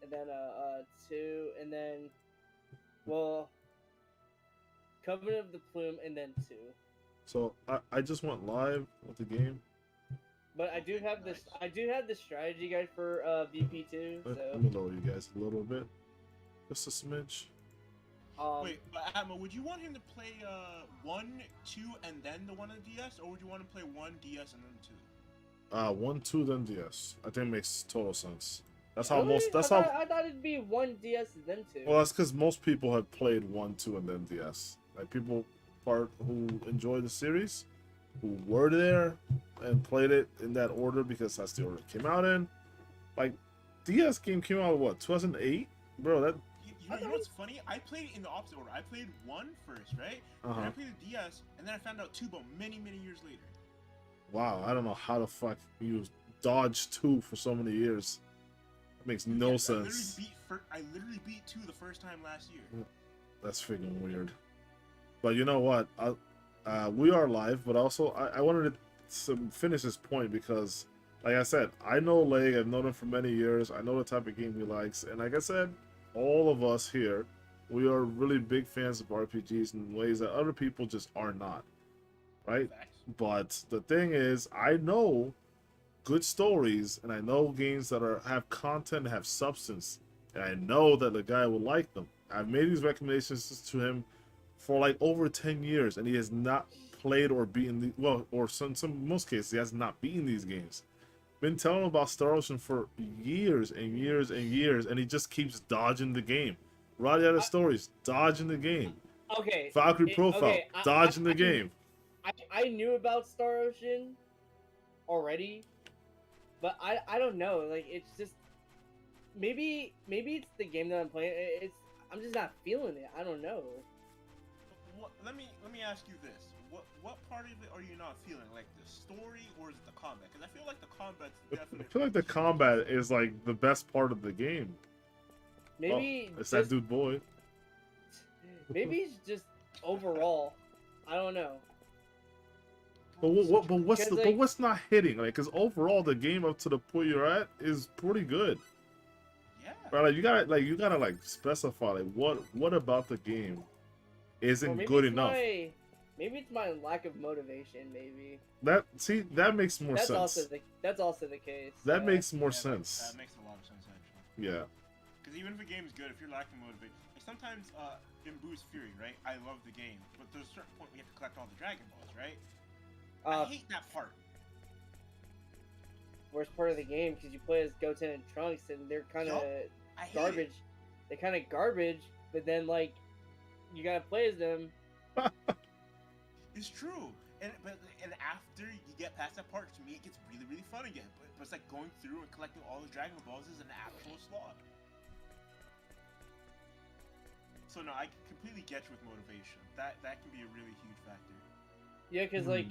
and then 2, and then well, Covenant of the Plume, and then 2. So I just went live with the game. But I do Okay, have this. nice. I do have the strategy guide for VP2. So Let me lower you guys a little bit, just a smidge. Wait, but Atma, would you want him to play 1, 2, and then the one on the DS, or would you want to play 1 DS and then 2? 1, 2, then DS. I think makes total sense. That's how really, most. That's how. I thought it'd be 1 DS and then 2. Well, that's because most people have played 1, 2, and then DS. Like people who enjoy the series, who were there and played it in that order because that's the order it came out in. Like, DS game came out what 2008, bro. That You know what's funny? I played it in the opposite order. I played 1 first, right? And I played the DS, and then I found out 2, but many years later. wow. I don't know how the fuck you dodged 2 for so many years. It makes no sense. I literally beat 2 the first time last year. That's freaking weird. But you know what? We are live, but also I wanted to finish this point because, like I said, I know Leg. I've known him for many years. I know the type of game he likes, and like I said, all of us here, we are really big fans of RPGs in ways that other people just are not, right? Facts. But the thing is, I know good stories, and I know games that have content, have substance, and I know that the guy will like them. I've made these recommendations to him for like over 10 years, and he has not played or beaten most cases he has not beaten these games. Been telling him about Star Ocean for years and years and years, and he just keeps dodging the game. Roddy out of stories, dodging the game. Okay. Valkyrie profile, Okay, dodging the game. I knew about Star Ocean already, but I don't know. Like it's just maybe it's the game that I'm playing. I'm just not feeling it. I don't know. Let me ask you this: what part of it are you not feeling? Like the story, or is it the combat? Because I feel like the combat's definitely. I feel like the combat is like the best part of the game. Maybe it's that dude boy. Maybe it's just overall. I don't know. But what's not hitting? Like, because overall the game up to the point you're at is pretty good. Yeah. Right, like you gotta specify like what about the game isn't good enough. Maybe it's my lack of motivation. Maybe that makes more sense. That's also the case. That makes more sense. That makes a lot of sense actually. Yeah. Because even if a game is good, if you're lacking motivation, like sometimes in Boo's Fury, right? I love the game, but there's a certain point we have to collect all the Dragon Balls, right? I hate that part. Worst part of the game because you play as Goten and Trunks, and they're kind of garbage. They're kind of garbage, but then like you gotta play as them. It's true, and after you get past that part, to me it gets really fun again. But it's like going through and collecting all the Dragon Balls is an actual slog. So no, I completely get you with motivation. That can be a really huge factor. Yeah, because like,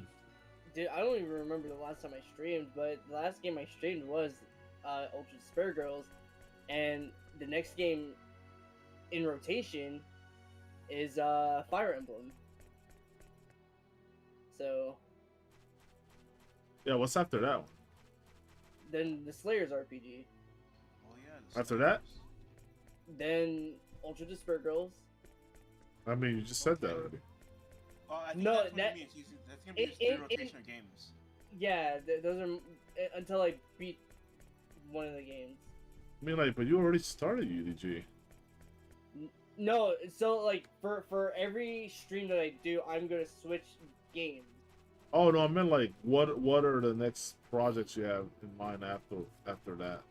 dude, I don't even remember the last time I streamed, but the last game I streamed was Ultra Despair Girls, and the next game in rotation is Fire Emblem. So yeah, what's after that one? Then the Slayers RPG. Oh yeah. After that? Then Ultra Despair Girls. I mean, you just said that already. I think No, that's gonna be just rotation of games. Yeah, those are until I beat one of the games. I mean, like, but you already started UDG. No, so like for every stream that I do, I'm gonna switch games. Oh no, I meant like what are the next projects you have in mind after that?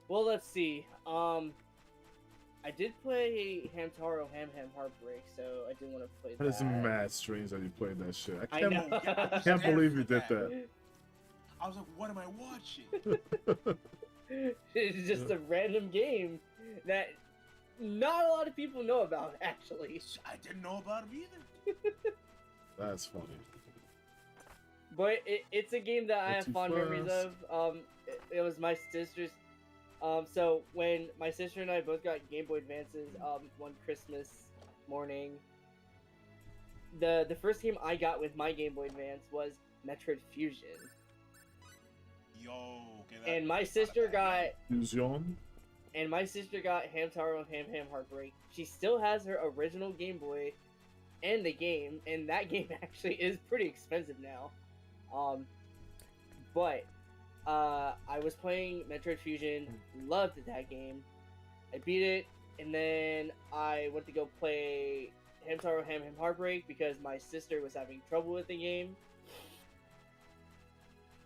Well, let's see. I did play Hamtaro Ham Heartbreak, so I did want to play that. That is mad strange that you played that shit. I know. I can't believe you did that. I was like, what am I watching? It's just a random game that not a lot of people know about, actually. I didn't know about it either. That's funny. But it's a game that I have fond memories of. It was my sister's. So when my sister and I both got Game Boy Advances, one Christmas morning, the first game I got with my Game Boy Advance was Metroid Fusion. Yo, okay, And my sister got Fusion. and my sister got Hamtaro Ham Ham Heartbreak. She still has her original Game Boy and the game, and that game actually is pretty expensive now. But I was playing Metroid Fusion, loved that game. I beat it, and then I went to go play Hamtaro Ham Ham Heartbreak because my sister was having trouble with the game.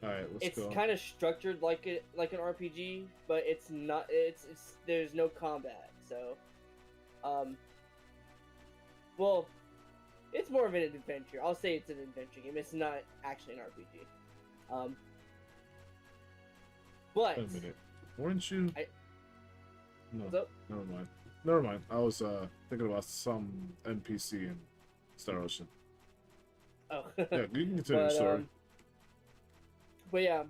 All right, let's go. It's kind of structured like an RPG, but it's not. It's there's no combat, so well, it's more of an adventure. I'll say it's an adventure game. It's not actually an RPG. But Wait a minute. Weren't you? No, What's up? never mind. Never mind. I was thinking about some NPC in Star Ocean. Oh, Yeah, you can continue the story. But yeah,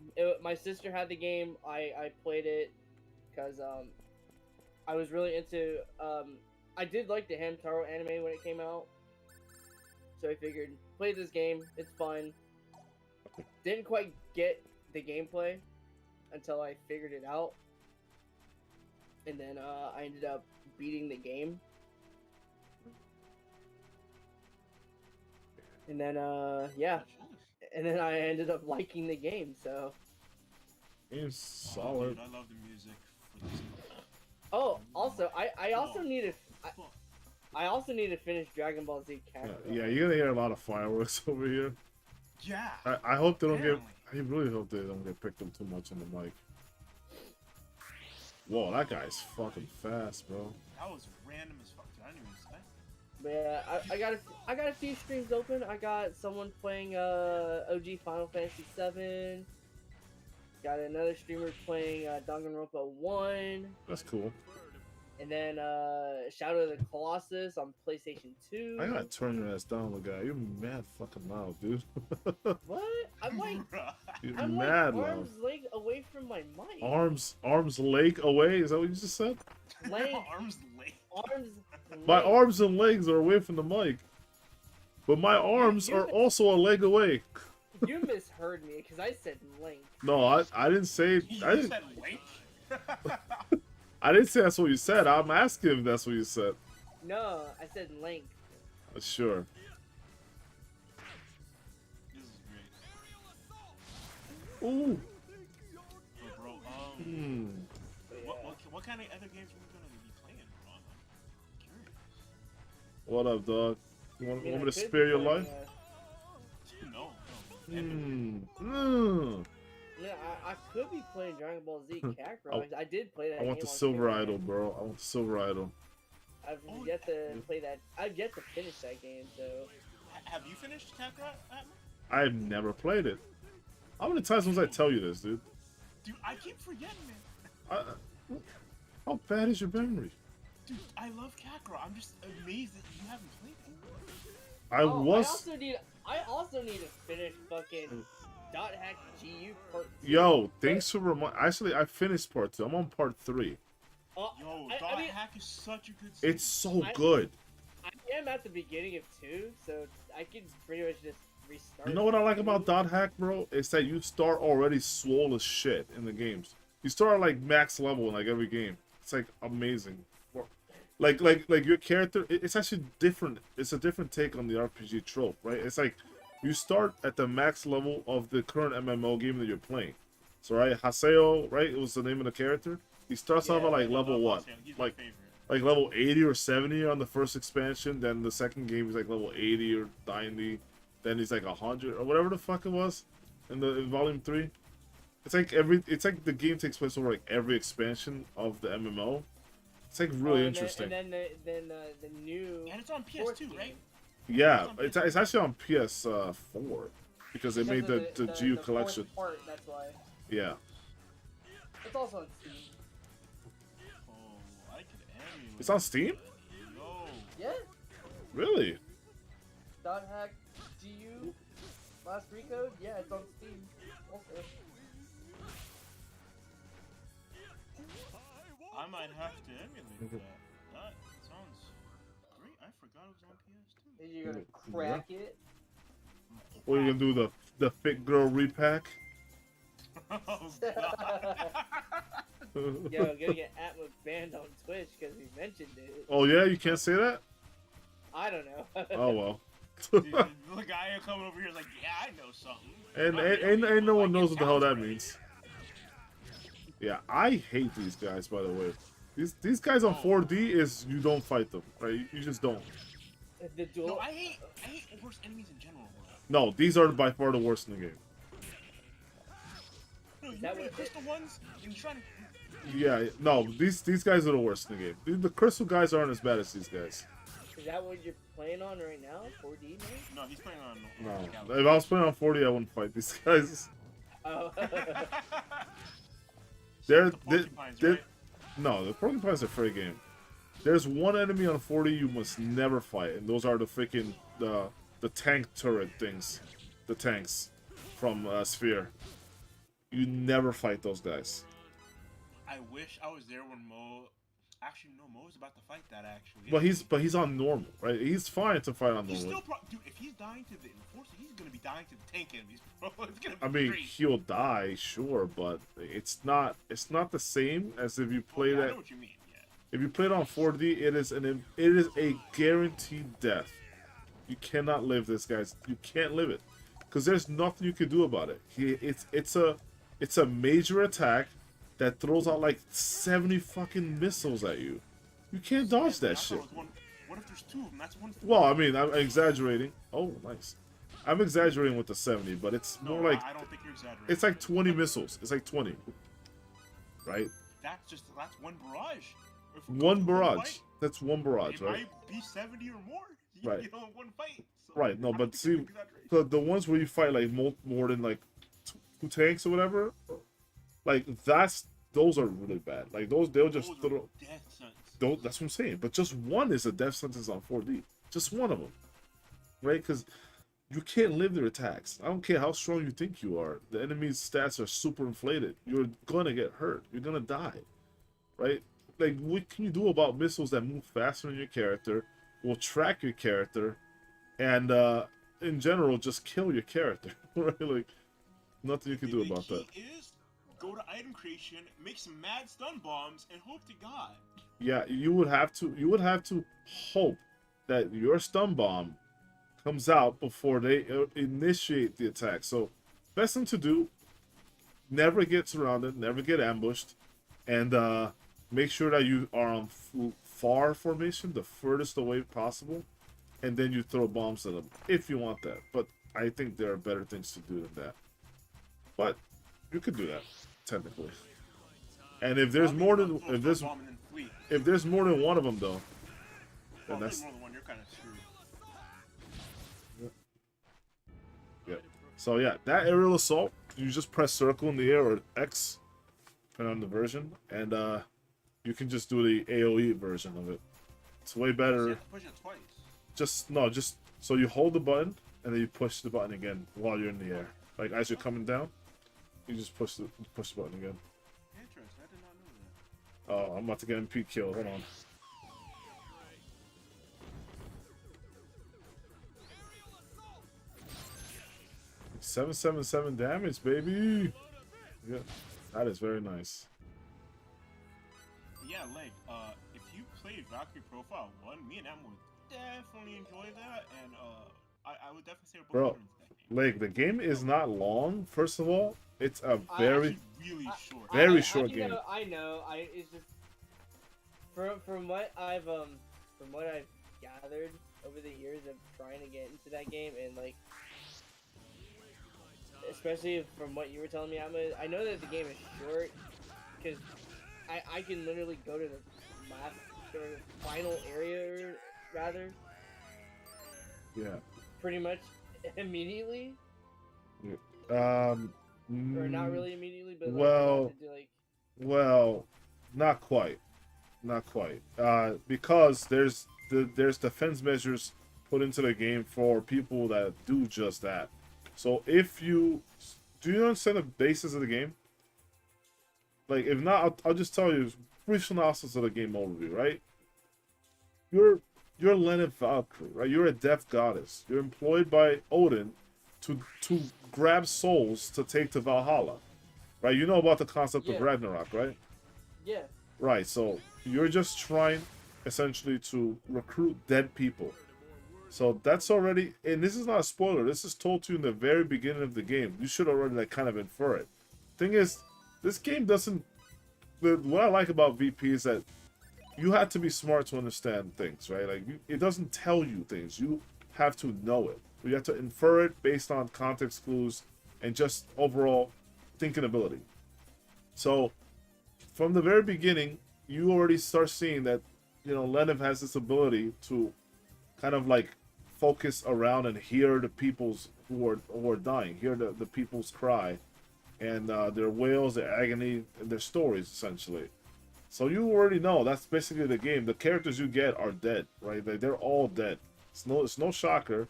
my sister had the game. I played it because I was really into. I did like the Hamtaro anime when it came out, so I figured play this game. It's fun. Didn't quite get the gameplay until I figured it out, and then I ended up beating the game. And then yeah. And then I ended up liking the game, so. It's solid. Dude, I love the music for this. Oh, also, I also need to. I also need to finish Dragon Ball Z Kakarot. Yeah, you're gonna hear a lot of fireworks over here. Yeah. I hope they don't Apparently. I really hope they don't get picked up too much on the mic. Whoa, that guy's fucking fast, bro. That was random as fuck. Dude, I didn't even expect. But yeah, I got a few streams open. I got someone playing OG Final Fantasy 7. Got another streamer playing Danganronpa 1. That's cool. And then Shadow of the Colossus on PlayStation 2. I gotta turn your ass down, little guy. You're mad fucking loud, dude. What? I'm like You're I'm mad like loud. arm's length away from my mic. Arms leg away? Is that what you just said? Leg. Arms late. Arms. My length. arms and legs are away from the mic. But my arms are also a leg away. You misheard me because I said length. No, I didn't say You I didn't said late? I didn't say that's what you said. I'm asking if that's what you said. No, I said length. Sure. This is great. Ooh. But bro, But yeah. what kind of other games are we gonna be playing, bro? I'm curious. What up, dog? You want I mean, me I to could spare be your playing, life? No. Yeah, I could be playing Dragon Ball Z Kakarot. I did play that. I want game the on silver Super idol, NES. bro. I want the silver idol. I've yet to play that. I've yet to finish that game. So Have you finished Kakarot, Atman? I've never played it. How many times must I tell you this, dude? Dude, I keep forgetting, man. How bad is your memory? Dude, I love Kakarot. I'm just amazed that you haven't played it. I I also need to finish fucking Dot Hack GU Part 2. Yo, thanks for remind. Actually, I finished part 2. I'm on part 3. Yo, I Dot mean, Hack is such a good It's so I- good. I am at the beginning of 2, so I can pretty much just restart. You know what I like about Dot Hack, bro? It's that you start already swole as shit in the games. You start at like max level in like every game. It's like amazing. Like your character, it's actually different. It's a different take on the RPG trope, right? It's like you start at the max level of the current MMO game that you're playing. So right, Haseo, right? It was the name of the character. He starts off at like level what? He's my Like favorite. like level 80 or 70 on the first expansion. Then the second game is like level 80 or 90. Then he's like 100 or whatever the fuck it was in volume 3. It's like the game takes place over like every expansion of the MMO. It's like really interesting. And then the new. And it's on fourth PS2, right? game. Yeah, it's actually on PS4 because they made Because the of GU fourth collection. Part, that's why. Yeah. It's also on Steam. Oh, I could emulate. It's on Steam? Yo. Yeah. Really? Dot Hack GU last recode. Yeah, it's on Steam. Also. I might have to emulate that. That sounds great. I forgot it was on PS2. Is you gonna crack it? What are you gonna do? The fit girl repack? Oh god. Yo, I'm gonna get Atma banned on Twitch because he mentioned it. Oh yeah, you can't say that. I don't know. Oh well. Dude, the guy coming over here is like, yeah, I know something. And Not and, really, and no but, one like, knows it what the hell sounds that right. means. Yeah, I hate these guys. By the way, these guys on 4D is you don't fight them, right? You just don't. The duel. No, I hate worse enemies in general. No, these are by far the worst in the game. No, you that remember the what- crystal ones? And you're trying to... Yeah, no, these guys are the worst in the game. The crystal guys aren't as bad as these guys. Is that what you're playing on right now? 4D, man? No, he's playing on... No, if I was playing on 40, I wouldn't fight these guys. Oh. They're, The they're, porcupines, they're right? no, the porcupines are free game. There's one enemy on 40 you must never fight, and those are the freaking the tank turret things, the tanks from Sphere. You never fight those guys. I wish I was there when Mo... Actually, no, Mo's about to fight that, actually. But he's on normal, right? He's fine to fight on He's normal. still... Dude, if he's dying to the Enforcer, he's gonna be dying to the tank enemies, bro. It's gonna be I mean, great. he'll die, sure, but it's not the same as if you play Yeah, I that. know what you mean, yeah. If you play it on 4D, it is a guaranteed death. You cannot live this, guys. You can't live it, because there's nothing you can do about it. It's a major attack that throws out like 70 fucking missiles at you. You can't dodge that shit. What if there's two of them? That's one. Well, I mean, I'm exaggerating. Oh, nice. I'm exaggerating with the 70, but it's No, more like I don't think you're exaggerating. it's like 20 missiles. It's like 20, right? That's one barrage. If we One go to barrage. fight, That's one barrage, it right? might be 70 or more. Right. You know, in one fight. So Right. No, I don't but think see, it's an exaggeration. the ones where you fight like more than like two tanks or whatever, like those are really bad. Like they'll just Those are throw. death sentence. That's what I'm saying. But just one is a death sentence on 4D. Just one of them, right? Because you can't live their attacks. I don't care how strong you think you are. The enemy's stats are super inflated. You're gonna get hurt. You're gonna die, right? Like, what can you do about missiles that move faster than your character, will track your character, and in general just kill your character? Right? Like, nothing you can do about that. The key is go to item creation, make some mad stun bombs, and hope to God. Yeah, you would have to hope that your stun bomb comes out before they initiate the attack. So, best thing to do: never get surrounded, never get ambushed, and make sure that you are on far formation, the furthest away possible, and then you throw bombs at them if you want that. But I think there are better things to do than that. But you could do that technically. And if there's more than if there's more than one of them though, then that's more than one. You're kind of screwed. yeah. So yeah, that aerial assault, you just press circle in the air or X, depending on the version, and you can just do the AOE version of it. It's way better. You have to push it twice. Just so you hold the button and then you push the button again while you're in the air. Like as you're coming down, you just push the button again. Interesting. I did not know that. Oh, I'm about to get MP killed. Hold on. $777 damage, baby. Yeah, that is very nice. Yeah, like, if you played Valkyrie Profile 1, me and Em would definitely enjoy that, and I would definitely say we're Bro, both into that game. Like, the game is not long. First of all, it's a It's very really short. very short game. It's just from what I've gathered over the years of trying to get into that game, and like, especially from what you were telling me, I know that the game is short because I can literally go to the last or final area, or rather, Yeah. pretty much immediately, Or or not really immediately, but like, well, to do, like, Well, not quite. Not quite. Because there's defense measures put into the game for people that do just that. So if you... Do you understand the basis of the game? Like, if not, I'll just tell you, brief synopsis of the game overview, right? You're Leonid Valkyrie, right? You're a death goddess. You're employed by Odin to grab souls to take to Valhalla. right? You know about the concept Yeah. of Ragnarok, right? Yeah. Right. So you're just trying, essentially, to recruit dead people. So that's already, and this is not a spoiler. This is told to you in the very beginning of the game. You should already like kind of infer it. Thing is, this game doesn't. What I like about VP is that you have to be smart to understand things, right? Like it doesn't tell you things. You have to know it. You have to infer it based on context clues and just overall thinking ability. So from the very beginning, you already start seeing that Lenev has this ability to kind of like focus around and hear the people's who are dying, hear the people's cry, and their wails, their agony, and their stories essentially. So you already know that's basically the game. The characters you get are dead, right? They're all dead. It's no shocker.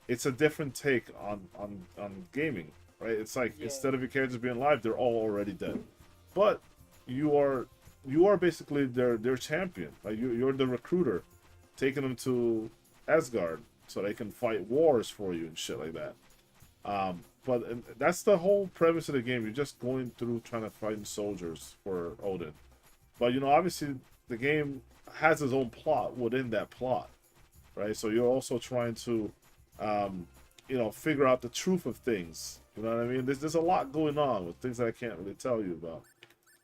It's a different take on gaming, right? It's like instead of your characters being alive, they're all already dead. But you are basically their champion. Like you're the recruiter, taking them to Asgard so they can fight wars for you and shit like that. But that's the whole premise of the game. You're just going through trying to fight soldiers for Odin. But obviously the game has its own plot within that plot, right? So you're also trying to, figure out the truth of things. You know what I mean? There's a lot going on with things that I can't really tell you about,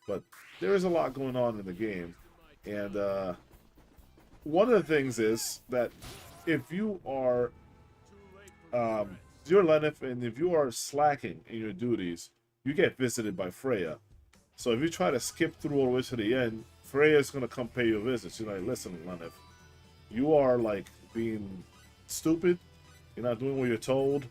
but there is a lot going on in the game, and one of the things is that if you are, you're Lenif, and if you are slacking in your duties, you get visited by Freya. So if you try to skip through all the way to the end, Freya's gonna come pay you a visit. She's like, listen, Lenif, you are like being stupid. You're not doing what you're told.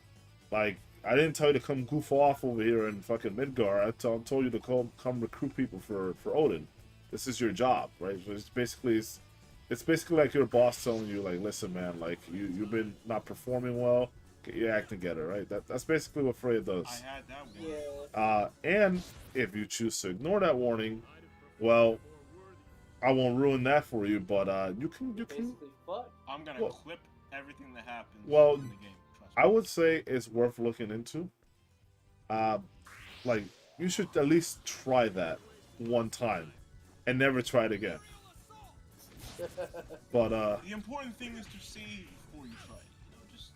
Like, I didn't tell you to come goof off over here in fucking Midgar. I told you to come recruit people for Odin. This is your job, right? So it's basically like your boss telling you, like, listen, man, like you've been not performing well. Get your act together, right? That's basically what Freya does. I had that one. Yeah. And if you choose to ignore that warning, well, I won't ruin that for you. But you can. Basically, fuck. I'm gonna clip everything that happens well, in the game. Trust I me. would say it's worth looking into. Like you should at least try that one time, and never try it again. But The important thing is to save before you try it. Just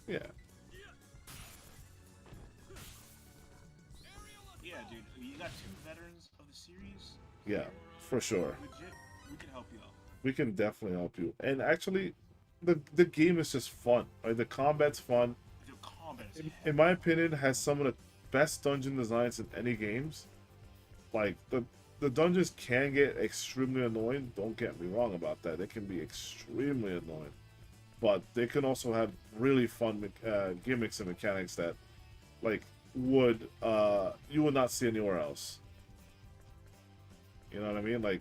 yeah. yeah, dude. You got two veterans of the series. Yeah, for sure. Legit, we can help you out. We can definitely help you. And actually, the game is just fun. Like the combat's fun. The combat is In my opinion, has some of the best dungeon designs in any games. Like the dungeons can get extremely annoying. Don't get me wrong about that. They can be extremely annoying, but they can also have really fun gimmicks and mechanics that, like, you would not see anywhere else. You know what I mean? Like,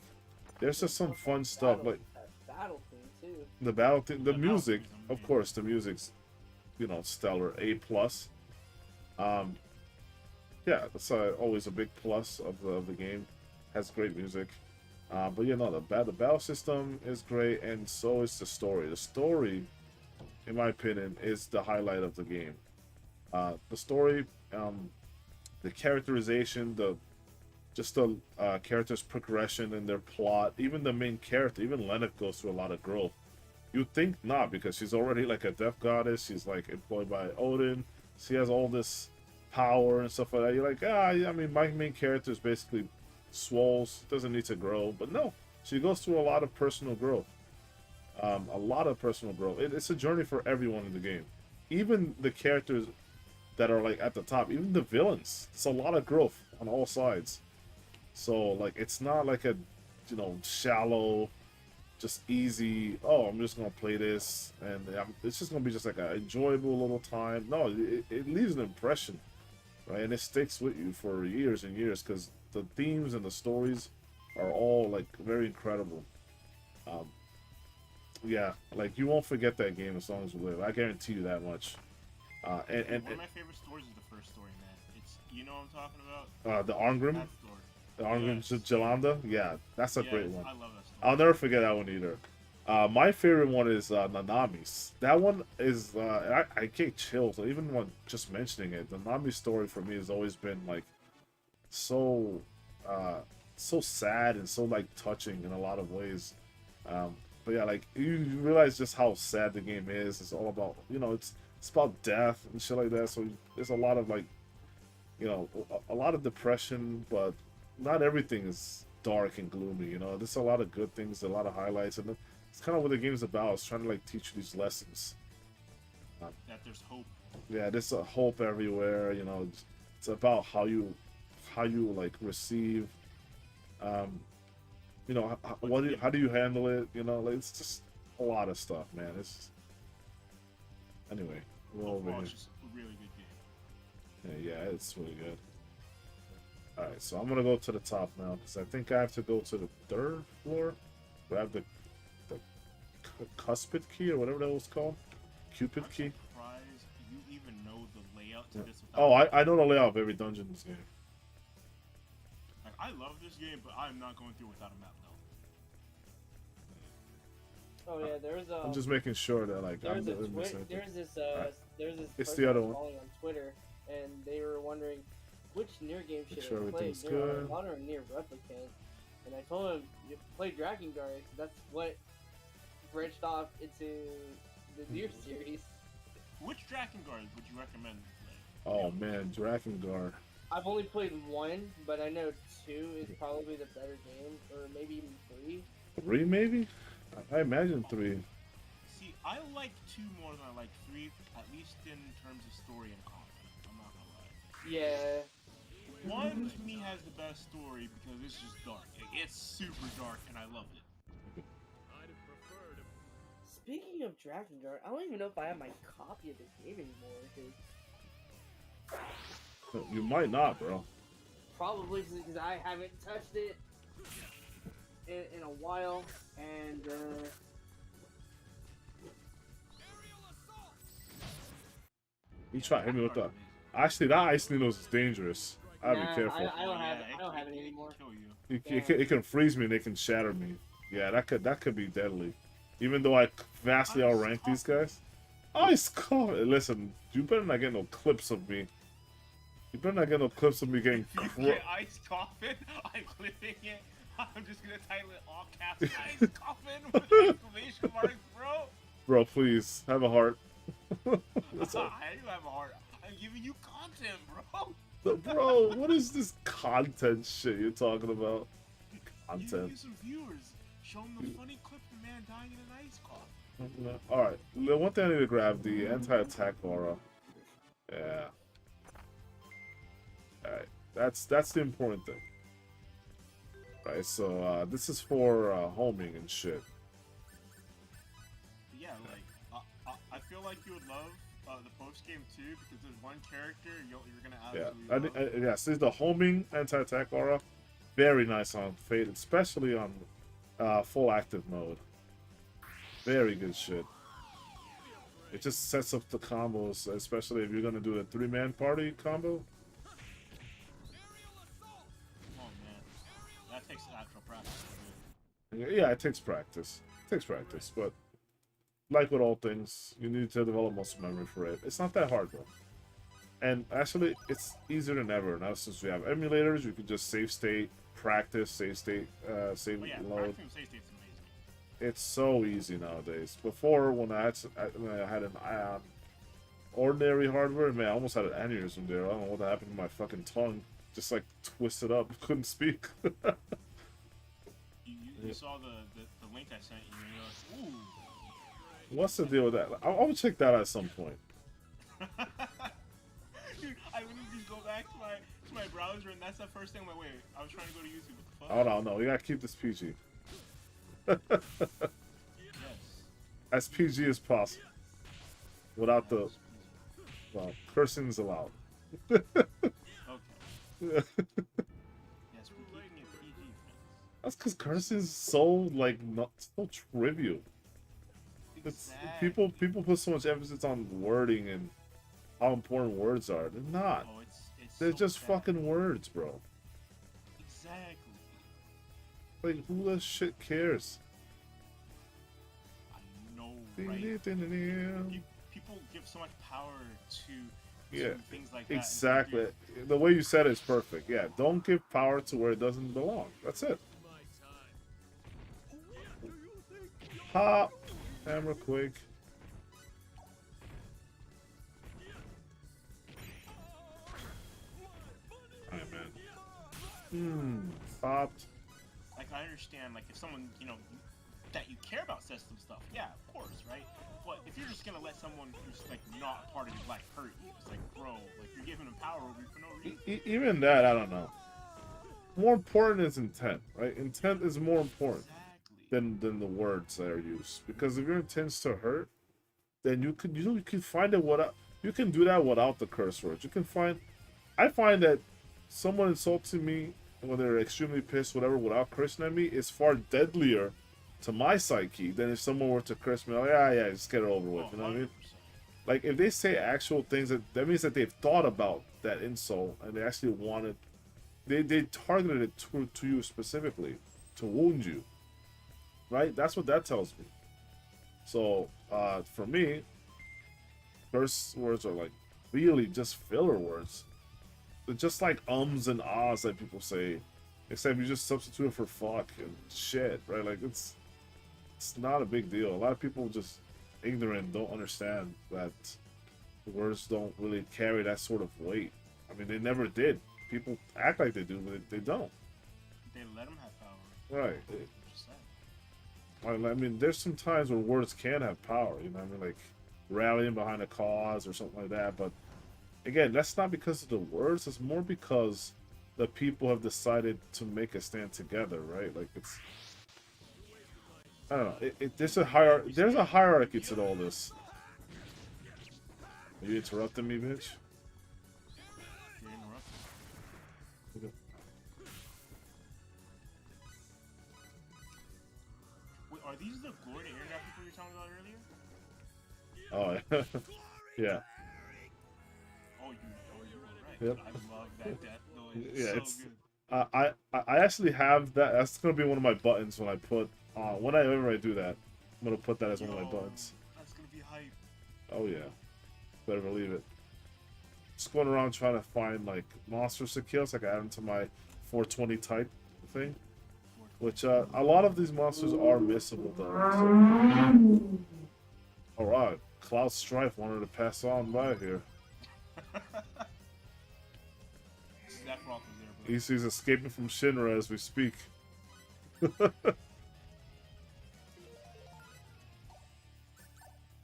there's just some fun stuff. Like Battle theme too. the battle thing, the The music, battle theme is of amazing. course, the music's stellar, A+. Yeah, that's always a big plus of the game. Has great music. But the battle system is great, and so is the story. The story, in my opinion, is the highlight of the game. The story, the characterization, the characters' progression and their plot, even the main character, even Lennox goes through a lot of growth. You'd think not, because she's already like a death goddess. She's like employed by Odin. She has all this power and stuff like that. You're like, I mean, my main character is basically swoles, doesn't need to grow. But no, she goes through a lot of personal growth. A lot of personal growth. It's a journey for everyone in the game. Even the characters that are like at the top, even the villains. It's a lot of growth on all sides. So like, it's not like a shallow, just easy, oh, I'm just gonna play this and it's just gonna be just like an enjoyable little time. No, it leaves an impression, right? And it sticks with you for years and years, because the themes and the stories are all like very incredible. Yeah, like you won't forget that game as long as you live. I guarantee you that much. One of my favorite stories is the first story, man. It's, you know what I'm talking about? The Arngrim, That story. the Arngrim Yes. Jalanda. Yeah, that's a great Yes, one. I love that story. I'll never forget that one either. My favorite one is Nanami's. That one is I get chills even when just mentioning it. The Nanami story for me has always been like so uh so sad and so like touching in a lot of ways. But yeah, like you realize just how sad the game is. It's all about, it's about death and shit like that. So there's a lot of like, a lot of depression, but not everything is dark and gloomy. There's a lot of good things, a lot of highlights, and it's kind of what the game's about. It's trying to like teach you these lessons. That there's hope. Yeah, there's a hope everywhere. It's about how you like receive. Um, how do you handle it? Like, it's just a lot of stuff, man. Anyway, we're over Overall, here. it's just a really good game. Yeah, it's really good. All right, so I'm gonna go to the top now because I think I have to go to the third floor. Grab the cuspid key or whatever that was called, Cupid key. I'm surprised you even know the layout to this. Oh, I know the layout of every dungeon in this game. Like, I love this game, but I'm not going through without a map now. Oh yeah, there's a. I'm just making sure that like I'm doing this. There's this It's person the other I was one. following on Twitter, and they were wondering which near game Make should sure I play, everything's near good. Automata or near Replicant. And I told him you play Dragon Guard. That's what branched off into the Near series. Which Dragon Guard would you recommend to play? Oh man, Drakengard. I've only played one, but I know 2 is probably the better game, or maybe even 3. 3 maybe? I imagine 3. See, I like 2 more than I like 3, at least in terms of story and content. I'm not gonna lie. Yeah. 1 to me has the best story because it's just dark. It's super dark, and I love it. Speaking of Dragon Guard, I don't even know if I have my copy of the game anymore. Cause You might not, bro. probably because I haven't touched it in a while, and You try to hit me with that. Actually, that Ice Needles is dangerous. I'd be careful. I don't have it. I don't have it anymore. Kill you. It can freeze me and it can shatter me. Yeah, that could be deadly. Even though I vastly outrank these guys. Ice Coffin. Listen, you better not get no clips of me. You better not get no clips of me getting If you get Ice Coffin, I'm clipping it. I'm just gonna title it all caps Ice Coffin with exclamation marks, bro. Bro, please have a heart. I do have a heart. I'm giving you content, bro. Bro, what is this content shit you're talking about? Giving Content. you some viewers. Show them the funny clip of the man dying in an ice coffin. Alright, the one thing I need to grab, the anti-attack aura. Yeah. Alright, that's the important thing. Right, so this is for homing and shit. But yeah, like, I feel like you would love the post game too because there's one character you're gonna absolutely love. Yes, this is the homing anti-attack aura. Very nice on Fate, especially on full active mode. Very good shit. It just sets up the combos, especially if you're gonna do a 3-man party combo. Oh man, that takes actual practice. Yeah, it takes practice. It takes practice, but like with all things, you need to develop muscle memory for it. It's not that hard though. And actually, it's easier than ever now since we have emulators. You can just save state, practice, save state, save Oh yeah, load. practicing save state's amazing. It's so easy nowadays. Before, when I had an ordinary hardware, man, I almost had an aneurysm there. I don't know what happened to my fucking tongue. Just like twisted up, couldn't speak. You saw the link I sent you, and you're like, ooh. What's the deal with that? I'll check that out at some point. Dude, I literally just go back to my browser, and that's the first thing I'm like, wait, I was trying to go to YouTube. What the fuck? Oh no, we gotta keep this PG. Yes. As PG as possible. Without the, well, cursing is allowed. Okay. Yes, we're keeping it PG, friends. That's because cursing is so like not so trivial. It's, Exactly. people put so much emphasis on wording and how important words are. They're not. Oh, it's They're so just sad. fucking words, bro. Exactly. Like who the shit cares? I know, right? People give so much power to to things like that. Exactly. The way you said it is perfect. Yeah, don't give power to where it doesn't belong. That's it. Hop. Hammer quick. Alright, man. Popped. Like, I understand, like, if someone, you know, that you care about says some stuff, yeah, of course, right? But if you're just gonna let someone who's, like, not a part of your life hurt you, it's like, bro, like, you're giving them power over you for no reason. Even that, I don't know. More important is intent, right? Intent is more important than the words that are used. Because if your intent's to hurt, then you can find it without, you can do that without the curse words. You can find, I find that someone insulting me when they're extremely pissed, whatever, without cursing at me is far deadlier to my psyche than if someone were to curse me. Like, yeah, just get it over with. You know what I mean? Like, if they say actual things, that means that they've thought about that insult and they actually wanted, they targeted it to you specifically to wound you, right? That's what that tells me. So for me, curse words are like really just filler words. They're just like ums and ahs that people say, except you just substitute it for fuck and shit, right? Like, it's not a big deal. A lot of people just ignorant, don't understand that words don't really carry that sort of weight. I mean, they never did. People act like they do, but they don't. They let them have power. Right. I mean, there's some times where words can have power, you know what I mean? Like rallying behind a cause or something like that. But again, that's not because of the words. It's more because the people have decided to make a stand together, right? Like, it's, I don't know. There's a hierarchy to all this. Are you interrupting me, bitch? You're interrupting. Okay. Wait, are these the glory to air people you were talking about earlier? Oh, yeah. Oh, you were right. Yep. I love that death noise. Yeah, It's so it's. good. I actually have that. That's gonna be one of my buttons when I put. Whenever I do that, I'm gonna put that as one of my buttons. That's gonna be hype. Oh yeah, better believe it. Just going around trying to find like monsters to kill, so I can add them to my 420 type thing. Which a lot of these monsters are missable though. So. All right, Cloud Strife wanted to pass on by here. He's escaping from Shinra as we speak.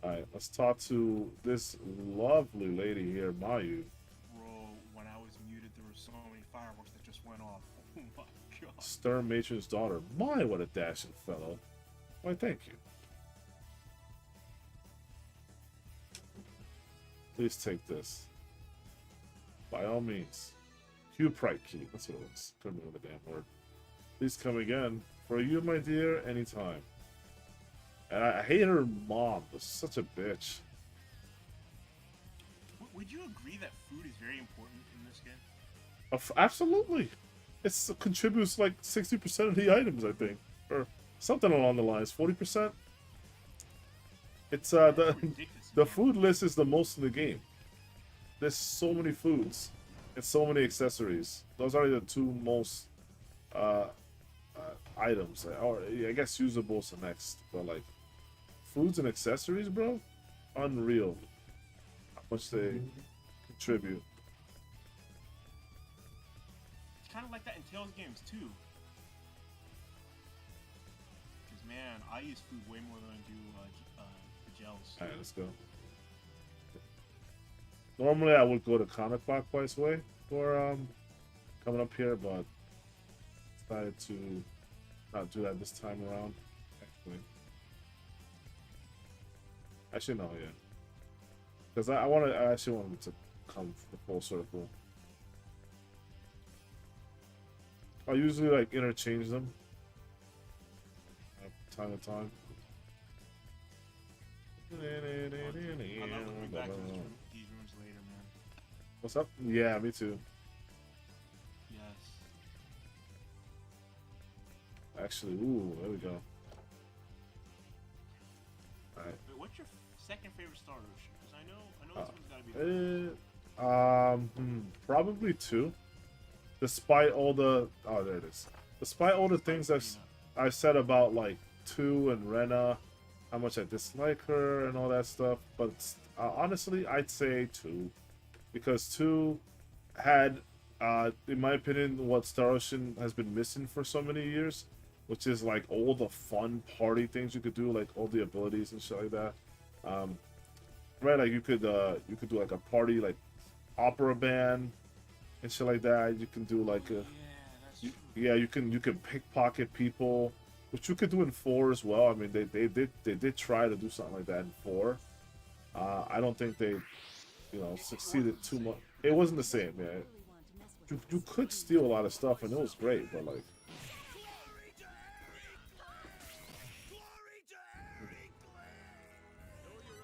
Alright, let's talk to this lovely lady here, Mayu. Bro, when I was muted, there were so many fireworks that just went off. Oh my god. Stern Matron's daughter. My, what a dashing fellow. Why, thank you. Please take this. By all means. Q Pride Key. That's what it was. Couldn't remember the damn word. Please come again. For you, my dear, anytime. And I hate her mom. She's such a bitch. Would you agree that food is very important in this game? Absolutely. It contributes like 60% of the items, I think. Or something along the lines. 40%? It's the food list is the most in the game. There's so many foods and so many accessories. Those are the two most items. Or I guess usables the next, but like foods and accessories, bro, unreal. How much they contribute. It's kind of like that in Tales games too. Because man, I use food way more than I do the gels. All right, let's go. Normally, I would go the counterclockwise way for coming up here, but decided to not do that this time around. Actually, no, yeah, because I actually wanted to come the full circle. I usually like interchange them time to time. I love coming back to these rooms later, man. What's up? Yeah, me too. Yes. Actually, ooh, there we go. Alright. Wait, what's your second favorite Star Ocean? Because I know this one's gotta be. Probably 2. Despite all the there it is. Despite all the things I said about like 2 and Rena, how much I dislike her and all that stuff, but honestly, I'd say 2, because 2 had, in my opinion, what Star Ocean has been missing for so many years, which is like all the fun party things you could do, like all the abilities and shit like that. Right, like you could do like a party like opera band and shit like that. You can do like a yeah, you can pickpocket people, which you could do in 4 as well. I mean, they did try to do something like that in 4. I don't think they, succeeded too much. It wasn't the same, man. You could steal a lot of stuff, and it was great, but like.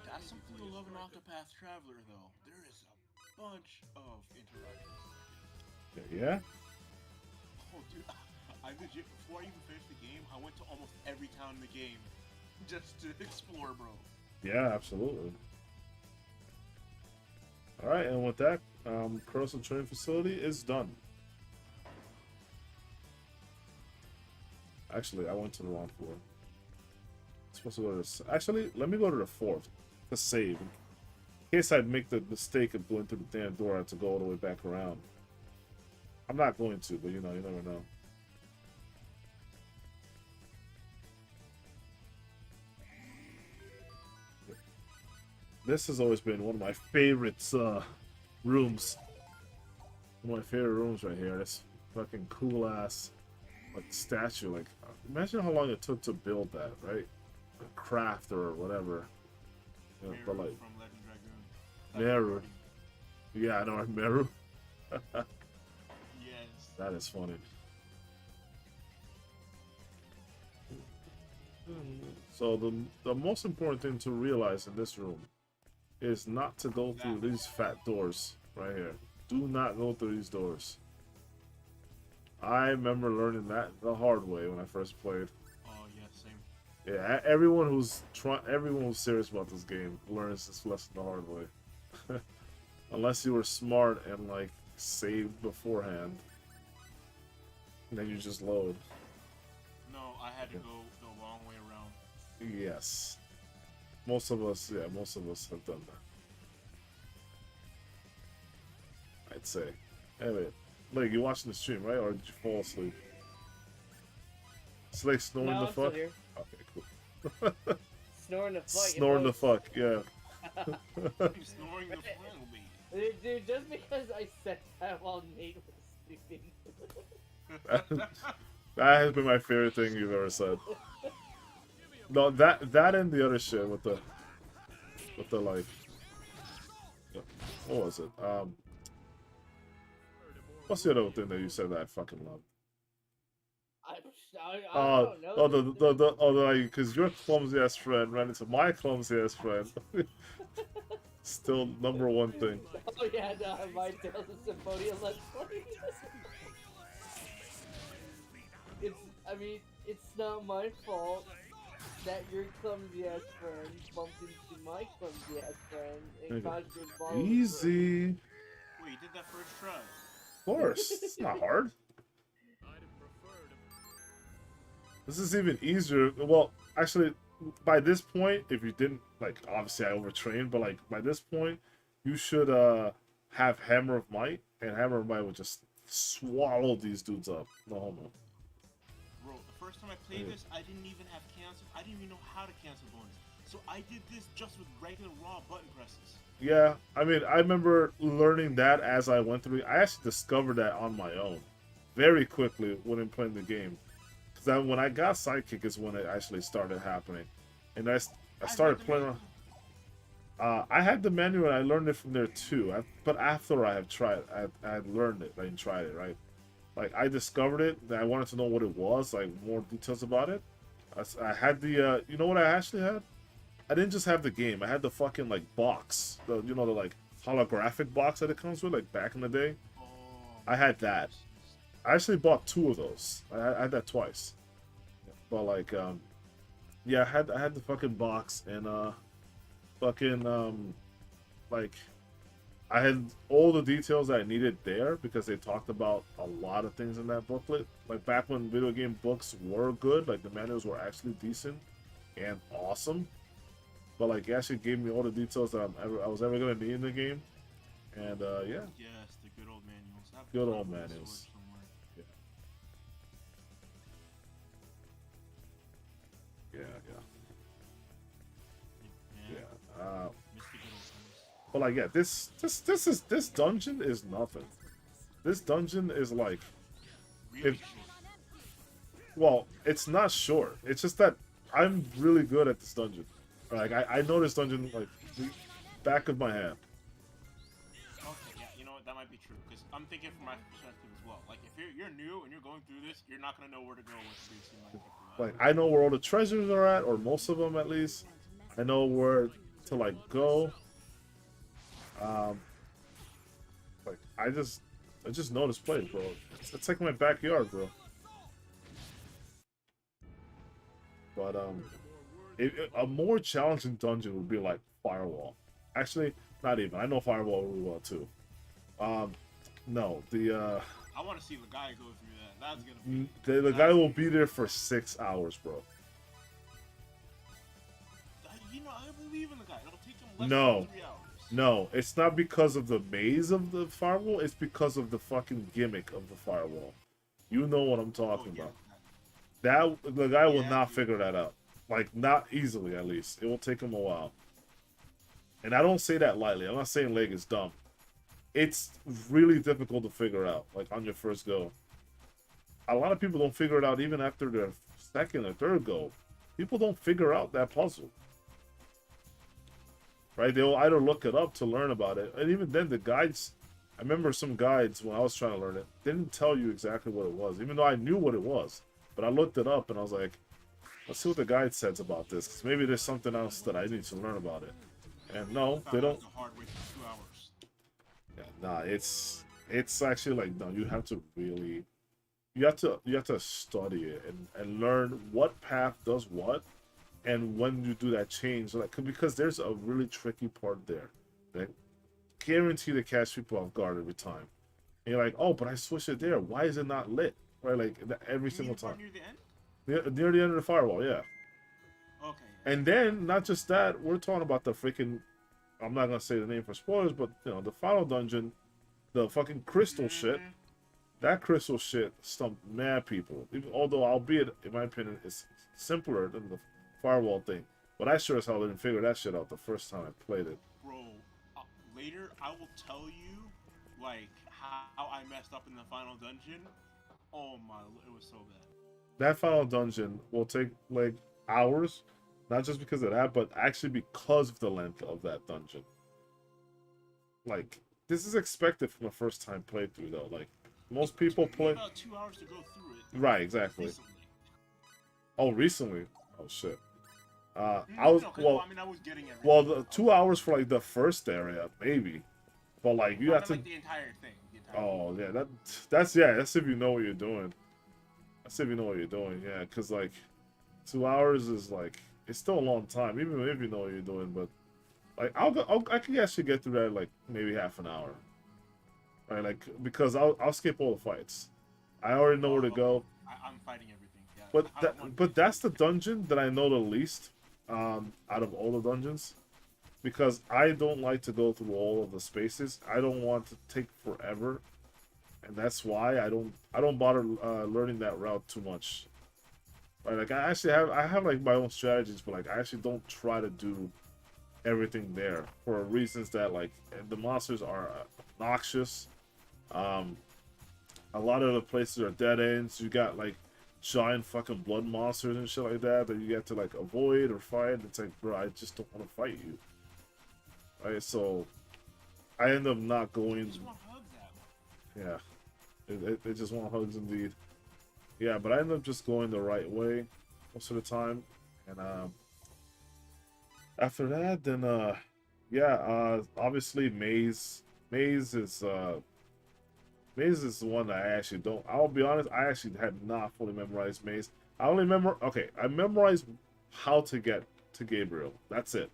That's something to love an Octopath Traveler, though. There is a bunch of interactions. Yeah. Oh, dude, I legit, before I even finished the game, I went to almost every town in the game just to explore, bro. Yeah, absolutely. All right, and with that, Coruscant Training Facility is done. Actually, I went to the wrong floor. I'm supposed to go to this. Actually, let me go to the 4th to save. In case I make the mistake of going through the damn door, I have to go all the way back around. I'm not going to, but you never know. This has always been one of my favorites rooms. One of my favorite rooms right here. This fucking cool ass like statue. Like, imagine how long it took to build that, right? A craft or whatever. Yeah, but like from Legend Dragoon. Meru. Yeah, I know, right? Meru. Yes. That is funny. So the most important thing to realize in this room is not to go through these fat doors right here. Do not go through these doors. I remember learning that the hard way when I first played. Oh yeah, same. Yeah, everyone who's serious about this game learns this lesson the hard way. Unless you were smart and like saved beforehand, and then you just load. No, I had to go the long way around. Yes. Most of us have done that. I'd say. Anyway, like, you watching the stream, right? Or did you fall asleep? It's like snoring No, the I'm still fuck? here. Okay, cool. Snoring the fuck. Snoring the fuck, yeah. He's snoring the final beat. Dude, just because I said that while Nate was sleeping. That has been my favorite thing you've ever said. No, that and the other shit with the like, what was it? What's the other thing that you said that I fucking love? I don't know. Like, because your clumsy ass friend ran into my clumsy ass friend. Still number one thing. Oh yeah, no, my Tales of Symphonia Let's Play. It's not my fault that your clumsy ass friend bumped into my clumsy ass friend and caused your ball. Easy. Wait, you did that first try. Of course, it's not hard. This is even easier. Well, actually, by this point, if you didn't, like, obviously I overtrained, but like by this point, you should have Hammer of Might, and Hammer of Might would just swallow these dudes up. No homo. Bro, the first time I played this, I didn't even have cancel. I didn't even know how to cancel bonus. So I did this just with regular raw button presses. Yeah, I mean, I remember learning that as I went through. I actually discovered that on my own, very quickly when I'm playing the game. Because when I got Sidekick is when it actually started happening, and I started playing around. I had the manual and I learned it from there too. But after I have tried, I had learned it and tried it, right? Like, I discovered it, and I wanted to know what it was, like more details about it. I had the, you know what I actually had? I didn't just have the game. I had the fucking like box, the like holographic box that it comes with, like back in the day. Oh, I had that. I actually bought 2 of those. I had that twice. But like, yeah, I had the fucking box and fucking like, I had all the details that I needed there because they talked about a lot of things in that booklet. Like back when video game books were good, like the manuals were actually decent and awesome. But like, it actually gave me all the details that I was ever gonna need in the game. And yeah. Yes, the good old manuals. Good old manuals. Yeah. Yeah. But like, yeah, this dungeon is nothing. This dungeon is like, well, it's not short. It's just that I'm really good at this dungeon. Like, I know this dungeon like the back of my hand. Okay, yeah, you know what? That might be true because I'm thinking from my perspective as well. Like, if you're new and you're going through this, you're not gonna know where to go with Like, I know where all the treasures are at, or most of them at least. I know where to like go. Like I just know this place, bro. It's like my backyard, bro. But a more challenging dungeon would be like Firewall. Actually, not even. I know Firewall really well too. No, I want to see the guy go through that. That's gonna be. The guy will be there for 6 hours, bro. You know, I believe in the guy. It'll take him less No. than 3 hours. No, it's not because of the maze of the firewall. It's because of the fucking gimmick of the firewall. You know what I'm talking about. That the guy will not figure that out. Like, not easily, at least. It will take him a while. And I don't say that lightly. I'm not saying Leg is dumb. It's really difficult to figure out, like, on your first go. A lot of people don't figure it out even after their second or third go. People don't figure out that puzzle. Right? They'll either look it up to learn about it. And even then, the guides... I remember some guides, when I was trying to learn it, didn't tell you exactly what it was. Even though I knew what it was. But I looked it up and I was like, let's see what the guide says about this. Because maybe there's something else that I need to learn about it. And no, they don't... Yeah, nah, it's actually like, no, you have to really... You have to study it and learn what path does what. And when you do that change, like, because there's a really tricky part there that guarantee to catch people off guard every time. And you're like, oh, but I switched it there. Why is it not lit? Right, like every single time. Near the end? Near the end of the firewall, yeah. Okay. And then, not just that, we're talking about the freaking. I'm not gonna say the name for spoilers, but you know, the final dungeon, the fucking crystal shit. That crystal shit stumped mad people. Even, although, albeit, in my opinion, it's simpler than the firewall thing. But I sure as hell didn't figure that shit out the first time I played it. Bro, later I will tell you, like, how I messed up in the final dungeon. Oh my, it was so bad. That final dungeon will take, like, hours. Not just because of that, but actually because of the length of that dungeon. Like, this is expected from a first time playthrough, though. Like, most people play... about 2 hours to go through it. Right, exactly. Recently. Oh, recently? Oh, shit. I was getting everything. Well, the 2 hours for like the first area, maybe, but like you have to. Like the entire thing. Oh yeah, that's if you know what you're doing. That's if you know what you're doing, yeah. Because like 2 hours is like it's still a long time, even if you know what you're doing. But like I can actually get through that in, like maybe half an hour, right? Like because I'll skip all the fights. I already know where to go. I'm fighting everything. Yeah. But that's the dungeon that I know the least. Out of all the dungeons, because I don't like to go through all of the spaces. I don't want to take forever, and that's why I don't bother learning that route too much. Right, like I have like my own strategies, but like I actually don't try to do everything there for reasons that like the monsters are obnoxious. A lot of the places are dead ends. You got like giant fucking blood monsters and shit like that you get to like avoid or fight. It's like, bro, I just don't want to fight you. Right, so I end up not going. Just want hugs at yeah, they just want hugs indeed. Yeah, but I end up just going the right way most of the time, and after that, then obviously Maze is the one that I actually don't. I'll be honest, I actually had not fully memorized Maze. I memorized how to get to Gabriel. That's it.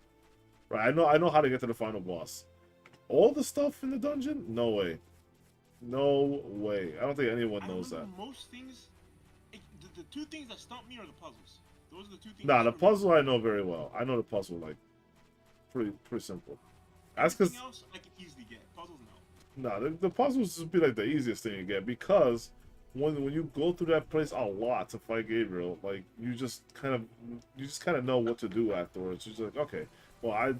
Right? I know how to get to the final boss. All the stuff in the dungeon? No way. No way. I don't think anyone I knows that. remember most things. The two things that stump me are the puzzles. Those are the two things. Nah, I the remember. puzzle I know very well. I know the puzzle like pretty simple. That's because Everything else I can easily get. Puzzles, no. nah, the puzzles would be like the easiest thing you get because when you go through that place a lot to fight Gabriel, like you just kind of know what to do afterwards. You're just like, okay, well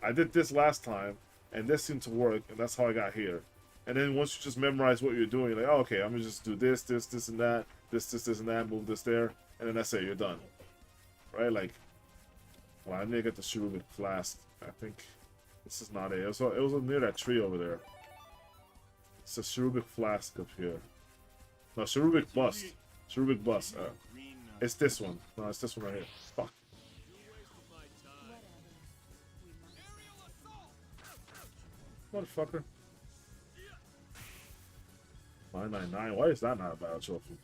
I did this last time and this seemed to work and that's how I got here. And then once you just memorize what you're doing, you're like, oh, okay, I'm gonna just do this and that, this and that, move this there, and then that's it, you're done. Right? Like, well, I need to get the cherubic flask. I think this is not it. It was near that tree over there. It's a cherubic flask up here. No, cherubic bust. Cherubic bust. Green, It's this one. No, it's this one right here. Fuck. Motherfucker. 999. Why is that not a battle trophy?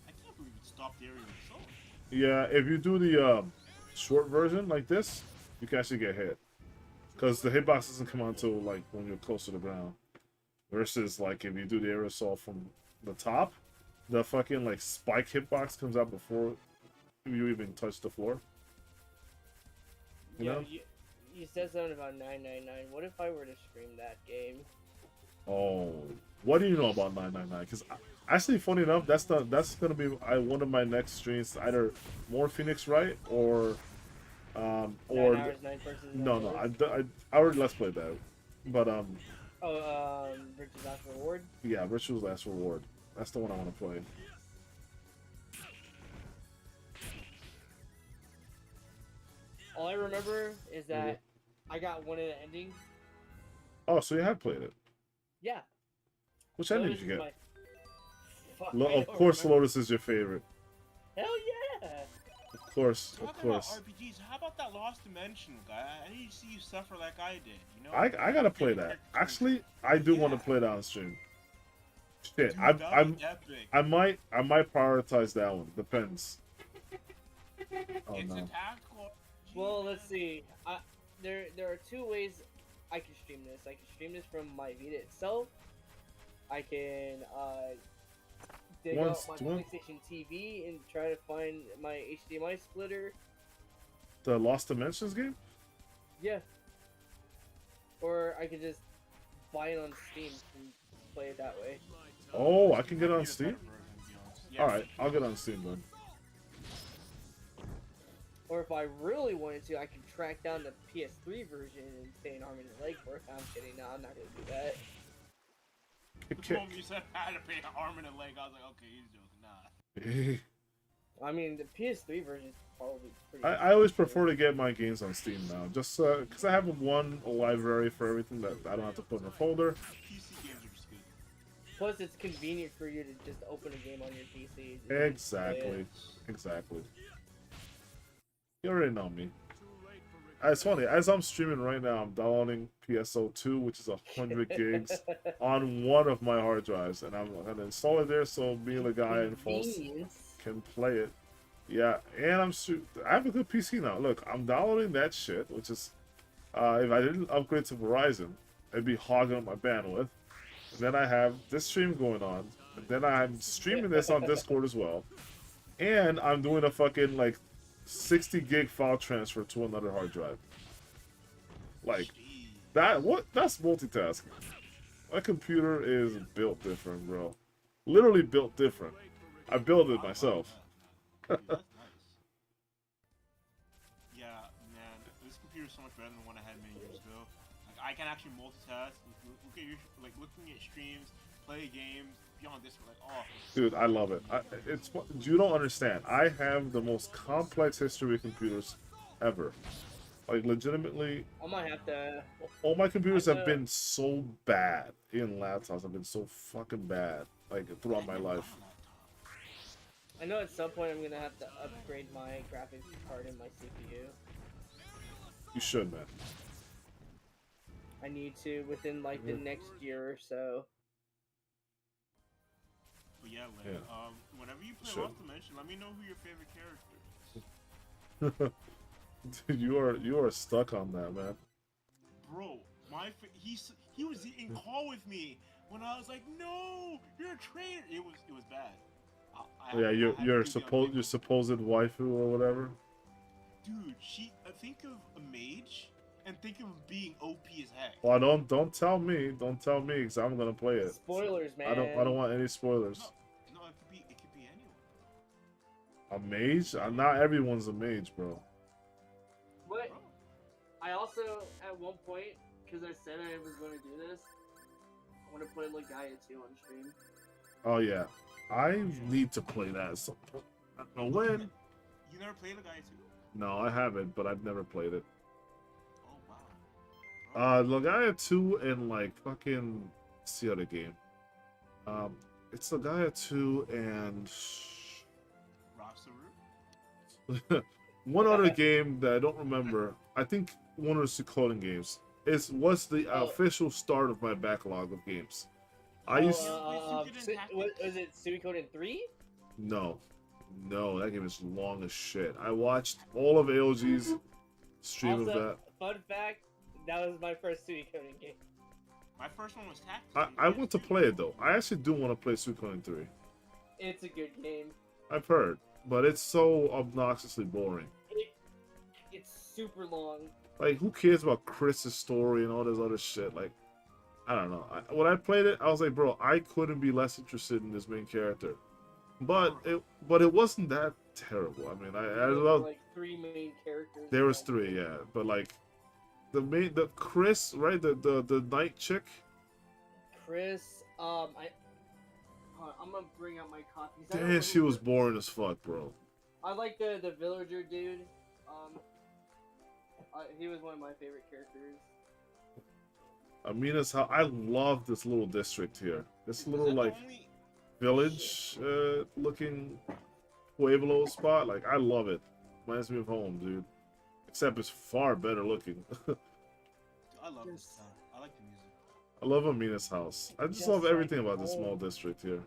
I can't believe it stopped the area assault. Yeah, if you do the short version like this, you can actually get hit. Because the hitbox doesn't come on until like when you're close to the ground. Versus like if you do the air assault from the top, the fucking like spike hitbox comes out before you even touch the floor. You know? You said something about 999. What if I were to stream that game? Oh, what do you know about 999? Because actually, funny enough, that's gonna be one of my next streams. Either more Phoenix Wright or 9 hours, 9 versus no, I already let's play that, but Virtue's Last Reward. yeah, Virtue's Last Reward. That's the one I want to play. All I remember is that I got one of the endings. Oh, so you have played it? Yeah. Which ending did you get? Of course, Lotus is your favorite. Hell yeah! Of course. Talking about RPGs, how about that Lost Dimension guy? I need to see you suffer like I did. You know. I gotta play that. Actually, I do want to play that on stream. Shit, Dude, I might prioritize that one. Depends. Oh it's no. a tactical. Well, let's see. There are two ways I can stream this. I can stream this from my Vita itself. I can dig out my PlayStation TV and try to find my HDMI splitter. The Lost Dimensions game? Yeah. Or I could just buy it on Steam and play it that way. Oh, I can get it on Steam? Alright, I'll get on Steam then. Or if I really wanted to, I could track down the PS3 version and stay in arm and leg for it. I'm kidding. No, I'm not going to do that. The moment you said I had to pay an arm and a leg, I was like, okay, he's joking. Nah. I mean, the PS3 version is probably pretty. I always prefer to get my games on Steam now, just because I have one library for everything that I don't have to put in a folder. PC games are just good. Plus, it's convenient for you to just open a game on your PC. Exactly. Exactly. You already know me. It's funny, as I'm streaming right now, I'm downloading PSO2, which is 100 gigs, on one of my hard drives, and I'm gonna install it there so me and the guy in False can play it. Yeah, and I have a good PC now. Look, I'm downloading that shit, which is, if I didn't upgrade to Verizon, it'd be hogging up my bandwidth. And then I have this stream going on, and then I'm streaming this on Discord as well, and I'm doing a fucking, like, 60 gig file transfer to another hard drive. Like that's multitasking. My computer is built different, bro. Literally built different. I built it myself. Dude, that's nice. Yeah, man, this computer is so much better than the one I had many years ago. Like I can actually multitask. Look at your looking at streams, play games. On this, like, oh. Dude, I love it. You don't understand. I have the most complex history of computers ever. Like, legitimately, I might have to. all my computers have been so bad. Even laptops have been so fucking bad, like, throughout my life. I know at some point I'm gonna have to upgrade my graphics card and my CPU. You should, man. I need to within like the next year or so. But yeah, Lane, whenever you play Lost Dimension, let me know who your favorite character is. You are stuck on that, man. Bro, he was in call with me when I was like, no, you're a traitor. It was bad. Yeah, I had to do the your unthinkable. supposed waifu or whatever. Dude, think of a mage and think of being OP as heck. Well, don't tell me, because I'm gonna play it. Spoilers, I don't man. want any No, spoilers. no, it could be anyone. A mage? Not everyone's a mage, bro. But Bro, I also, at one point, because I said I was going to do this, I want to play Legaia 2 on stream. Oh yeah, I need to play that. At some point. I don't know when. you never played a guy too? No, I haven't, but I've never played it. Oh wow. Legaia 2 and like fucking what's the other game? It's Legaia 2 and Roxaru? one other game that I don't remember. I think one of the Suikoden games. Was the official start of my backlog of games. I used Was it Suikoden 3? no, that game is long as shit. I watched all of AOG's stream Also, of that. fun fact, that was my first Suikoden game. My first one was Tactics. I want to play it though. I actually do want to play Suikoden 3. It's a good game. I've heard, but it's so obnoxiously boring. It's super long. Like, who cares about Chris's story and all this other shit? Like, I don't know. When I played it, I was like, bro, I couldn't be less interested in this main character. But it wasn't that terrible. I mean, I love like 3 main characters. there was 3, yeah. But like, the Chris, right? The night chick. Chris, I'm gonna bring out my copies. Damn, she was boring as fuck, bro. I like the villager dude. He was one of my favorite characters. Amina's how I love this little district here. This little like village looking pueblo spot. Like, I love it. Reminds me of home, dude. Except it's far better looking. I love this town. I like the music. I love Amina's house. I just love everything about this small district here.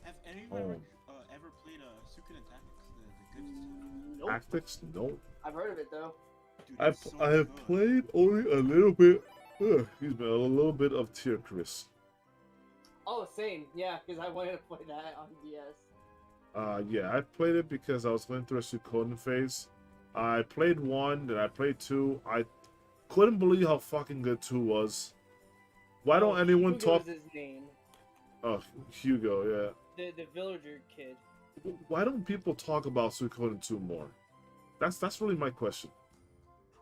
Have any of you ever played Suikoden Tactics? The good Nope. Tactics? Nope. I've heard of it though. Dude, I it's so have good. played only a little bit. Excuse me, a little bit of Tier Chris. Oh, same. Yeah, because I wanted to play that on DS. Yeah, I played it because I was going through a Suikoden phase. I played 1, then I played 2. I couldn't believe how fucking good 2 was. Why don't anyone Hugo talk? is his name. Oh, Hugo, The villager kid. yeah. Why don't people talk about Suikoden 2 more? That's really my question.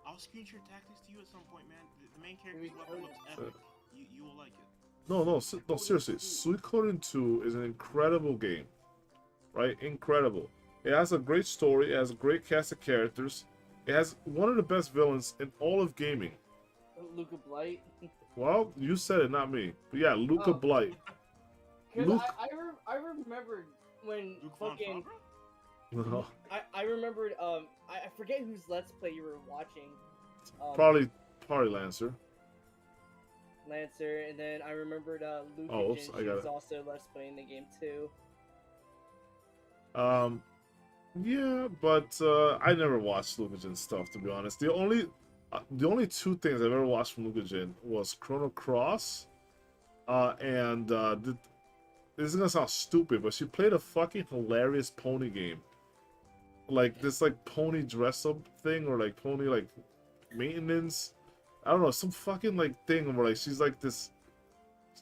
I'll screenshot Tactics to you at some point, man. The main character's weapon looks epic. You will like it. No, seriously. Suikoden 2 is an incredible game. Right? Incredible. It has a great story. It has a great cast of characters. It has one of the best villains in all of gaming. Luca Blight. Well, you said it, not me. But yeah, Luca Oh. Blight. Because Luke- I remembered when Luke Von fucking Favre? I remembered I forget whose Let's Play you were watching. Probably Lancer. Lancer, and then I remembered Luke Oh, oops, I she got was it. also Let's Playing the game too. Yeah, but I never watched Lucajin stuff, to be honest. The only 2 things I've ever watched from Lucajin was Chrono Cross, and this is gonna sound stupid, but she played a fucking hilarious pony game, like this like pony dress up thing or like pony like maintenance. I don't know, some fucking like thing where like she's like this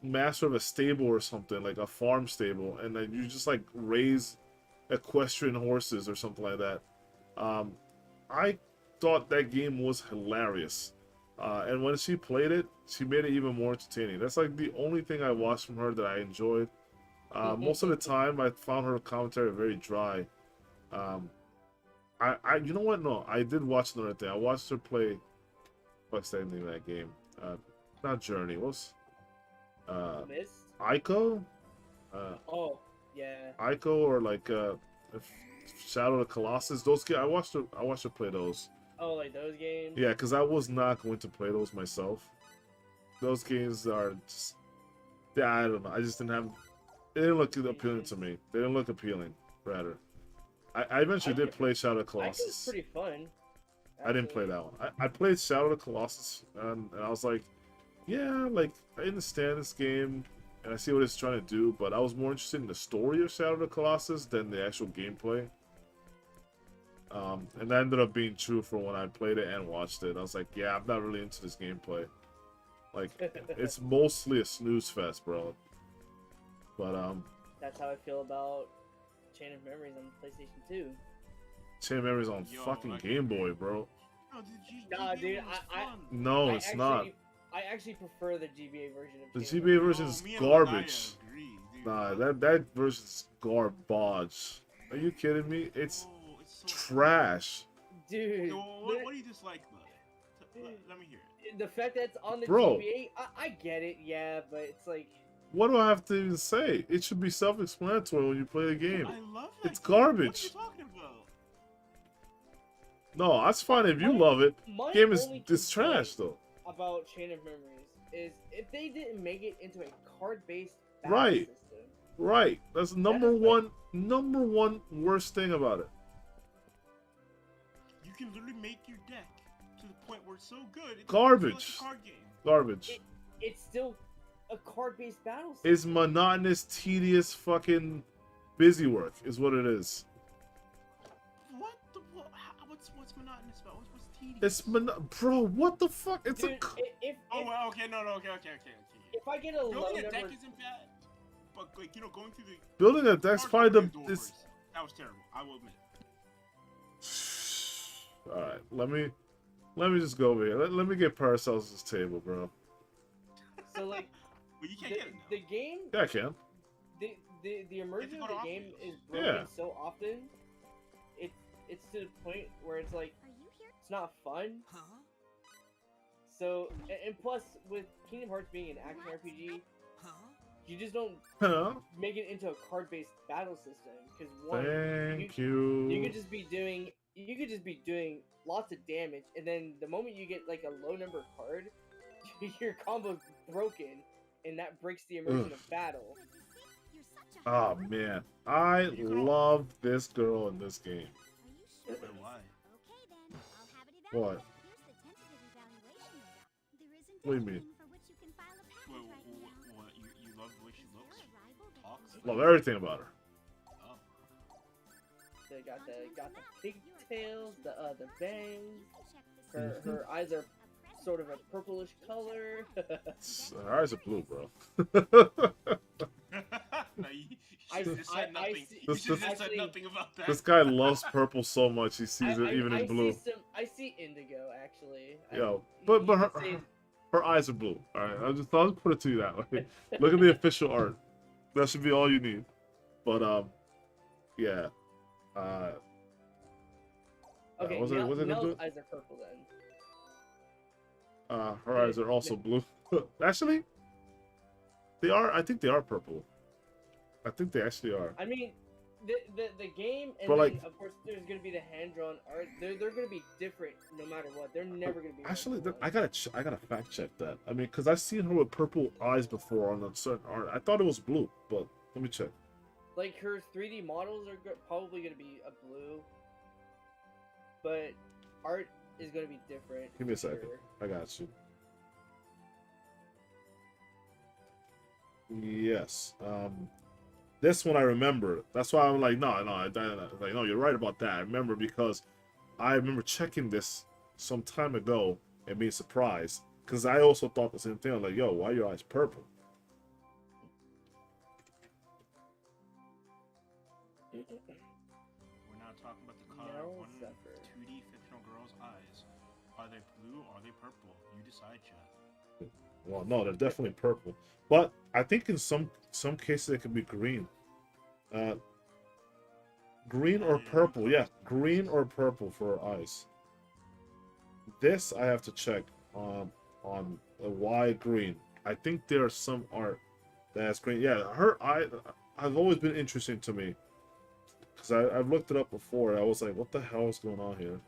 master of a stable or something, like a farm stable, and then you just like raise equestrian horses or something like that. I thought that game was hilarious, and when she played it, she made it even more entertaining. That's like the only thing I watched from her that I enjoyed. Most of the time, I found her commentary very dry. You know what? No, I did watch another thing. I watched her play. What's the name of that game? Not Journey. What's Mist? Ico? Oh, yeah. Ico or like Shadow of the Colossus. Those games, I watched her play those. Oh, like those games? Yeah, because I was not going to play those myself. Those games are just, yeah, I don't know. I just didn't have. They didn't look appealing to me. They didn't look appealing, rather. I eventually did play Shadow of the I think it's Colossus. pretty fun. I didn't play that one. I played Shadow of the Colossus, and I was like, yeah, like, I understand this game, and I see what it's trying to do, but I was more interested in the story of Shadow of the Colossus than the actual gameplay. And that ended up being true for when I played it and watched it. I was like, yeah, I'm not really into this gameplay. Like, it's mostly a snooze fest, bro. But, That's how I feel about Chain of Memories on PlayStation 2. Chain of Memories on fucking Game Boy, bro. No, Nah, dude, No, it's not. I actually prefer the GBA version of The Chain of GBA Memories. version is me and garbage. Lagaya agree, dude. Nah, that version's garbage. Are you kidding me? It's so trash. Dude, Yo, what do you dislike about it? Let me hear it. the fact that it's on the Bro. GBA, I get it, yeah, but it's like, What do I have to even say? It should be self-explanatory when you play the game. I love that It's game. garbage. What are you talking about? No, that's fine if you love it. Game is it's trash though. About Chain of Memories is if they didn't make it into a card-based battle Right. system. Right. That's number one worst thing about it. You can literally make your deck to the point where it's so good. It's Garbage. like a card game. Garbage. It's still a card-based battle system. It's monotonous, tedious, fucking busy work is what it is. What's monotonous about? What's tedious? It's bro, what the fuck? It's Dude, if Okay. if I get a low Building a number, deck isn't bad, but like going through the building a deck's probably the doors, that was terrible. I will admit. All right, let me just go over here. Let me get Paracelsus' table, bro. so like Well, you can't get it now. the game, Yeah, I can. the immersion go of to the game office. is broken Yeah. so often. It's to the point where it's like it's not fun. So and plus with Kingdom Hearts being an action RPG, you just don't Huh? make it into a card-based battle system because one, Thank you. you could just be doing lots of damage, and then the moment you get like a low number card, your combo's broken, and that breaks the immersion of battle. Oh man, I love this girl in this game. Why? What? What do you mean? What, you love the way she looks? Talks? Love everything about her. Oh. They got the pigtails, the bangs. Her eyes are sort of a purplish color. Her eyes are blue, bro. No, you just said nothing. You just said nothing about that. This guy loves purple so much he sees it even in blue. I see indigo actually. Yo, but her eyes are blue. All right, I'll just put it to you that way. Look at the official art. That should be all you need. But yeah. Okay, was it gonna do Nell's it? eyes are purple then. Her eyes are also blue. Actually, they are. I think they are purple. I think they actually are. I mean, the game, and But, then, like, of course there's gonna be the hand drawn art. They're gonna be different no matter what. They're never gonna be. Actually, hand-drawn. I gotta fact check that. I mean, because I've seen her with purple eyes before on a certain art. I thought it was blue, but let me check. Like her 3D models are probably gonna be a blue, but art is gonna be different. Give me a for second. sure. I got you. Yes. This one I remember. That's why I'm like, no, you're right about that. I remember because I remember checking this some time ago and being surprised because I also thought the same thing. I'm like, yo, why are your eyes purple? We're now talking about the color of one 2D fictional girl's eyes. Are they blue or are they purple? You decide, chat. Well, no, they're definitely purple. But I think in some cases it could be green. Green or purple, yeah. Green or purple for her eyes. This I have to check on why green. I think there's some art that's green. Yeah, her eye have always been interesting to me. Because I've looked it up before. I was like, what the hell is going on here?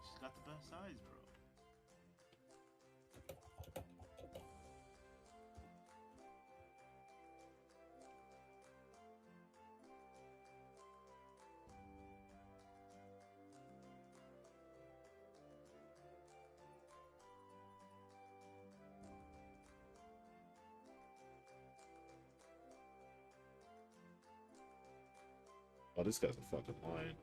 She's got the best eyes, bro. Oh, this guy's a fucking lion.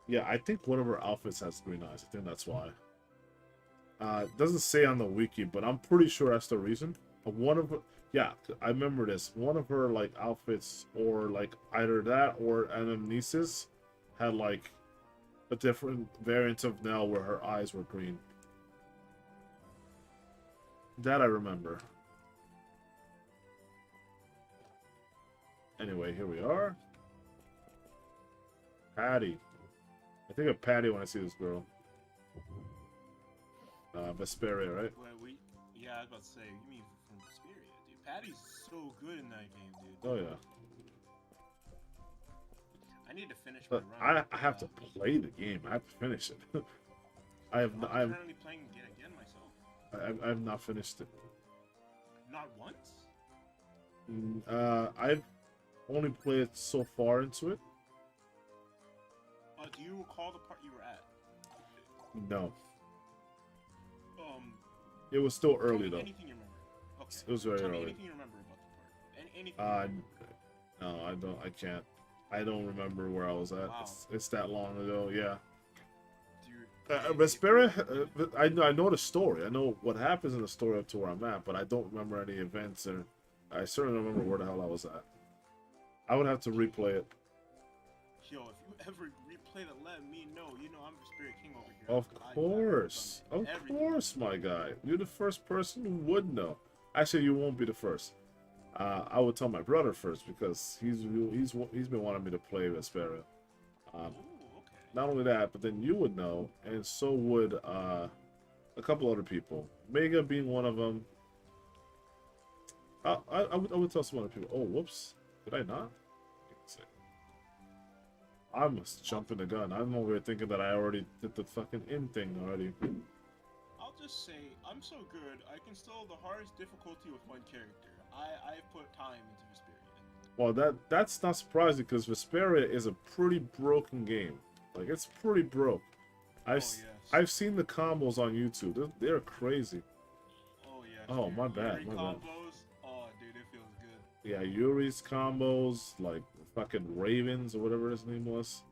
Yeah, I think one of her outfits has green eyes. I think that's why. It doesn't say on the wiki, but I'm pretty sure that's the reason. One of her, yeah, I remember this. One of her like outfits, or like either that or Anamnesis, had like a different variant of Nell where her eyes were green. That I remember. Anyway, here we are. Patty. I think of Patty when I see this girl. Vesperia, right? Yeah, I was about to say, you mean from Vesperia, dude. Patty's so good in that game, dude. Oh, yeah. I need to finish my run. I have to play the game. I have to finish it. I'm currently playing it again myself. I've not finished it. Not once? I've only played so far into it. Do you recall the part you were at? No. It was still early though. Anything you remember? Okay. It was very Tell me early. anything you remember about the part. Anything. You remember. No, I don't. I can't. I don't remember where I was at. Wow. It's that long ago. Yeah. Vesperia. I know the story. I know what happens in the story up to where I'm at, but I don't remember any events, or I certainly don't remember where the hell I was at. I would have to replay it. Yo, if you ever replay it, let me know. You know I'm Vesperia King over here. Of course, my guy. You're the first person who would know. Actually, you won't be the first. I would tell my brother first because he's been wanting me to play Vesperia. Okay. Not only that, but then you would know, and so would a couple other people. Mega being one of them. I would tell some other people. Oh, whoops! Did I not? I must jump in the gun. I'm over here thinking that I already did the fucking in thing already. I'll just say I'm so good. I can still the hardest difficulty with one character. I put time into Vesperia. Well, that's not surprising because Vesperia is a pretty broken game. Like, it's pretty broke. I've seen the combos on YouTube. They're crazy. Oh yeah. Oh, my bad. Combos. Oh, dude, it feels good. Yeah, Yuri's combos, like fucking Ravens or whatever his name was.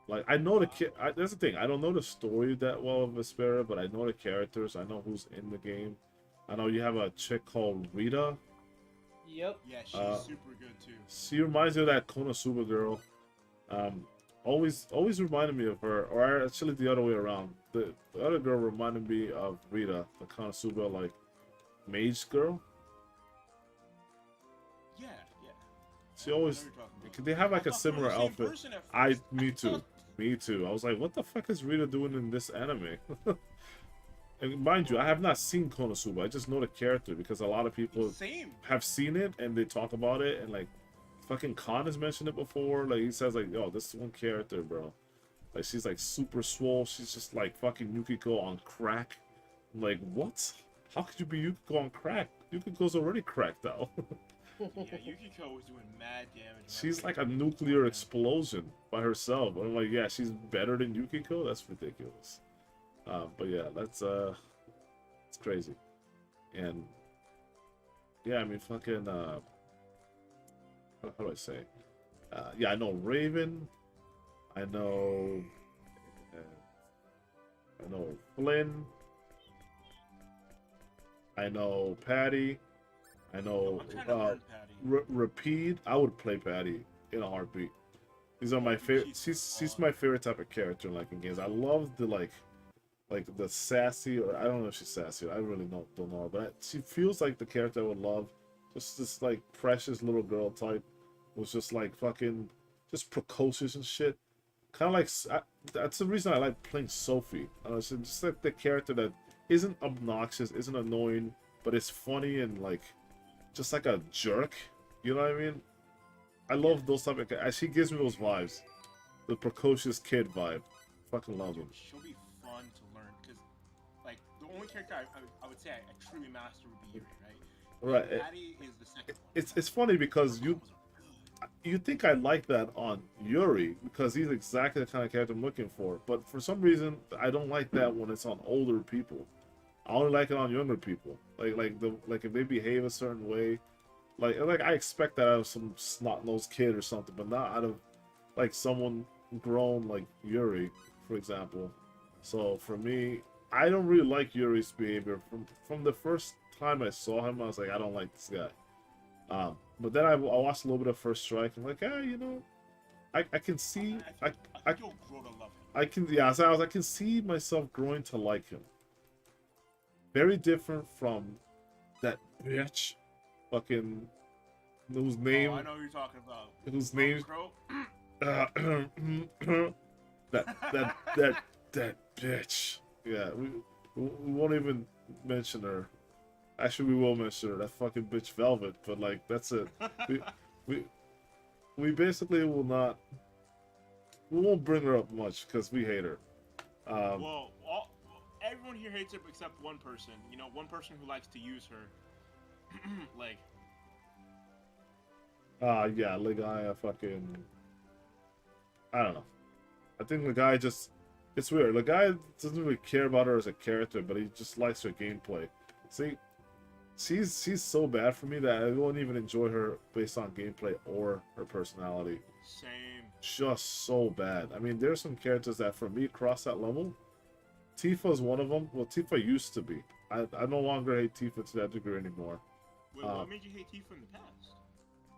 Like, I know the kid. That's the thing. I don't know the story that well of Vesperia, but I know the characters. I know who's in the game. I know you have a chick called Rita. Yep. Yeah, she's super good too. She reminds me of that Konosuba girl. Always reminded me of her, or actually the other way around. The other girl reminded me of Rita, the Konosuba like mage girl. Yeah. She always they have like a similar outfit. Me too. I was like, what the fuck is Rita doing in this anime? And mind you, I have not seen Konosuba. I just know the character because a lot of people have seen it and they talk about it, and like fucking Khan has mentioned it before. Like, he says like, yo, this one character, bro. Like, she's like super swole. She's just like fucking Yukiko on crack. I'm like, what? How could you be Yukiko on crack? Yukiko's already cracked out. Yeah, Yukiko was doing mad damage. She's like a nuclear explosion by herself. I'm like, yeah, she's better than Yukiko? That's ridiculous. But yeah, that's it's crazy. And yeah, I mean, fucking how do I say? Yeah, I know Raven. I know Flynn. I know Patty. I know Rapide. I would play Patty in a heartbeat. These are my favorite. She's my favorite type of character in like in games. I love the like the sassy, or I don't know if she's sassy. I really don't know, but she feels like the character I would love. Just this like precious little girl type, was just like fucking, just precocious and shit. Kind of like that's the reason I like playing Sophie. It's just like the character that isn't obnoxious, isn't annoying, but it's funny and like just like a jerk. You know what I mean? I love those type of. She gives me those vibes, the precocious kid vibe. Fucking love them. She'll be fun to learn because, like, the only character I would say I truly master would be Yuri, right? Right. Patty is the second one. It's funny because you think I like that on Yuri because he's exactly the kind of character I'm looking for, but for some reason I don't like that when it's on older people. I only like it on younger people. Like if they behave a certain way, like I expect that out of some snot-nosed kid or something, but not out of like someone grown like Yuri, for example. So for me, I don't really like Yuri's behavior. From the first time I saw him, I was like, I don't like this guy. But then I watched a little bit of First Strike, and like, you know, I can see I think you'll grow to love him. I can, yeah, so I can see myself growing to like him. Very different from that bitch, fucking, whose name? Oh, I know who you're talking about. Whose name? Crow? That bitch. Yeah, we won't even mention her. Actually, we will mention her. That fucking bitch Velvet. But like, that's it. We basically will not. We won't bring her up much because we hate her. Well, everyone here hates her except one person. You know, one person who likes to use her. Like. Yeah, Ligaya fucking. I don't know. I think the guy just. It's weird. The guy doesn't really care about her as a character, but he just likes her gameplay. See, she's so bad for me that I won't even enjoy her based on gameplay or her personality. Same. Just so bad. I mean, there's some characters that for me cross that level. Tifa's one of them. Well, Tifa used to be. I no longer hate Tifa to that degree anymore. Wait, what made you hate Tifa in the past?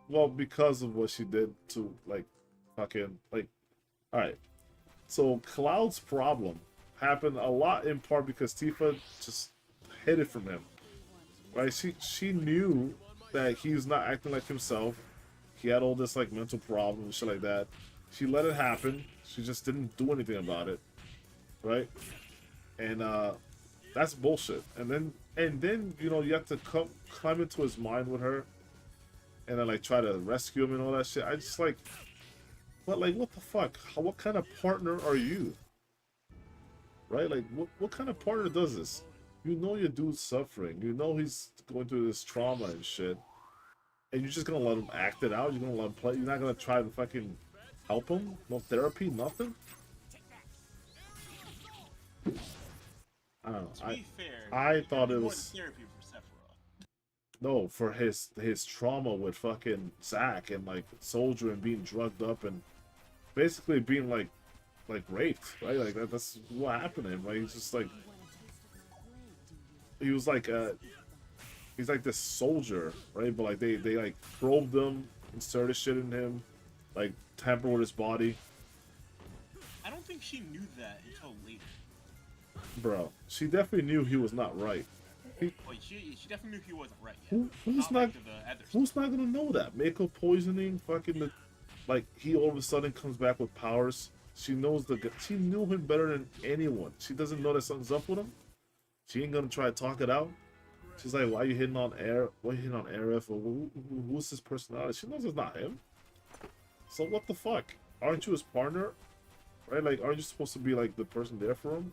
Well, because of what she did to, like, fucking, like, alright. So, Cloud's problem happened a lot in part because Tifa just hid it from him. Right? She knew that he's not acting like himself. He had all this, like, mental problem and shit like that. She let it happen. She just didn't do anything about it. Right? And, that's bullshit. And then, you know, you have to climb into his mind with her. And then, like, try to rescue him and all that shit. I just, like... But, like, what the fuck? What kind of partner are you? Right? Like, what kind of partner does this? You know your dude's suffering. You know he's going through this trauma and shit. And you're just gonna let him act it out? You're gonna let him play? You're not gonna try to fucking help him? No therapy? Nothing? I don't know. To be fair, I thought it was... therapy for Sephiroth. No, for his trauma with fucking Zack and, like, Soldier and being drugged up and basically being, like raped, right? Like, that's what happened to him, right? He's just, like... He was, like, he's, like, this soldier, right? But, like, they like, probed him, inserted shit in him, like, tampered with his body. I don't think she knew that until later. Bro, she definitely knew he was not right. Wait, she definitely knew he wasn't right yet. Who's not gonna know that? Mako poisoning, fucking, like, he all of a sudden comes back with powers. She knows she knew him better than anyone. She doesn't know that something's up with him. She ain't gonna try to talk it out. She's like, why are you hitting on Air? Why are you hitting on Aerith? Or who's his personality? She knows it's not him. So what the fuck? Aren't you his partner? Right? Like, aren't you supposed to be, like, the person there for him?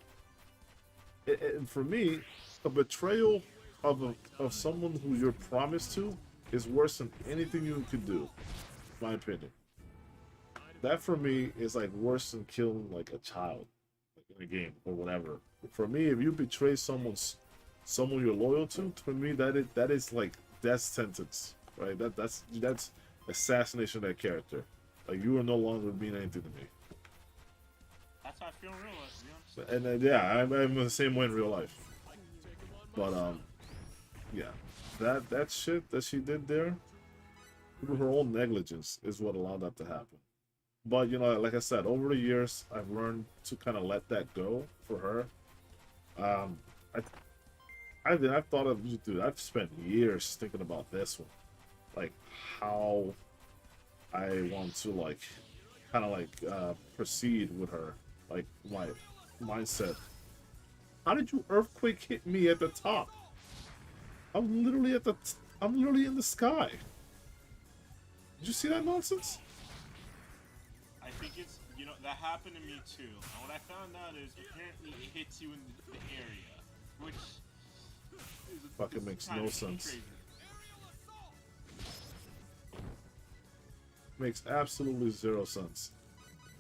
And for me, a betrayal of someone who you're promised to is worse than anything you could do, in my opinion. That for me is like worse than killing like a child, like in a game or whatever. For me, if you betray someone you're loyal to, for me that is like death sentence, right? That's assassination of that character. Like, you are no longer mean anything to me. That's how I feel in real life, to be honest. And then, yeah, I'm the same way in real life. But yeah, that shit that she did there, through her own negligence, is what allowed that to happen. But you know, like I said, over the years, I've learned to kind of let that go for her. I've thought of, dude, I've spent years thinking about this one, like how I want to like, kind of like proceed with her, like my mindset. How did you earthquake hit me at the top? I'm literally in the sky. Did you see that nonsense? I think it's, you know, that happened to me too. And what I found out is apparently it hits you in the area, which is fucking makes no sense. Crazy. Makes absolutely zero sense.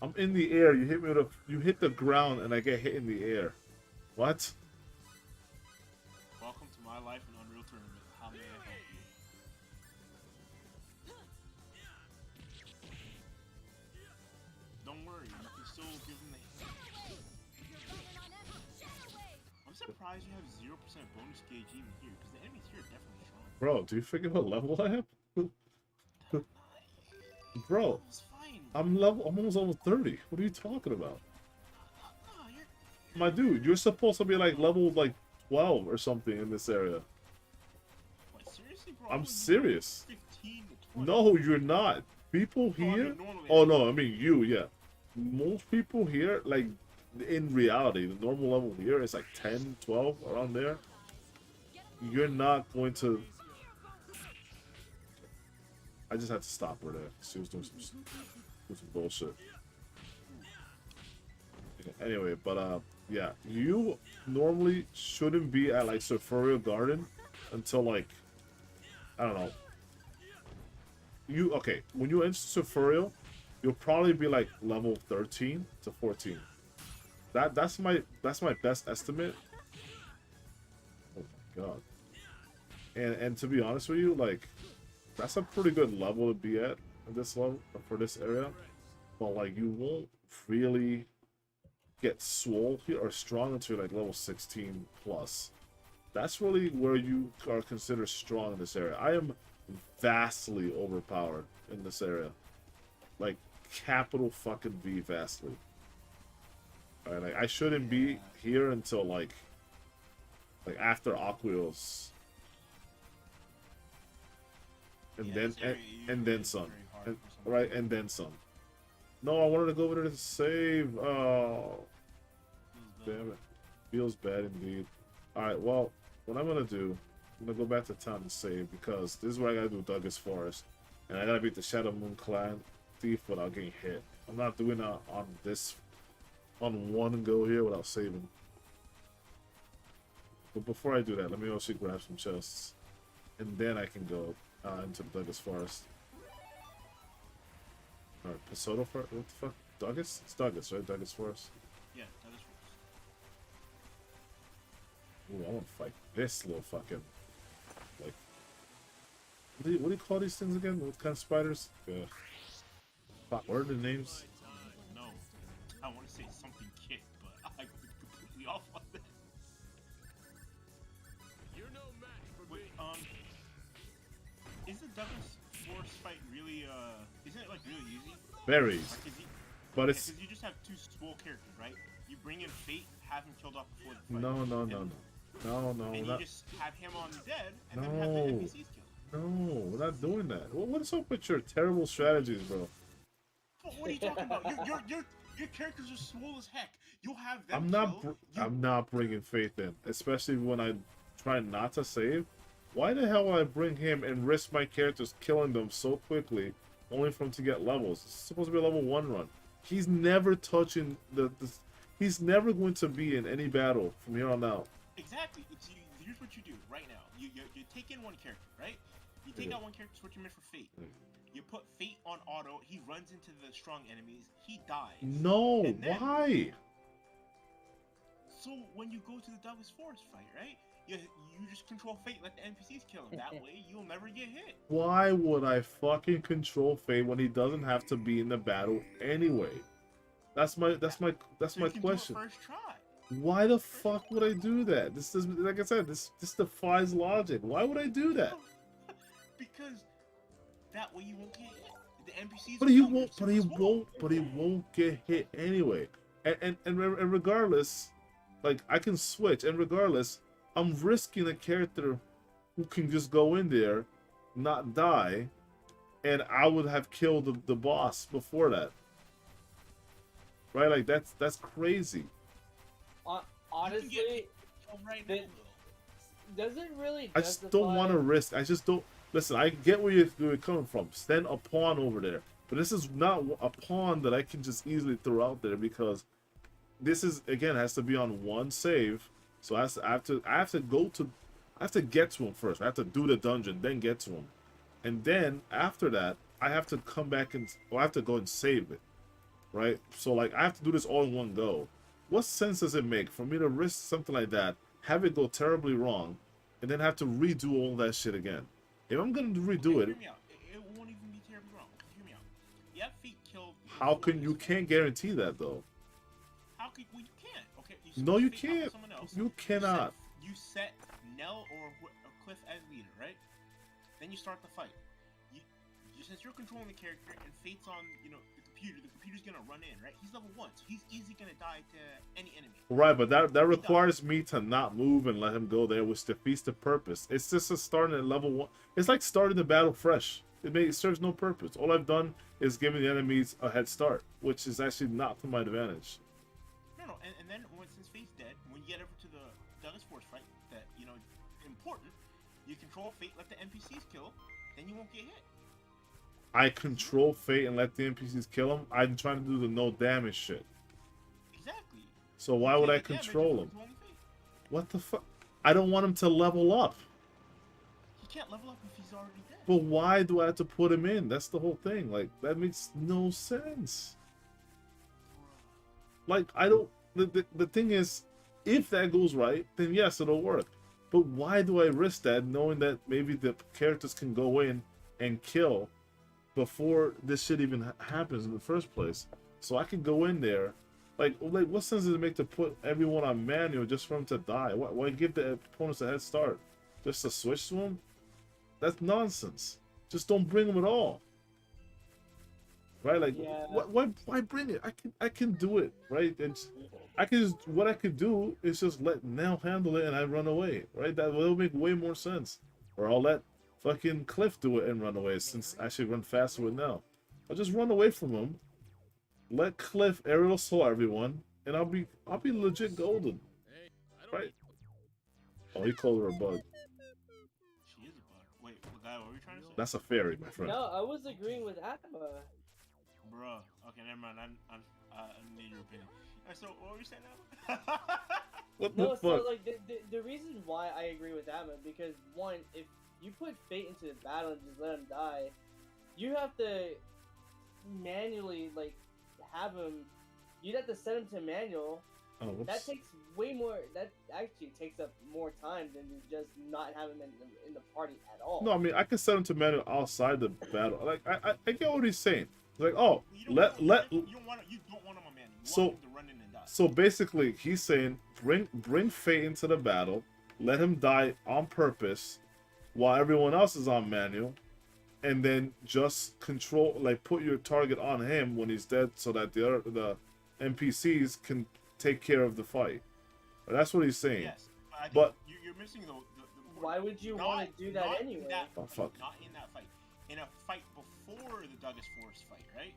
I'm in the air. You hit me with you hit the ground, and I get hit in the air. What? Welcome to my life in Unreal Tournament. How may I help still give him the. I'm surprised you have 0% bonus gauge even here, because the enemies here are definitely strong. Bro, do you forget what level I am? Bro, I'm almost level 30. What are you talking about? My dude, you're supposed to be like level like 12 or something in this area. What, seriously, bro? I'm serious. 15 to 20. No, you're not. People here. Oh no, I mean you. Yeah, most people here, like in reality, the normal level here is like 10, 12 around there. You're not going to. I just had to stop her there. She was doing some bullshit. Anyway, but yeah, you normally shouldn't be at like Surfurial Garden until like, I don't know. Okay, when you enter Surfurial, you'll probably be like level 13 to 14. That's my best estimate. Oh my god. And to be honest with you, like, that's a pretty good level to be at this level for this area. But like, you won't really get swole here or strong until like level 16 plus. That's really where you are considered strong in this area. I am vastly overpowered in this area, like capital fucking V vastly. Alright, like I shouldn't be here until like after Aquil's, and Yeah, then and then some, right, and then some. No, I wanted to go over there to save. Oh, damn it, feels bad indeed. All right, well, what I'm gonna do, I'm gonna go back to town and save, because this is what I gotta do, Douglas Forest, and I gotta beat the Shadow Moon Clan Thief without getting hit. I'm not doing that on one go here without saving. But before I do that, let me also grab some chests, and then I can go into the Douglas Forest. Alright, Pasoto Forest? What the fuck? Douglas? It's Douglas, right? Douglas Forest? Yeah, Douglas Forest. Ooh, I want to fight this little fucking, like, what do you call these things again? What kind of spiders? Fuck, what are the names? No, I want to say something kit, but I was completely off on that. You're no match for me. Is the Douglas Forest fight really, isn't it like really easy? Very easy. But it's... Because you just have two swole characters, right? You bring in Fate, have him killed off before the fight. No. And you just have him on dead, and then have the NPCs killed. No, we're not doing that. What's up with your terrible strategies, bro? What are you talking about? Your characters are swole as heck. You'll have them I'm not bringing Faith in, especially when I try not to save. Why the hell would I bring him and risk my characters killing them so quickly, only for him to get levels? It's supposed to be a level 1 run. He's never touching he's never going to be in any battle from here on out. Exactly. Here's what you do right now. You take in one character, right? You take out one character, switch him in for Fate. You put Fate on auto, he runs into the strong enemies, he dies. No, why? So when you go to the Douglas Forest fight, right? You just control Fate, let the NPCs kill him. That way, you'll never get hit. Why would I fucking control Fate when he doesn't have to be in the battle anyway? That's my question. First try. Why the fuck would I do that? This is, like I said, this defies logic. Why would I do that? Because that way you won't get hit. The NPCs. But he won't get hit anyway. And regardless, like, I can switch, and regardless, I'm risking a character who can just go in there, not die, and I would have killed the boss before that. Right? Like, that's crazy. Honestly, does it really? I just don't want to risk. I just don't. Listen, I get where you're coming from. Send a pawn over there, but this is not a pawn that I can just easily throw out there, because this is, again, has to be on one save. So I have to get to him first. I have to do the dungeon, then get to him, and then after that, I have to come back I have to go and save it, right? So like, I have to do this all in one go. What sense does it make for me to risk something like that, have it go terribly wrong, and then have to redo all that shit again? If I'm gonna redo it, Hear me out. It won't even be terribly wrong. Hear me out. You have Fate kill. How can you can't guarantee that though? How could well, you can't? Okay, you No, you fake out with can't. someone else. You cannot. You set Nell or Cliff as leader, right? Then you start the fight. Since you're controlling the character and Fate's on, the computer's gonna run in, right? He's level 1, so he's easily gonna die to any enemy. Right, but that requires me to not move and let him go there, which defeats the purpose. It's just a starting at level 1. It's like starting the battle fresh. It serves no purpose. All I've done is giving the enemies a head start, which is actually not to my advantage. No, and then since Fate's dead, when you get over to the Douglas Force fight, that important, you control Fate, let the NPCs kill, then you won't get hit. I control Fate and let the NPCs kill him. I'm trying to do the no damage shit. Exactly. So why would I control him? What the fuck? I don't want him to level up. He can't level up if he's already dead. But why do I have to put him in? That's the whole thing. Like, that makes no sense. Like, I don't... The thing is, if that goes right, then yes, it'll work. But why do I risk that, knowing that maybe the characters can go in and kill before this shit even happens in the first place? So I can go in there. Like what sense does it make to put everyone on manual just for them to die? Why give the opponents a head start? Just to switch to them? That's nonsense. Just don't bring them at all. Right? Like, yeah. Why bring it? I can do it, right? What I could do is just let Nell handle it and I run away, right? That will make way more sense. Or I'll let fucking Cliff do it and run away, since I should run faster with Nell. I'll just run away from him. Let Cliff aerial assault everyone, and I'll be legit golden, right? Oh, he called her a bug. She is a bug. Wait, what were you trying to say? That's a fairy, my friend. No, I was agreeing with Atma. Bruh. Okay, never mind. I need your opinion. So, what were you saying now? What the fuck? So like the reason why I agree with Atma, because one, if you put Fate into the battle and just let him die, you have to manually have him. You'd have to set him to manual. Oh, that takes way more. That actually takes up more time than just not have him in the party at all. No, I mean I can set him to manual outside the battle. Like I get what he's saying. Like, oh, you don't want him a manual. You want him to run in and die. So basically, he's saying bring Fate into the battle, let him die on purpose, while everyone else is on manual, and then just control, put your target on him when he's dead, so that the NPCs can take care of the fight. That's what he's saying. Yes, but you're missing the why would you want to do that anyway? Oh fuck! Not in that fight. In a fight before the Douglas Force fight, right?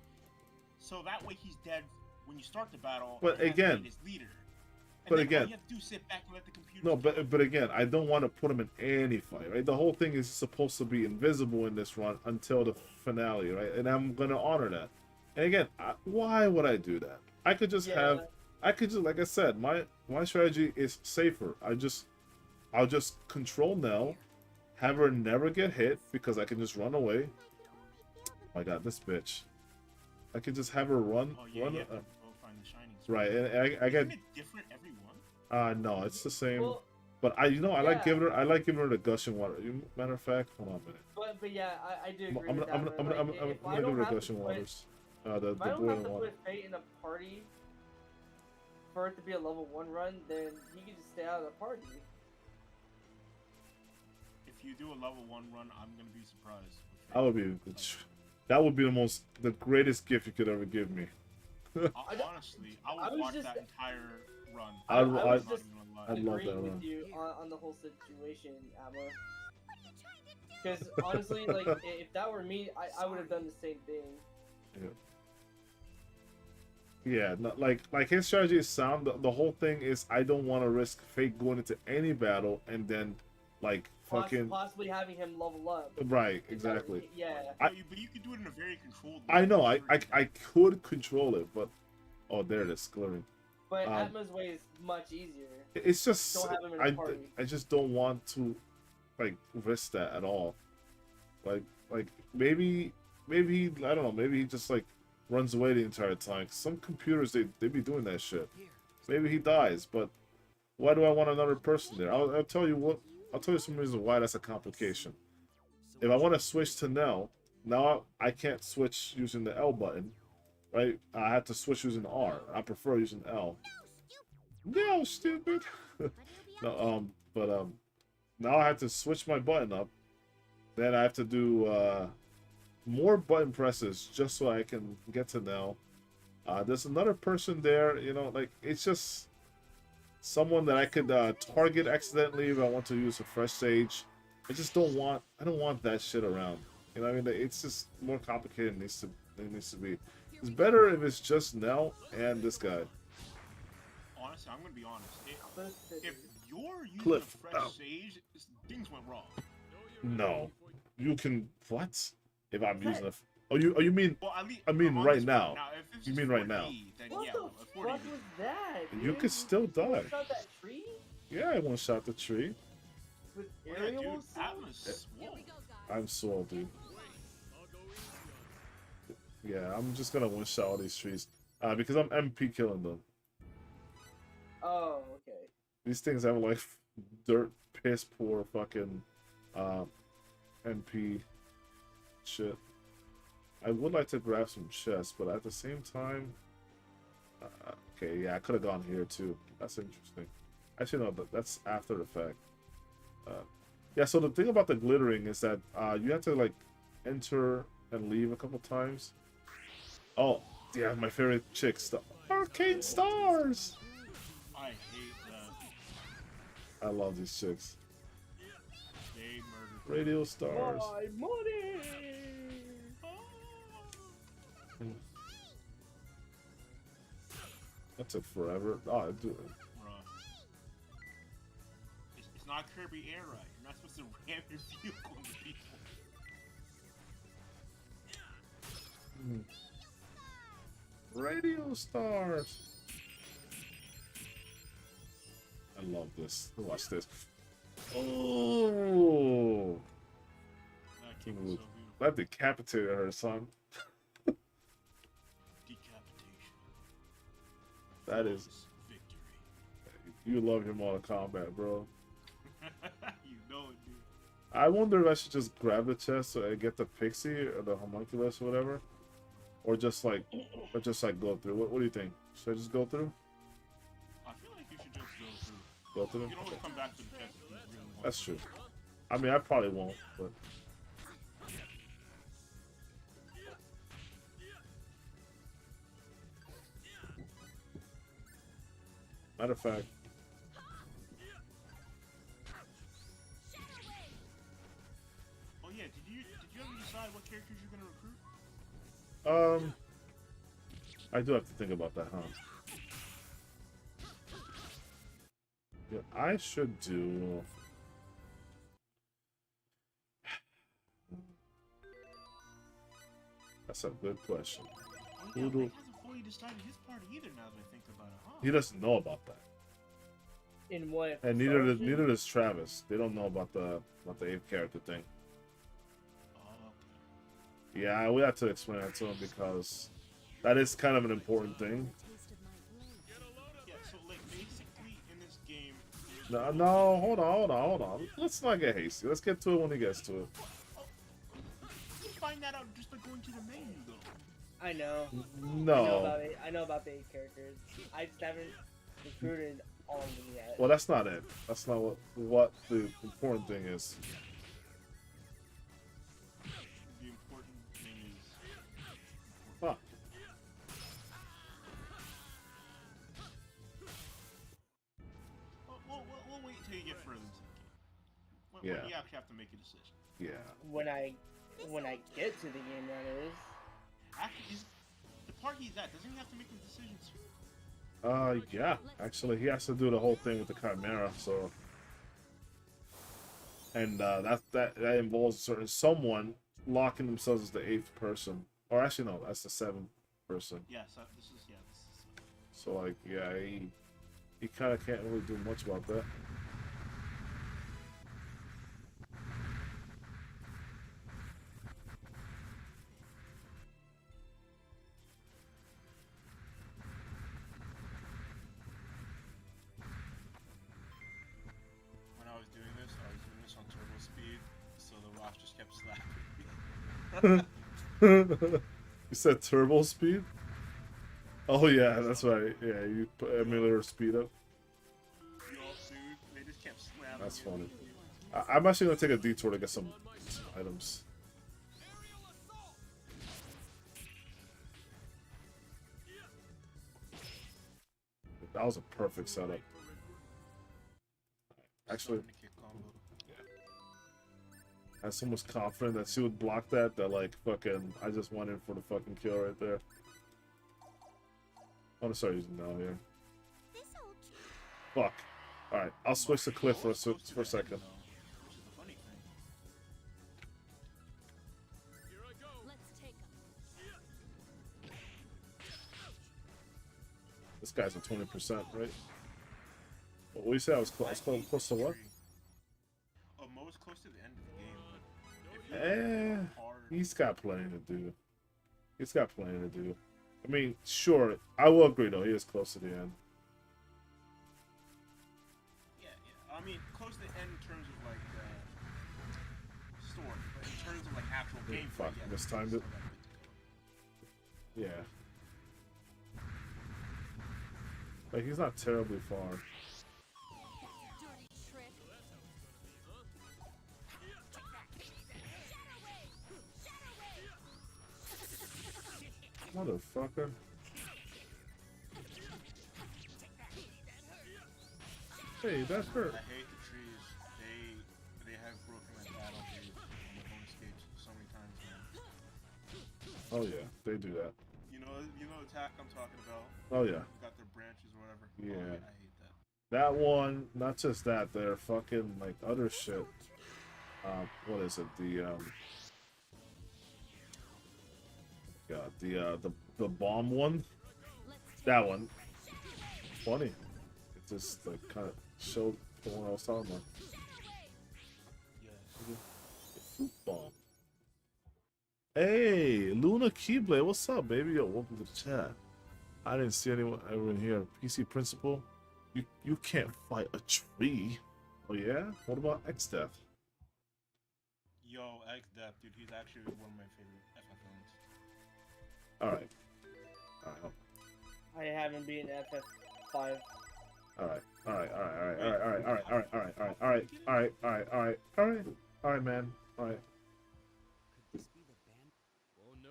So that way he's dead when you start the battle. But again, his leader. But again, all you have to do is sit back and let the computer. No, but again, I don't want to put him in any fight, right? The whole thing is supposed to be invisible in this run until the finale, right? And I'm gonna honor that. And again, why would I do that? I could just like I said, my strategy is safer. I'll just control Nell, have her never get hit because I can just run away. Oh my God, this bitch! I can just have her run. Oh, yeah, go find the shining sword. Right, and I get. Isn't it different every one? No, it's the same. Well, but I like giving her the gushing water. Matter of fact, hold on a minute. But yeah, I do agree I'm with that. gonna give her the gushing waters. The if I don't boiling have to water. put Fate in a party for it to be a level 1 run, then he can just stay out of the party. If you do a level 1 run, I'm gonna be surprised. That would be the greatest gift you could ever give me. Honestly, I would watch that entire run. I was just I'd love that agreeing run. with you on the whole situation, Amma. Because honestly, if that were me, I would have done the same thing. Yeah, like his strategy is sound. The whole thing is I don't want to risk Fate going into any battle and then possibly having him level up. Right, exactly. Yeah. But you could do it in a very controlled way. I know, I could control it, but oh, there it is, glaring. But Atma's way is much easier. It's just don't have him in a party. I just don't want to risk that at all. Like maybe I don't know, maybe he just runs away the entire time. Some computers they be doing that shit. Maybe he dies, but why do I want another person there? I'll tell you some reason why that's a complication. If I want to switch to Nell, now I can't switch using the L button. right? I had to switch using R. I prefer using L. No, stupid. No, now I have to switch my button up. Then I have to do more button presses just so I can get to Nell. There's another person there, you know, like it's just someone that I could target accidentally if I want to use a fresh sage. I don't want that shit around. You know what I mean? It's just more complicated than it needs to be. It's better if it's just Nell and this guy. Honestly, I'm gonna be honest. If you're using Cliff. a fresh sage, things went wrong. No. You can what? If I'm using a Oh you mean Well, at least, I mean right now. If it's You just mean right 4D, now. Then What yeah, the a fuck 4D. was that? You dude? could still die. You shot that tree Yeah, I one shot the tree. with Yeah, aerial dude, assault? Atlas. Whoa. I'm swole, dude. Yeah, I'm just gonna one shot all these trees. Because I'm MP killing them. Oh, okay. These things have like dirt piss poor fucking MP shit. I would like to grab some chests, but at the same time, okay, yeah, I could have gone here too. That's interesting. Actually, no, that's after the fact. Yeah, so the thing about the glittering is that you have to like enter and leave a couple times. Oh, yeah, my favorite chicks, the arcane stars. I hate that. I love these chicks. They murdered. Radio stars. My money! That took forever. Oh, dude. Bruh. It's not Kirby Air Ride. You're not supposed to ram your vehicle into people. Radio stars. I love this. Watch this. Oh, That kick was so beautiful. that decapitated her, son. Decapitation. That is. Victory. You love your Mortal Kombat, bro. You know it, dude. I wonder if I should just grab the chest so I get the pixie or the homunculus or whatever, or just like go through. What do you think? Should I just go through? I feel like you should just go through. Go through? You can always Okay. come back to the chest if you really want. That's true. I mean, I probably won't, but. Matter of fact, Oh yeah, did you ever decide what characters you're gonna recruit? I do have to think about that, huh? Yeah, I should do. That's a good question. Oh yeah, Who do- Mike hasn't fully decided his party either. Now that I think about it, huh? He doesn't know about that, In what? and neither does Travis. They don't know about the 8th character thing. Oh, Yeah, we have to explain that to him because that is kind of an important thing. yeah. So like basically in this game, No, hold on. Let's not get hasty. Let's get to it when he gets to it. you find that out just by going to the menu, though. I know. No. I know about the 8 characters. I just haven't recruited all of them yet. Well, that's not it. That's not what the important thing is. The important thing is. Huh. We'll wait until you get further into the game. When Yeah. you actually have to make a decision. Yeah. When I get to the game, that is. Actually, the part he's at, doesn't he have to make a decision soon? Yeah. Actually, he has to do the whole thing with the Chimera, so. And that involves someone locking themselves as the 8th person, or actually no, that's the 7th person. Yeah, so this is. So like, yeah, he kind of can't really do much about that. When I was doing this on turbo speed, so the rocks just kept slapping me. You said turbo speed? Oh yeah, that's right. Yeah, you put emulator speed up. Yup, dude. They just kept slamming. That's me. funny. I'm actually gonna take a detour to get some items. That was a perfect setup. Actually, Starting to kick combo. I was so much confident that she would block that like fucking I just went in for the fucking kill right there. I'm gonna start using down here. Fuck. Alright, I'll switch to Cliff for a second. Which is the funny thing. This guy's at 20%, right? What do you say? I was close to what? Most close to the end of the game. He's got plenty to do. He's got plenty to do. I mean, sure, I will agree though, he is close to the end. Yeah. I mean, close to the end in terms of like story, but in terms of like actual gameplay, Fuck, yeah, mistimed it. Yeah. Like, he's not terribly far. Motherfucker. Hey, that hurt. I hate the trees. They have broken my battle gauge on the bonus gauge so many times now. Oh yeah, they do that. You know the attack I'm talking about. Oh yeah. Got their branches or whatever. Yeah. I hate that. That one, not just that, they're fucking like other shit. What is it? The bomb one. That one. Funny. It just like kind of showed the one I was talking about. Yeah. Fruit bomb. Hey, Luna Keyblade, what's up, baby? Yo, welcome to the chat. I didn't see anyone ever in here. PC Principal, you can't fight a tree. Oh yeah? What about X Death? Yo, X Death, dude, he's actually one of my favorite FF villains. Alright. I haven't beaten FF5. Alright, man. Alright.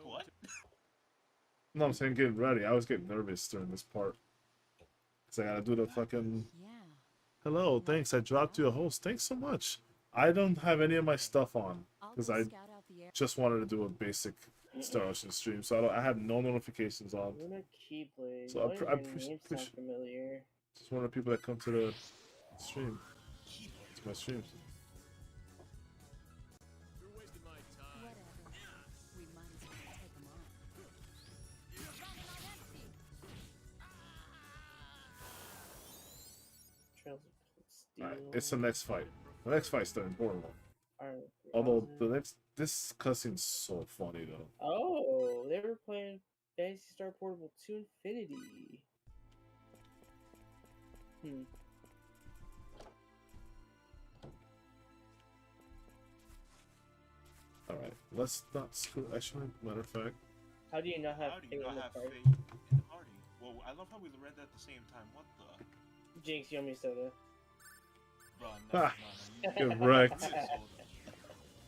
What? No, I'm saying getting ready. I was getting nervous during this part. Cause I gotta do the fucking... Hello, thanks. I dropped you a host. Thanks so much. I don't have any of my stuff on. Because I just wanted to do a basic Star Ocean stream. So I have no notifications on. Luna Keyblade. So Why does your name sound familiar? Just one of the people that come to the stream. It's my streams. Alright, it's the next fight. The next fight's the important one. Although this cutscene's so funny though. Oh, they were playing Fantasy Star Portable 2 Infinity. Alright, let's not screw. Actually, matter of fact. How do you not have faith in the party? Well, I love how we read that at the same time. What the? Jinx, yummy soda. Ha! Get wrecked.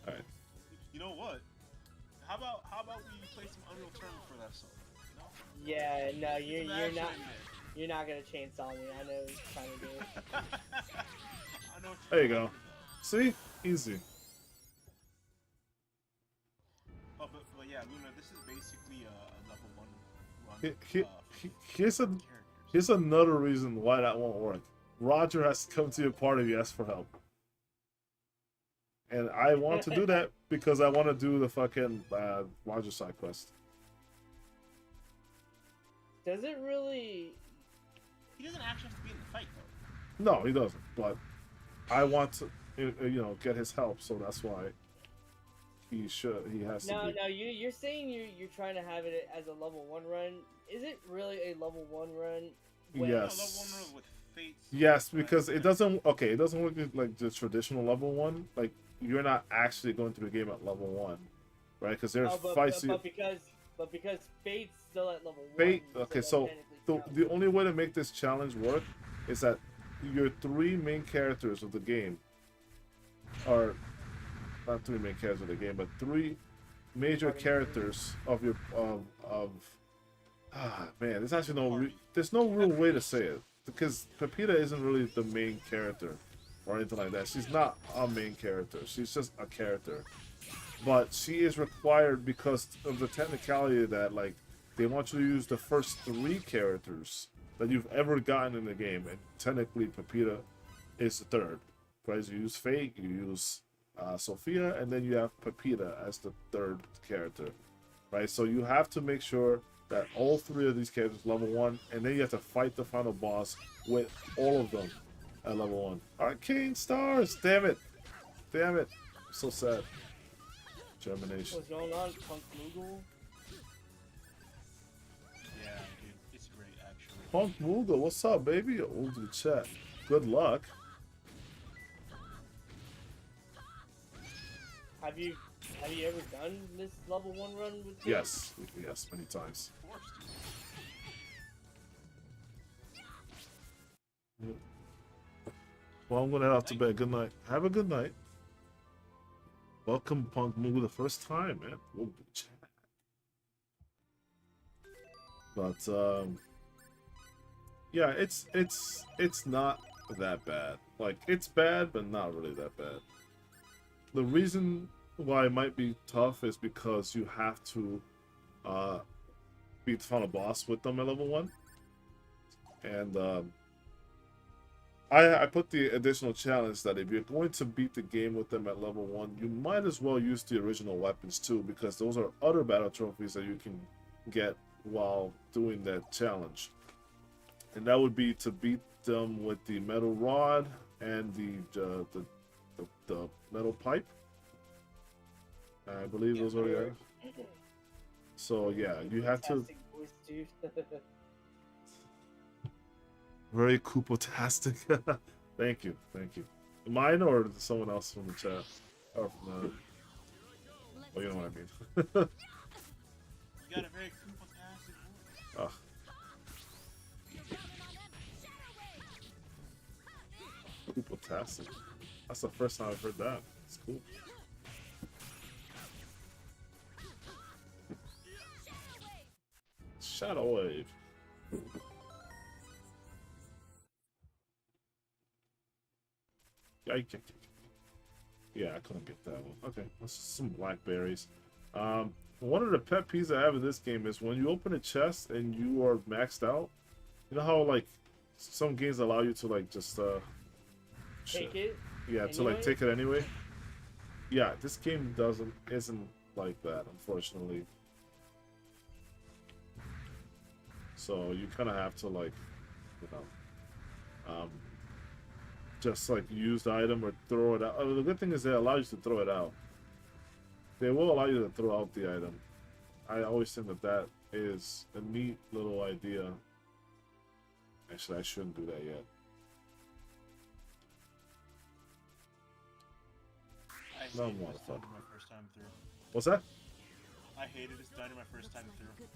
Alright. You know what? How about we play some Unreal Tournament for that song? You know? Yeah, no, you're not gonna chainsaw me. I know what you're trying to do. I know. There you go. See? Easy. Oh, but yeah, Luna, this is basically a level 1 run. Here's another reason why that won't work. Roger has to come to your party if you ask for help. And I want to do that because I want to do the fucking Roger side quest. Does it really... He doesn't actually have to be in the fight, though. No, he doesn't. But I want to, get his help, so that's why he has to be. No, you're saying you're trying to have it as a level 1 run. Is it really a level 1 run? Yes. Level 1 run with fates. Yes, because it doesn't work like the traditional level 1. Like, you're not actually going through the game at level 1, right? Because there's fights. but because Fate's still at level 1. Fate. Okay, that so technically counts. the only way to make this challenge work is that your 3 main characters of the game are not 3 main characters of the game, but 3 major characters of your man, there's actually there's no real way to say it because Pepita isn't really the main character or anything like that. She's not a main character. She's just a character. But she is required because of the technicality that like they want you to use the first 3 characters that you've ever gotten in the game, and technically Pepita is the 3rd. Right? You use Fate, you use Sophia, and then you have Pepita as the 3rd character. Right? So you have to make sure that all 3 of these characters level 1, and then you have to fight the final boss with all of them at level 1. Arcane Stars! Damn it! Damn it! So sad. Germination. What's going on, Punk Moogle? Yeah, dude, it's great actually. Punk Moogle, what's up, baby? Oh, the chat. Good luck. Have you ever done this level 1 run with Fate? Yes, yes, many times. Of course, dude. Well, I'm gonna head off to bed. Good night. Have a good night. Welcome, Punk Moogle, the first time, man. Oh, the chat. But yeah, it's not that bad. Like, it's bad, but not really that bad. The reason why it might be tough is because you have to beat the final boss with them at level 1. And I put the additional challenge that if you're going to beat the game with them at level 1, you might as well use the original weapons too, because those are other battle trophies that you can get while doing that challenge. And that would be to beat them with the metal rod and the metal pipe. I believe those are the items. So yeah, you have to. Fantastic voice, dude. Very Koopotastic. Thank you, thank you. Mine or someone else from the chat? Or from the... Oh, you know what I mean. You got a very Koopa-tastic voice. Koopotastic. That's the first time I've heard that. It's cool. Shadow Wave. Yeah, I couldn't get that one. Okay, that's just some blackberries. One of the pet peeves I have in this game is when you open a chest and you are maxed out. You know how like some games allow you to like just Take it? yeah, to like take it anyway. Yeah, this game isn't like that, unfortunately. So you kind of have to like, you know, just like use the item or throw it out. The good thing is they allow you to throw it out. They will allow you to throw out the item. I always think that is a neat little idea. Actually, I shouldn't do that yet. I hated No, this motherfucker. dungeon my first time through. What's that? I hated this dungeon my first time through.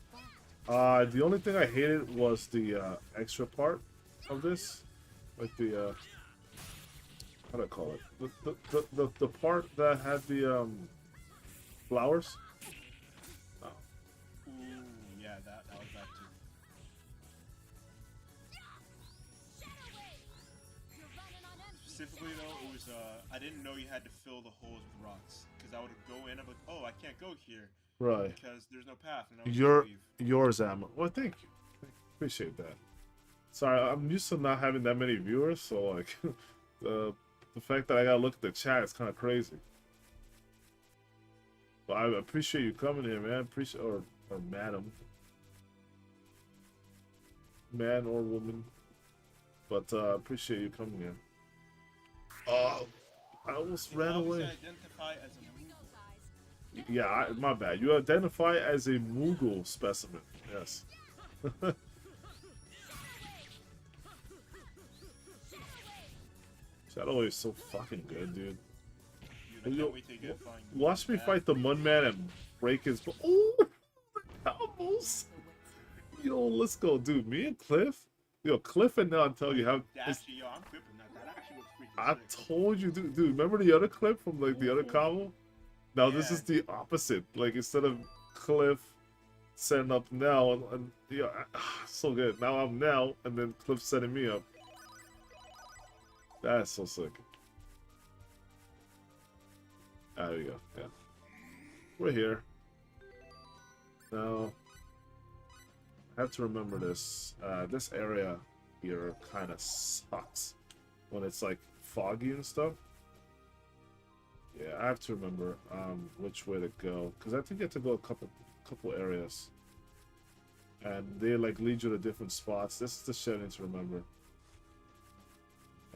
The only thing I hated was the extra part of this, like the how do I call it? The part that had the flowers. Oh. Ooh, yeah, that was bad too. Specifically though, it was I didn't know you had to fill the holes with rocks, because I would go in, I'm like, oh, I can't go here. Right. Because there's no path. And I was yours, Amma. Well, thank you. Appreciate that. Sorry, I'm used to not having that many viewers, so like the fact that I gotta look at the chat is kind of crazy. But I appreciate you coming here, man. Appreciate or madam, man or woman. But appreciate you coming here. Oh, I almost ran away. Identify as a Moogle. Yeah, my bad. You identify as a Moogle specimen. Yes. Shadow Wave is so fucking good, dude. Dude, I can't wait to get fine. Watch me fight the Mudman and break his. Oh, how combos. Yo, let's go, dude. Me and Cliff. Yo, Cliff and now I'll tell you how. Actually, yo, I'm clipping that. That actually looks freaking I sick. told you, dude. Remember the other clip from like the other combo? Now this Yeah. is the opposite. Like instead of Cliff setting up now, and yeah, so good. Now I'm now, and then Cliff setting me up. That's so sick. Ah, there we go. Yeah, we're here. Now I have to remember this. This area here kind of sucks when it's like foggy and stuff. Yeah, I have to remember which way to go, because I think you have to go a couple areas, and they like lead you to different spots. This is the shit I need to remember.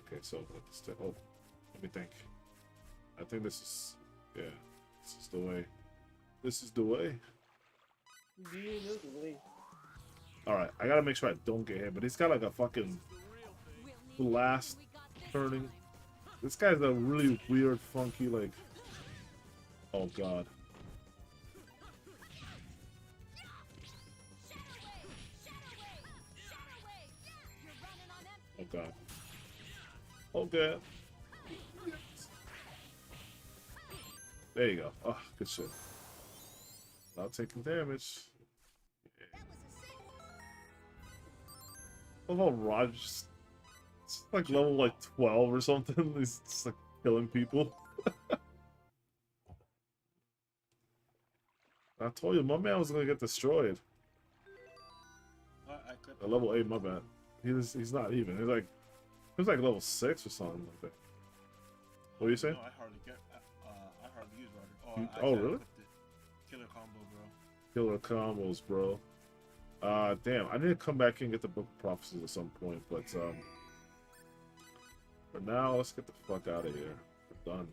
Okay, so oh, let me think. I think this is this is the way. This is the way. Do you know the way? All right, I gotta make sure I don't get hit. But he's got like a fucking blast turning. This guy's a really weird, funky, like... Oh, God. Oh, God. Okay. There you go. Oh, good shit. Not taking damage. I love how Raj it's like level like 12 or something. He's just like killing people. I told you, my man was gonna get destroyed. At level 8, my bad. He's not even. He was like level 6 or something like that. What are you saying? No, I hardly get. I hardly use Roger. Oh, really? Killer combo, bro. Killer combos, bro. Damn, I need to come back and get the Book of Prophecies at some point, but for now, let's get the fuck out of here. We're done.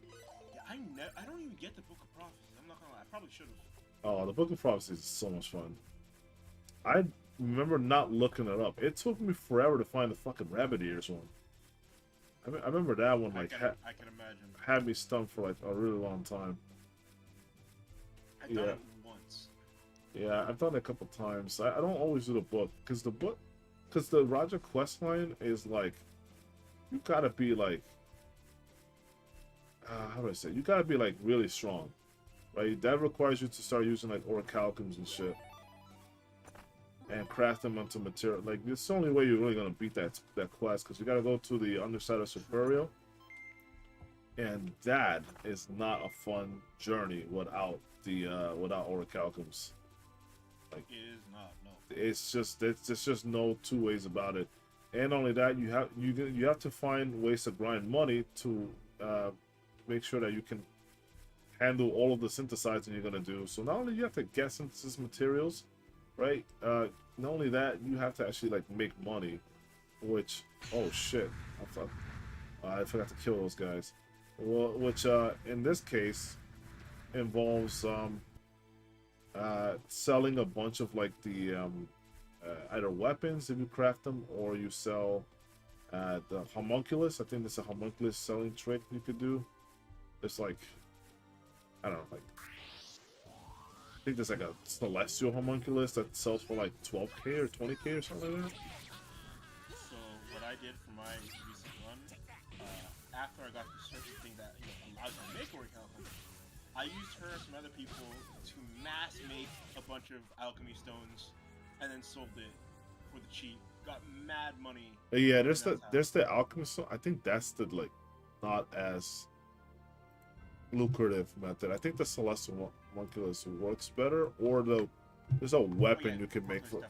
Yeah, I don't even get the Book of Prophecies. I'm not gonna lie. I probably should have. Oh, the Book of Prophecies is so much fun. I remember not looking it up. It took me forever to find the fucking Rabbit Ears one. I remember that one, like, I can imagine. had me stumped for, like, a really long time. I've done it once. Yeah, I've done it a couple times. I don't always do the book, because the Roger quest line is, like, you gotta be, like, how do I say it? You gotta be, like, really strong, right? That requires you to start using, like, orichalcums and shit. And craft them onto material. Like, it's the only way you're really gonna beat that quest, because you gotta go to the underside of Superior. And that is not a fun journey without the without orichalcums. Like, It is not. No. it's just no two ways about it. And only that, you have to find ways to grind money to make sure that you can handle all of the synthesizing you're gonna do. So not only you have to get synthesis materials, right? Not only that, you have to actually like make money, which oh shit, I forgot to kill those guys. Well, which in this case involves selling a bunch of like the either weapons if you craft them, or you sell the homunculus. I think there's a homunculus selling trick you could do. It's like, I don't know, like, I think there's like a celestial homunculus that sells for like 12k or 20k or something like that. So what I did for my recent run, after I got the certain thing that allows you to make orichalcum, I used her and some other people to mass make a bunch of alchemy stones, and then sold it for the cheap. Got mad money. Yeah, there's the alchemist stone. I think that's the like not as lucrative method. I think the celestial homunculus works better, or there's a weapon you can make for.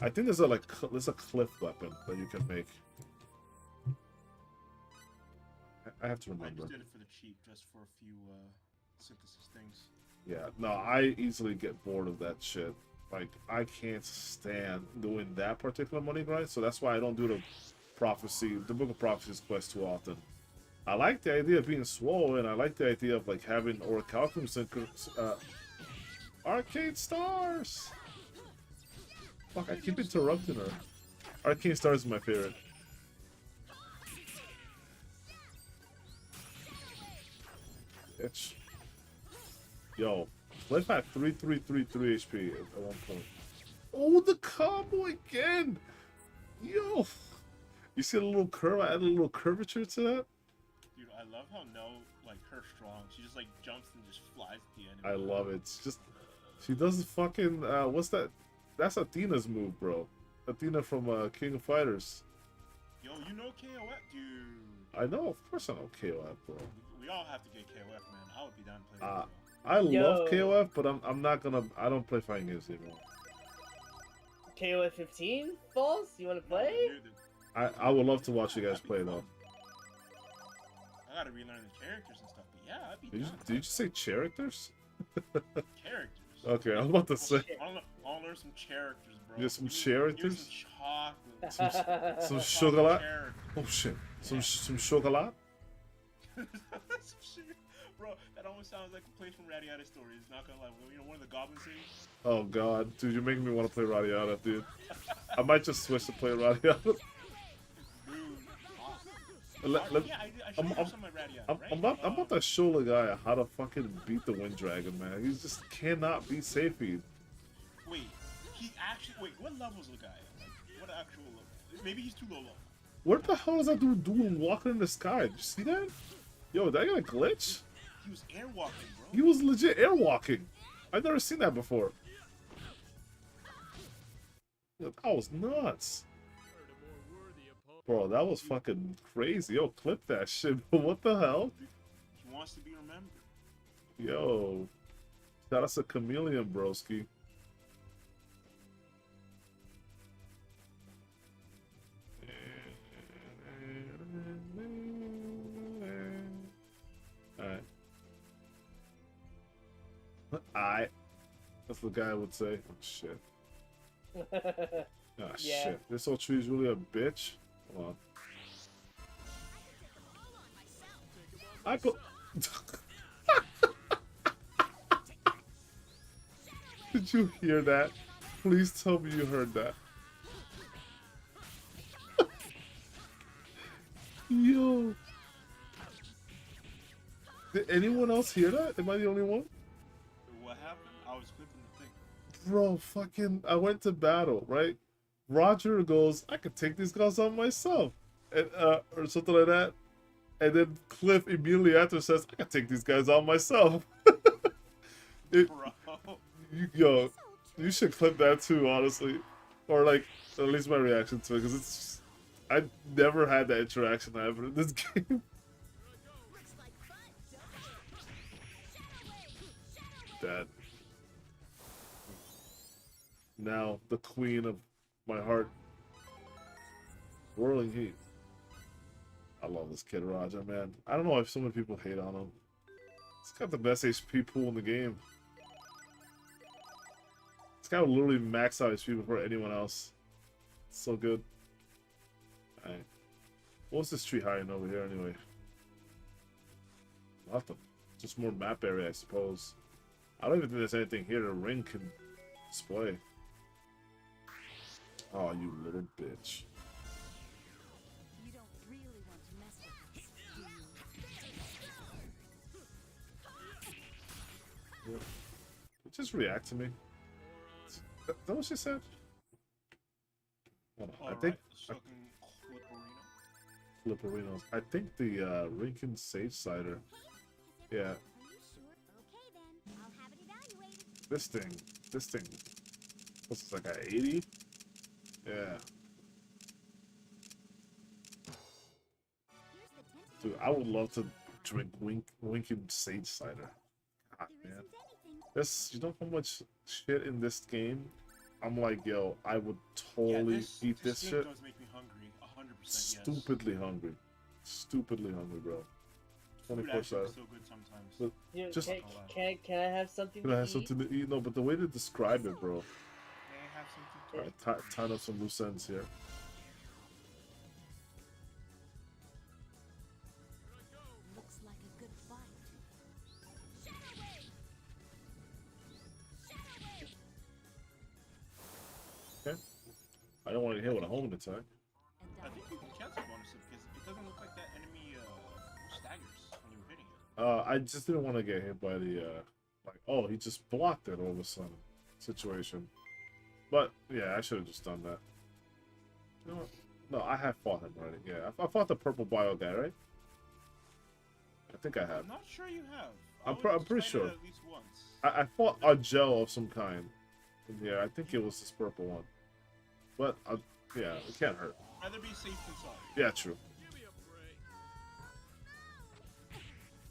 I think there's a cliff weapon that you can make. I have to remember. I just did it for the cheap, just for a few synthesis things. Yeah, no, I easily get bored of that shit. Like, I can't stand doing that particular money grind, so that's why I don't do the Book of Prophecies quest too often. I like the idea of being swole, and I like the idea of like having orichalcums and Arcane Stars. Fuck, I keep interrupting her. Arcane Stars is my favorite. Bitch. Yo, Cliff had 3333 HP at one point. Oh, the combo again! Yo! You see a little curve? I added a little curvature to that? Dude, I love how No, like, her strong. She just, like, jumps and just flies at the enemy. I love it. It's just... She does the fucking... what's that? That's Athena's move, bro. Athena from King of Fighters. Yo, you know KOF, dude. I know, of course I know KOF, bro. We all have to get KOF, man. I would be down to play that. I love KOF, but I'm not gonna... I don't play fighting games anymore. KOF 15 falls? You want to play? I would love to watch you guys play, though. I gotta relearn the characters and stuff, but yeah, I'd be down. Did you just say characters? Characters. Okay, I was about to say. I'll learn some characters, bro. Just some characters? Some chocolate. Some chocolate? Oh shit. Some chocolate? Some shit. Bro, that almost sounds like a place from Radiata stories. Not gonna lie, you know, one of the goblin scenes. Oh god, dude, you're making me want to play Radiata, dude. I might just switch to play Radiata. Dude, I'm about to show the guy how to fucking beat the Wind Dragon, man. He just cannot beat Safety. Wait, what level is the guy? Like, what actual level? Maybe he's too low level. What the hell is that dude doing walking in the sky? Did you see that? Yo, did I get a glitch? He was airwalking, bro. He was legit airwalking. I've never seen that before. That was nuts. Bro, that was fucking crazy. Yo, clip that shit. What the hell? He wants to be remembered. Yo. Shout out to Chameleon, broski. Alright. That's what the guy would say. Oh, shit. Ah, shit. This old tree is really a bitch. Hold on. I put... Did you hear that? Please tell me you heard that. Yo. Did anyone else hear that? Am I the only one? What happened? I was flipping the thing. Bro, fucking... I went to battle, right? Roger goes, I could take these guys on myself. And, or something like that. And then Cliff immediately after says, I could take these guys on myself. Bro. Yo, you should clip that too, honestly. Or like, at least my reaction to it, because it's just, I've never had that interaction ever in this game. That. Now, the queen of my heart. Whirling Heat. I love this kid, Raja, man. I don't know if so many people hate on him. He's got the best HP pool in the game. This guy will literally max out HP before anyone else. It's so good. Alright. What's this tree hiding over here anyway? Nothing. Just more map area, I suppose. I don't even think there's anything here the ring can display. Oh, you little bitch. You don't really want to mess with us, do you? Just react to me. Is that what she said? Hold on. I think Flipperinos. I think the Rinkin Sage Cider. Yeah. Are you sure? Okay then, I'll have it evaluated. This thing. What's this, like a 80? Yeah. Dude, I would love to drink Winkin Sage Cider. God, man. This, you know how much shit in this game? I'm like, yo, I would totally eat this shit. Does make me hungry, 100%. Stupidly hungry. Stupidly hungry, bro. 24/7. So good sometimes. Dude, just can I have something? Can I have something to eat? No, but the way to describe it, bro. May I have something to Alright, tying up some loose ends here. Looks like a good fight. Okay. I don't want to get hit with a homing attack. I think you can cancel bonus because it doesn't look like that enemy staggers when you're hitting it. I just didn't want to get hit by the Like, oh, he just blocked it all of a sudden. Situation. But yeah, I should have just done that. You know what? No, I have fought him already. Yeah, I fought the purple bio guy, right? I think I have. I'm not sure you have. I'm would pretty fight it sure. At least once. I fought a gel of some kind. Yeah, I think it was this purple one. But yeah, it can't hurt. Rather be safe than sorry. Yeah, true.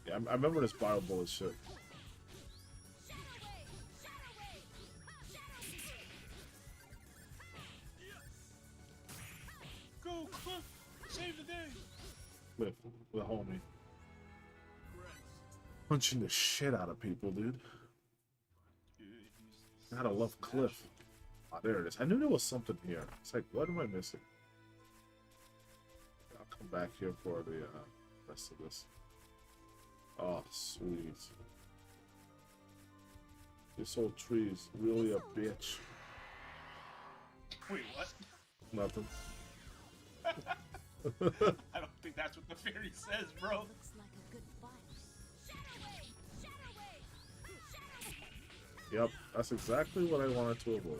Yeah, I remember this bio bullet shit. Go, Cliff! Save the day! Cliff, the homie. Punching the shit out of people, dude. Gotta love Cliff. Ah, there it is. I knew there was something here. It's like, what am I missing? I'll come back here for the rest of this. Oh, sweet. This old tree is really a bitch. Wait, what? Nothing. I don't think that's what the fairy says, bro. Looks like a good fight. Yep, that's exactly what I wanted to avoid.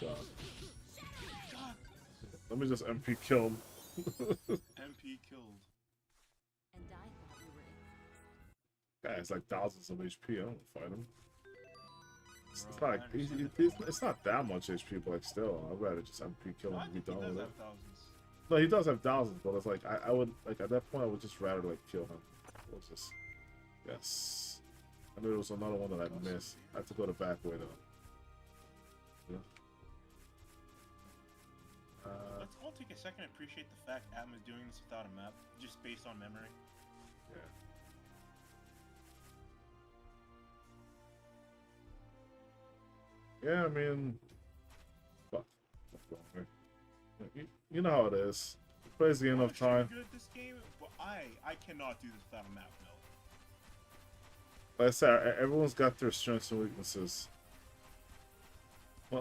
God. God. Let me just MP kill him. MP killed. And I thought we were in. Guy has like thousands of HP. I don't want to fight him. It's Bro, not like it's not that much HP, but like still, I'd rather just MP kill him and be done with it. No, he does have thousands, but it's like I would like at that point I would just rather like kill him. What's this? Yes. I knew there was another one that I missed. I have to go the back way though. Yeah. Let's all take a second and appreciate the fact Adam is doing this without a map, just based on memory. Yeah. Yeah, I mean, fuck. You know how it is. Plays the game enough time. Good at this game, but I cannot do this without a map, no. Like I said, everyone's got their strengths and weaknesses.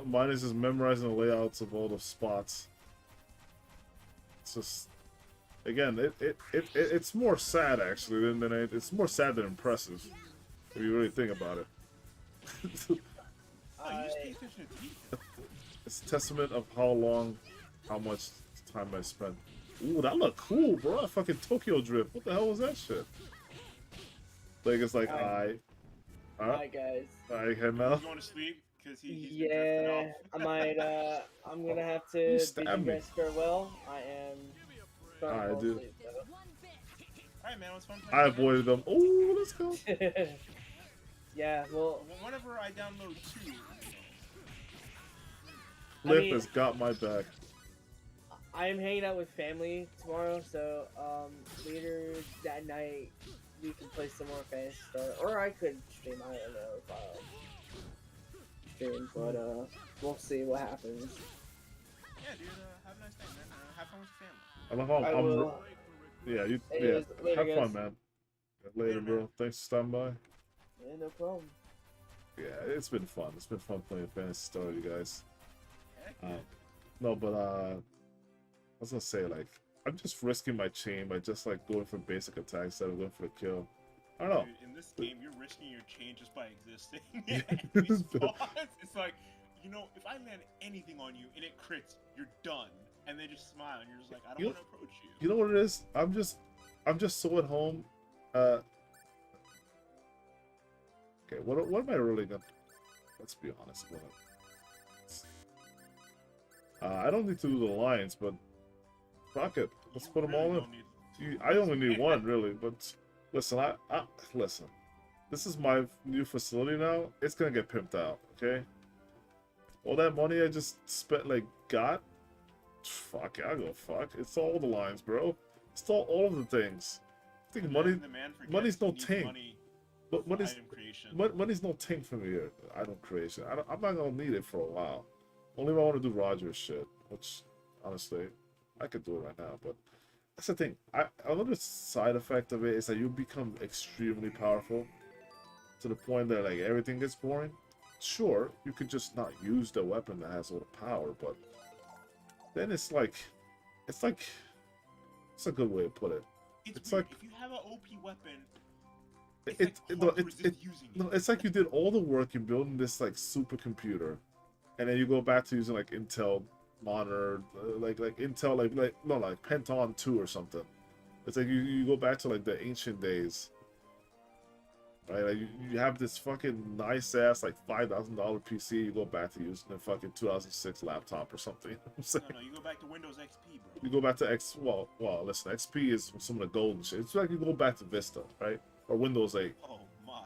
Mine is just memorizing the layouts of all the spots. It's just, again, it's more sad actually than it's more sad than impressive if you really think about it. Oh, you just pay attention to detail. It's a testament of how much time I spent. Ooh, that looked cool, bro. A fucking Tokyo Drift. What the hell was that shit? Like, it's like, Hi guys. I can now. He's going to sleep because he's been Yeah, drifting I might. I'm gonna have to You bid you stabbed me. guys farewell. I am. starting to Alright, fall dude. asleep, though. Alright, man, it was fun. I avoided them. Oh, let's go. Yeah, well, Whenever I download 2, Cliff mean- has got my back. I am hanging out with family tomorrow, so later that night we can play some more Fantasy Star, or I could stream. I don't know if I'll stream, but we'll see what happens. yeah, dude, have a nice day, man. Have fun with your family. I love how I will. yeah, you Anyways, later, have fun, guys. man. Later, bro. Thanks for stopping by. Yeah, no problem. Yeah, it's been fun. It's been fun playing Fantasy Star with you guys. Heck yeah. No, but I was gonna say, like, I'm just risking my chain by just like going for basic attacks instead of going for the kill. I don't know. Dude, in this game, you're risking your chain just by existing. These spawns, it's like, you know, if I land anything on you and it crits, you're done. And they just smile, and you're just like, I don't want to approach you. You know what it is? I'm just so at home. Okay, what am I really gonna? Let's be honest. I don't need to do the lines, but fuck it. Let's You put them really all in. don't need to- I only need one, really. But listen, listen. This is my new facility now. It's gonna get pimped out, okay? All that money I just spent, like, fuck, I'll go fuck. It's all the lines, bro. It's all of the things. I think money's no tank. But money's Item creation. money's no tank for me. Item creation. I'm not gonna need it for a while. Only if I want to do Roger's shit, which honestly I could do it right now. But that's the thing. Another side effect of it is that you become extremely powerful to the point that like everything gets boring. Sure, you could just not use the weapon that has all the power, but then it's a good way to put it. It's It's weird. like- If you have an OP weapon, no, hard to resist using it. no, it's like you did all the work in building this like supercomputer, and then you go back to using like Intel monitor, like Intel like Penton 2 or something. It's like you go back to like the ancient days, right? Like you have this fucking nice ass like $5,000 PC. You go back to using a fucking 2006 laptop or something. You know what I'm saying? No, you go back to Windows XP, bro. You go back to well, listen, XP is some of the golden shit. It's like you go back to Vista, right? Or Windows 8, Oh my.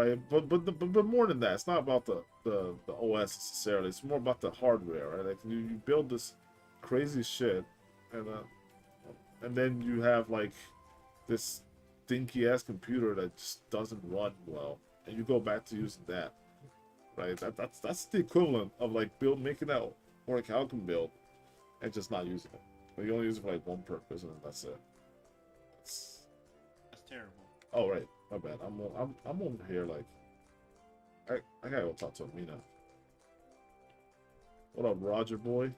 right? But more than that, it's not about the OS necessarily. It's more about the hardware, right? Like you build this crazy shit, and then you have like this dinky ass computer that just doesn't run well, and you go back to using that, right? That's the equivalent of like making that Orichalcum build and just not using it. Like, you only use it for like one purpose, and that's it. That's terrible. Oh right, my bad. I'm over here like I gotta go talk to Amina. What up, Roger boy?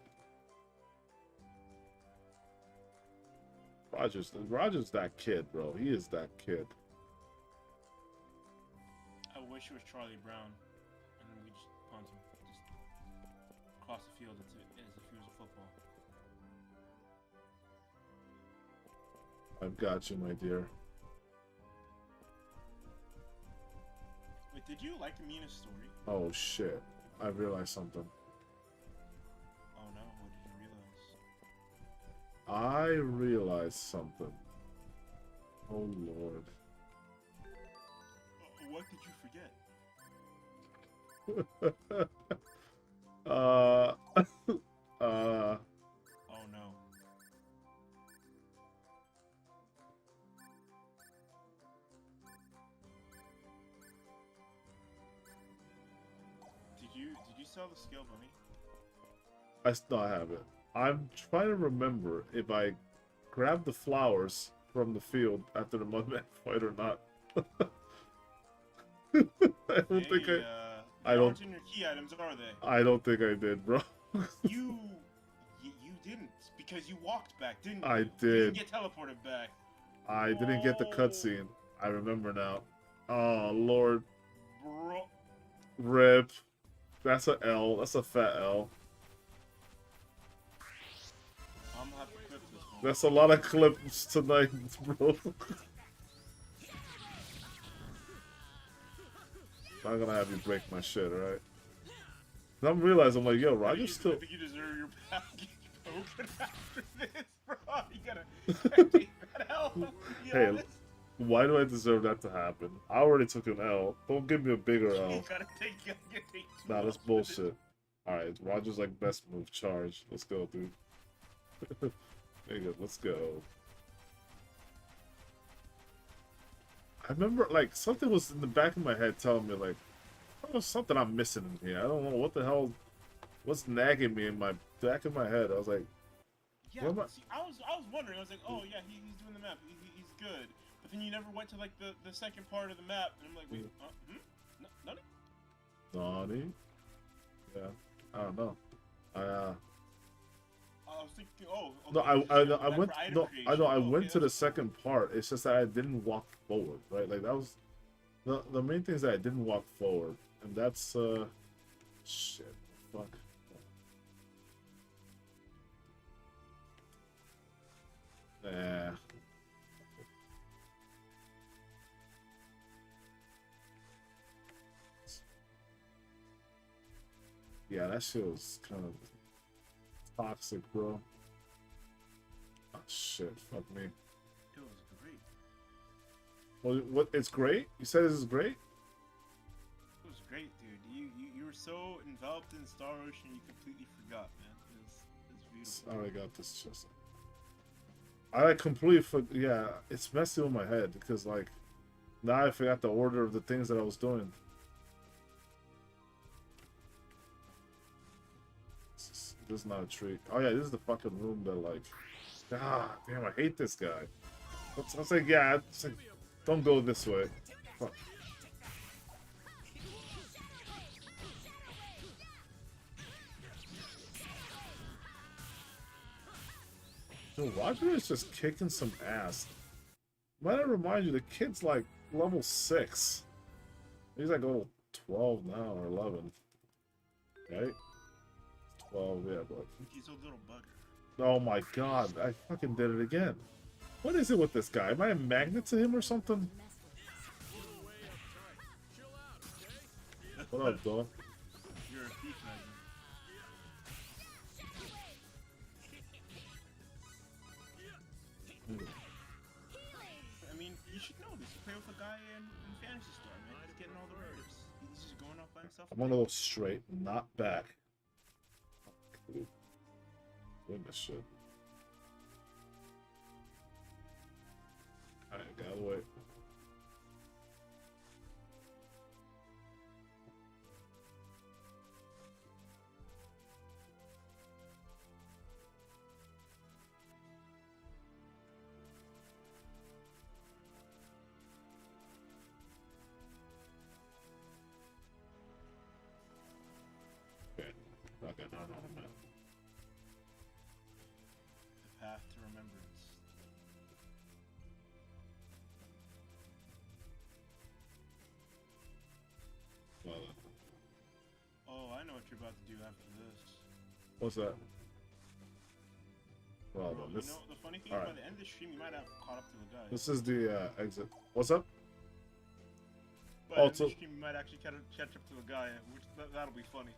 Roger's that kid, bro. He is that kid. I wish it was Charlie Brown, and then we just punt him just across the field as if he was a football. I've got you, my dear. Wait, did you like Amina's story? Oh shit! I realized something. Oh no, what did you realize? I realized something. Oh lord. What did you forget? Oh no. Did you sell the scale bunny? I still have it. I'm trying to remember if I grabbed the flowers from the field after the Mudman fight or not. I don't think I don't. Aren't in your key items, are they? I don't think I did, bro. You didn't, because you walked back, didn't you? I You did. didn't get teleported back. I didn't get the cutscene. I remember now. Oh lord. Bro. Rip. That's a L. That's a fat L. I'm gonna have to clip this one. That's a lot of clips tonight, bro. I'm gonna have you break my shit, alright? I'm realizing, I'm like, yo, Roger's still. I think you deserve your package broken after this, bro. You gotta take that out. Hey, why do I deserve that to happen? I already took an L. Don't give me a bigger L. You gotta take two Nah, that's L's for this. bullshit. Alright, Roger's like best move, charge. Let's go, dude. Nigga, let's go. I remember, like, something was in the back of my head telling me, like, oh, there's something I'm missing in here. I don't know what the hell, what's nagging me in my back of my head. I was like, Yeah, what am I- see, I was wondering. I was like, oh yeah, he's doing the map. He's good. But then you never went to like the second part of the map, and I'm like, wait, none? Naughty? Yeah, I don't know. I was thinking, oh, okay, No, I went. for item No, I creation. know. I Oh, okay, went to the that's cool. second part. It's just that I didn't walk forward, right? Like that was the main thing is that I didn't walk forward, and that's shit. Fuck. Nah. Yeah, that shit was kind of toxic, bro. Oh shit, fuck me. It was great. Well, what? It's great. You said this is great. It was great, dude. You were so enveloped in Star Ocean, you completely forgot, man. It was beautiful. I already got this chest. I like completely yeah, it's messy with my head because like now I forgot the order of the things that I was doing. This is not a tree. Oh yeah, this is the fucking room that like. Ah, damn! I hate this guy. I was like, yeah, it's like, don't go this way. Fuck. Yo, Roger is just kicking some ass. Might I remind you, the kid's like level 6. He's like level 12 now or 11. Right? 12, yeah, but. He's a little bugger. Oh my god, I fucking did it again. What is it with this guy? Am I a magnet to him or something? What up, dog? You're a thief, man. I mean, you should know this. You play with a guy in Fantasy Star, man. He's getting all the rares. He's just going off by himself. I'm gonna go straight, not back. Win this shit. Alright, gotta wait. Okay, no. The path to remembrance. Oh, I know what you're about to do after this. What's that? Well, Bro, this. you know, the funny thing all is, right. by the end of the stream, you might have caught up to the guy. This is the exit. What's up? By the end of so- the stream, you might actually catch up to the guy, which that'll be funny.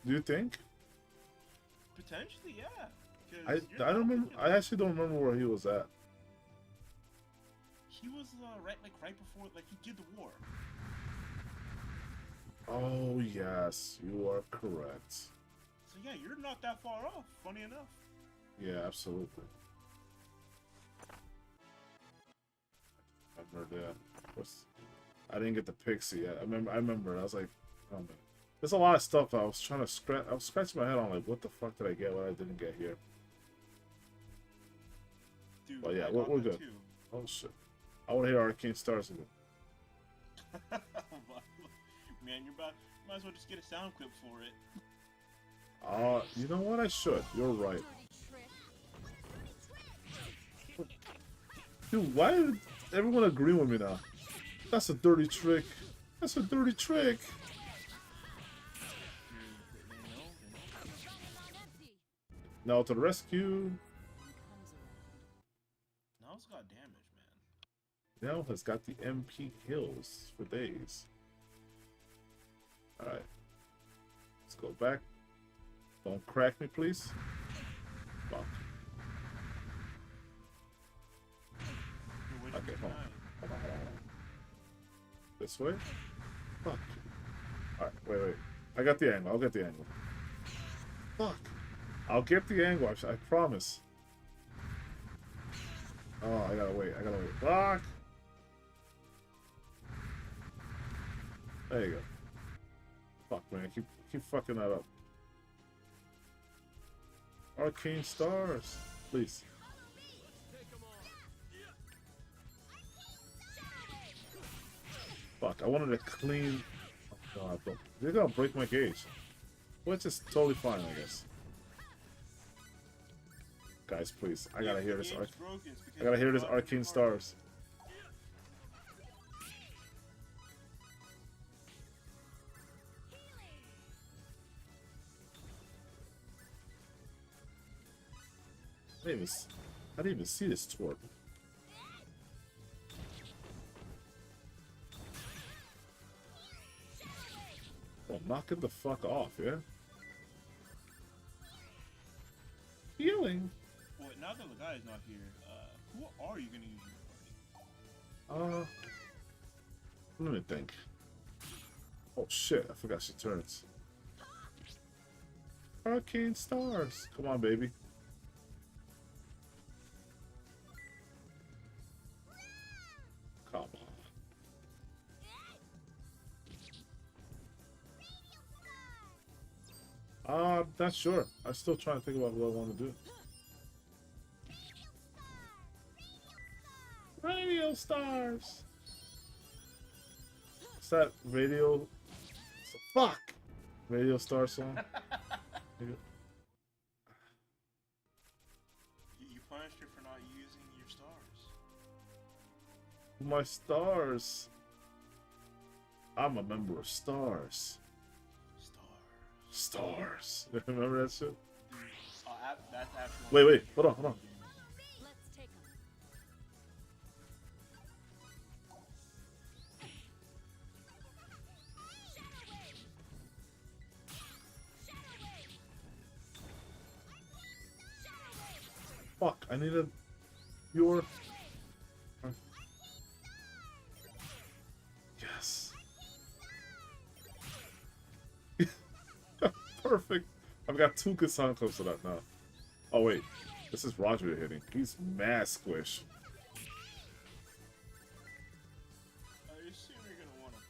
Do you think? Potentially, yeah. 'Cause I you're don't not remember. thinking I about- actually don't remember where he was at. He was right before, like, he did the war. Oh yes, you are correct. So yeah, you're not that far off. Funny enough. Yeah, absolutely. I remember that. Of course, I didn't get the pixie yet. I remember. I was like, oh man. There's a lot of stuff I was trying to scratch. I was scratching my head on like, what the fuck did I get? What I didn't get here. Dude, But yeah, I we're got that good. too. Oh shit! I want to hear Arcane Stars again. Man, might as well just get a sound clip for it. You know what? I should. You're right. Dude, why did everyone agree with me now? That's a dirty trick. That's a dirty trick. Now to the rescue. Now's got damage, man. Now has got the MP kills for days. Alright. Let's go back. Don't crack me, please. Fuck. Okay, hold on. Hold on. This way? Fuck. Alright, wait. I got the angle. I'll get the angle. Fuck. I'll get the angle, I promise. Oh, I gotta wait. Fuck! There you go. Fuck, man. Keep fucking that up. Arcane Stars. Please. Fuck, I wanted to clean... Oh, God, but they're gonna break my gauge. Which is totally fine, I guess. Guys, please. I gotta hear this Arcane Stars. I didn't even see this twerp. Well, knock it the fuck off, yeah? Healing? Well, now that the guy is not here, who are you gonna use in your party? Let me think. Oh shit, I forgot she turns. Arcane Stars. Come on, baby. Come on. I'm not sure. I'm still trying to think about what I want to do. Radio Stars. What's that radio? Fuck. Radio Star song. You punished her for not using your stars. My stars. I'm a member of Stars. Stars. Remember that shit? That's actually. Wait. Hold on. Let's take 'em. Fuck, I needed your... Yes. Perfect. I've got 2 good sound clips for that now. Oh wait, this is Roger hitting. He's mad squish. I assume you're gonna want to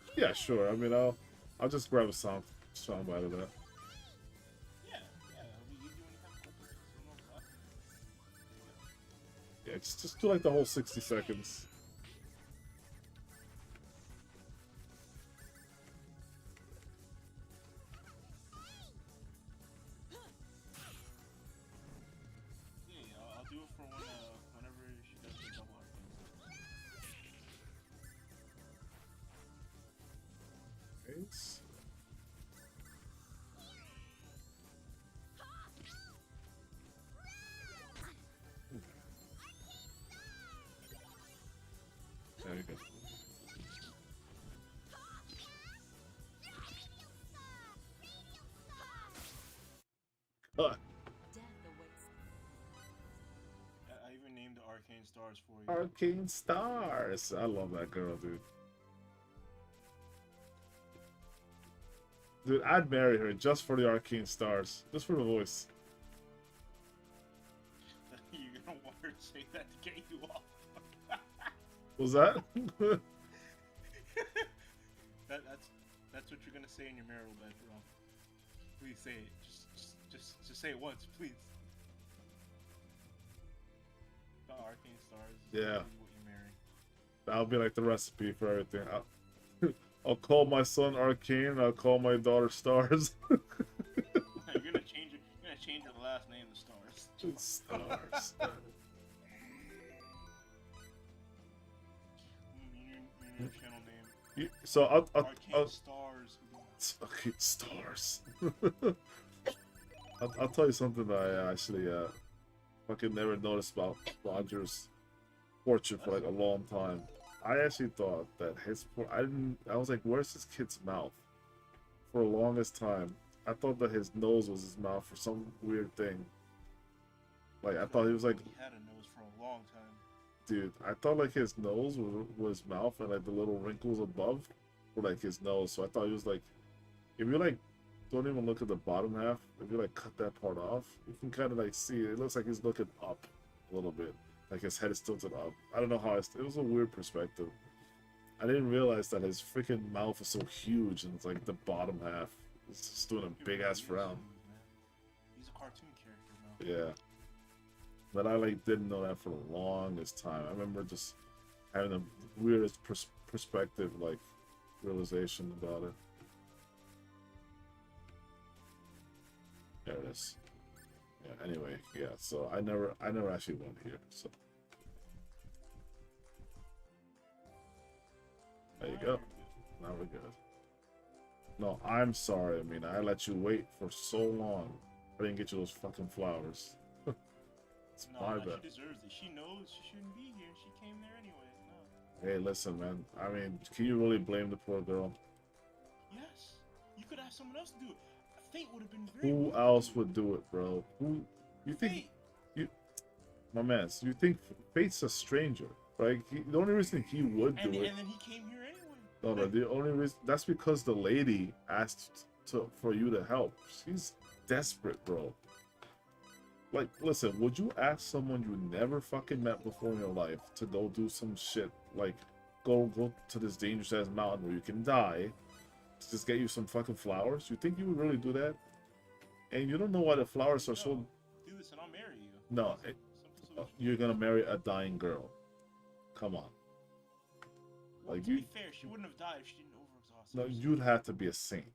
clip. Yeah, sure. I mean, I'll just grab a sound bite of that. Yeah, it'll be easy when you have clippers. Yeah, just do like the whole 60 seconds. I'll do it for whenever she does the double arcane. Thanks. There you go. Death awaits. I even named the arcane stars for you. Arcane Stars. I love that girl, dude. Dude, I'd marry her just for the Arcane Stars. Just for the voice. You're gonna want her to say that to get you off. Was that? That's what you're gonna say in your marital bed, bro. Please say it. Just say it once, please. The arcane stars. Is Yeah. what you marry. That'll be like the recipe for everything. I'll call my son Arcane, and I'll call my daughter Stars. You're gonna change your last name to Stars. Stars. Your channel name. So I'll Arcane Stars. Arcane Stars. I'll tell you something that I actually fucking never noticed about Roger's portrait for like a long time. I actually thought that I was like, where's this kid's mouth? For the longest time. I thought that his nose was his mouth for some weird thing. Like, I thought he was like... He had a nose for a long time. Dude, I thought like his nose was his mouth, and like the little wrinkles above were like his nose. So I thought he was like... If you like, don't even look at the bottom half. If you like cut that part off, you can kind of like see it looks like he's looking up a little bit. Like his head is tilted up. I don't know how it was a weird perspective. I didn't realize that his freaking mouth is so huge and it's like the bottom half. It's just doing a big ass frown. He's a cartoon character now. Yeah. But I like didn't know that for the longest time. I remember just having the weirdest perspective, like realization about it. There it is. Yeah, anyway, yeah, so I never actually went here, so there you go. Now we're good. No, I'm sorry. I mean, I let you wait for so long. I didn't get you those fucking flowers. It's my bad. She deserves it. She knows she shouldn't be here. She came there anyway. No. Hey, listen, man. I mean, can you really blame the poor girl? Yes. You could have someone else do it. Fate would have been great. Who else would do it, bro? Who you think? Fate. My man. So you think Fate's a stranger, right? The only reason he would do it. And then he came here anyway. No. The only reason that's because the lady asked for you to help. She's desperate, bro. Like, listen, would you ask someone you never fucking met before in your life to go do some shit, like go to this dangerous ass mountain where you can die, to just get you some fucking flowers? You think you would really do that? And you don't know why the flowers are so... Do this and I'll marry you. No, you're gonna marry a dying girl. Come on. Well, Like, to be fair, she wouldn't have died if she didn't overexhaust No, herself. you'd have to be a saint.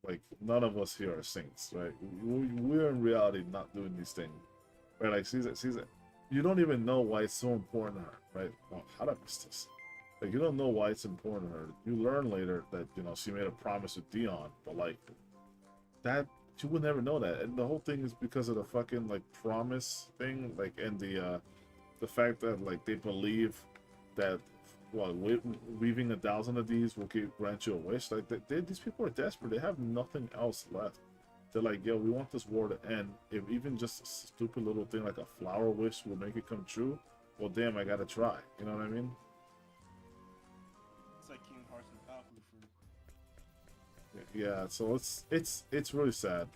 Like, none of us here are saints, right? We're in reality not doing these things. Right, like, you don't even know why it's so important to her, right? Oh, how did I miss this? Like, you don't know why it's important to her. You learn later that, you know, she made a promise with Dion, but like that you would never know that. And the whole thing is because of the fucking like promise thing, like, and the fact that like they believe that weaving 1,000 of these will grant you a wish. Like these people are desperate. They have nothing else left. They're like, yo, we want this war to end. If even just a stupid little thing like a flower wish will make it come true, well, damn, I gotta try. You know what I mean? It's like King Hearts and Papu for. Yeah. So it's really sad.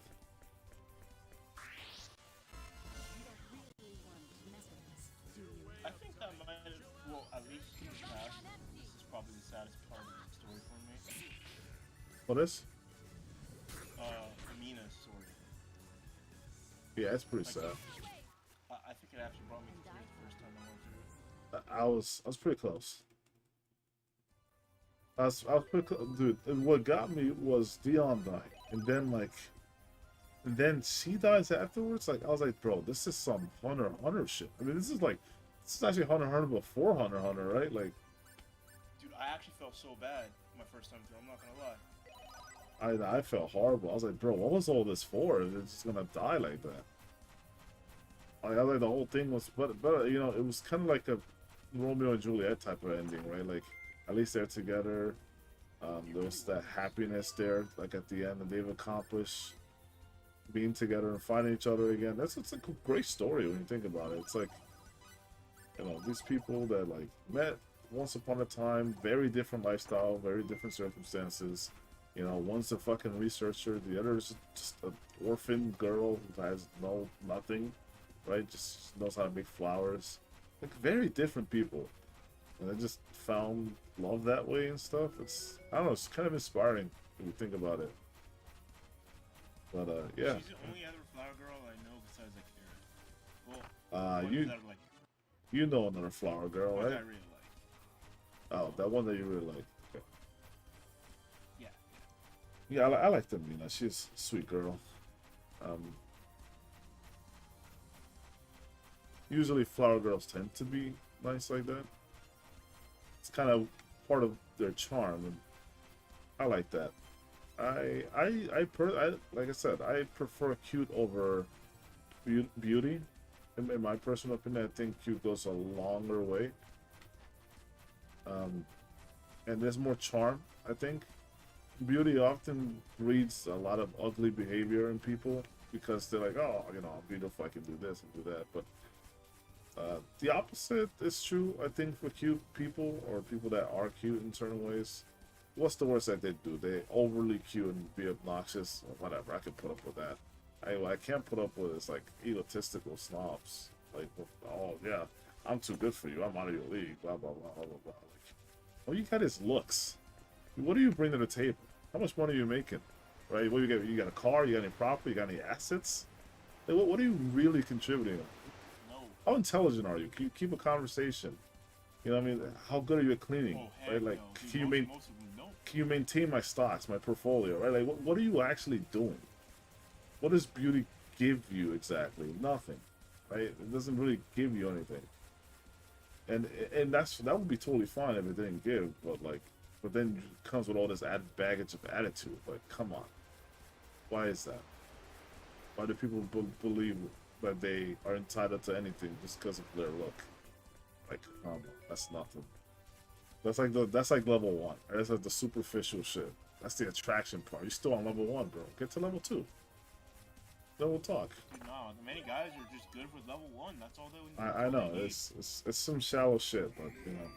I think that might have, well, at least in the past, this is probably the saddest part of the story for me. What is? Amina's story. Yeah, it's pretty Like, sad. I think it actually brought me to tears the first time I went through it. I was pretty close. I was pretty close, dude. And what got me was Dion dying, and then she dies afterwards. Like I was like, bro, this is some Hunter x Hunter shit. I mean, this is actually Hunter x Hunter before Hunter x Hunter, right? Like, Dude, I actually felt so bad my first time through. I'm not gonna lie. I felt horrible. I was like, bro, what was all this for? It's just gonna die like that. Like, I was like, the whole thing was, but you know, it was kind of like a Romeo and Juliet type of ending, right? Like, at least they're together. There was that happiness there, like at the end, and they've accomplished being together and finding each other again. It's a great story when you think about it. It's like, you know, these people that like met once upon a time, very different lifestyle, very different circumstances. You know, one's a fucking researcher, the other's just an orphan girl who has nothing, right? Just knows how to make flowers. Like very different people, and they just found love that way and stuff. It's, I don't know, it's kind of inspiring when you think about it. But yeah. She's the only other flower girl I know besides like Eric. Well, You that, like, you know another flower girl, one right? that I really like. Oh, that one that you really like. Okay. Yeah. Yeah, I like them. You know, she's a sweet girl. Usually flower girls tend to be nice like that. It's kind of part of their charm, and I like that. Like I said, I prefer cute over beauty. In my personal opinion, I think cute goes a longer way. And there's more charm, I think. Beauty often breeds a lot of ugly behavior in people because they're like, oh, you know, I'm beautiful, I can do this and do that. But the opposite is true, I think, for cute people or people that are cute in certain ways. What's the worst that they do? They overly cute and be obnoxious or whatever. I can put up with that. I can't put up with is like egotistical snobs. Like, oh yeah, I'm too good for you. I'm out of your league. Blah blah blah blah blah. Like, all you got is looks. What do you bring to the table? How much money are you making? Right? What you got? You got a car? You got any property? You got any assets? Like, what are you really contributing? No. How intelligent are you? Can you keep a conversation? You know what I mean? How good are you at cleaning? Oh, heck Right? Like, no. Dude, can you most of them don't. can you maintain my stocks, my portfolio? Right? Like, what are you actually doing? What does beauty give you exactly? Nothing, right? It doesn't really give you anything. And that would be totally fine if it didn't give, but then it comes with all this added baggage of attitude. Like, come on, why is that? Why do people believe that they are entitled to anything just because of their look? Like, come on, that's nothing. That's like level 1. Right? That's like the superficial shit. That's the attraction part. You're still on level 1, bro. Get to level 2. Then we'll talk. Dude, no, many guys are just good with level 1. That's all they. I know it's some shallow shit, but you know,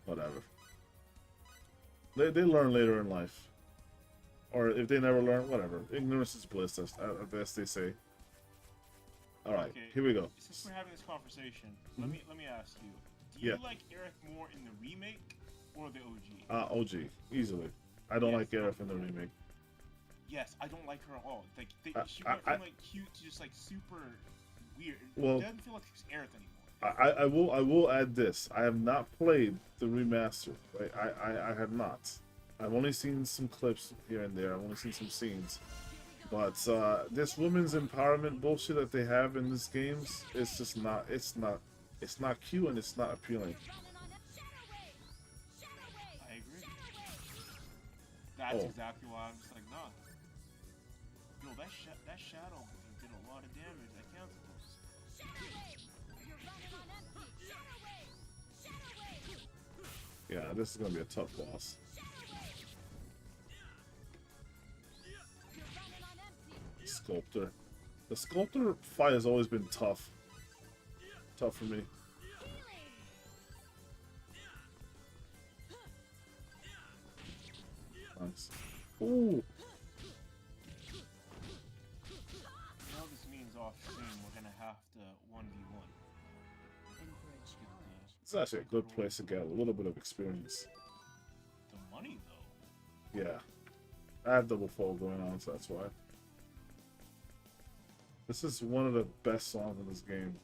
whatever. They learn later in life, or if they never learn, whatever. Ignorance is bliss, as they say. All right, Okay, here we go. Since we're having this conversation, let me ask you: do Yeah. you like Eric more in the remake or the OG? OG, easily. I don't Yes, like Aerith in the remake. Yes, I don't like her at all. Like she I- went from like cute to just like super weird. Well, It doesn't feel like she's Aerith anymore. I will add this. I have not played the remaster. Right? I have not. I've only seen some clips here and there. I've only seen some scenes. But this women's empowerment bullshit that they have in these games, it's just not. It's not cute and it's not appealing. I agree. That's exactly why I'm just like, nah. Yo, that shadow did a lot of damage. I canceled this. Yeah, this is gonna be a tough boss. Sculptor. The sculptor fight has always been tough. Tough for me. Nice. Ooh. You know this means off stream we're gonna have to 1v1. It's actually a good place to get a little bit of experience. The money though. Yeah. I have double fold going on, so that's why. This is one of the best songs in this game.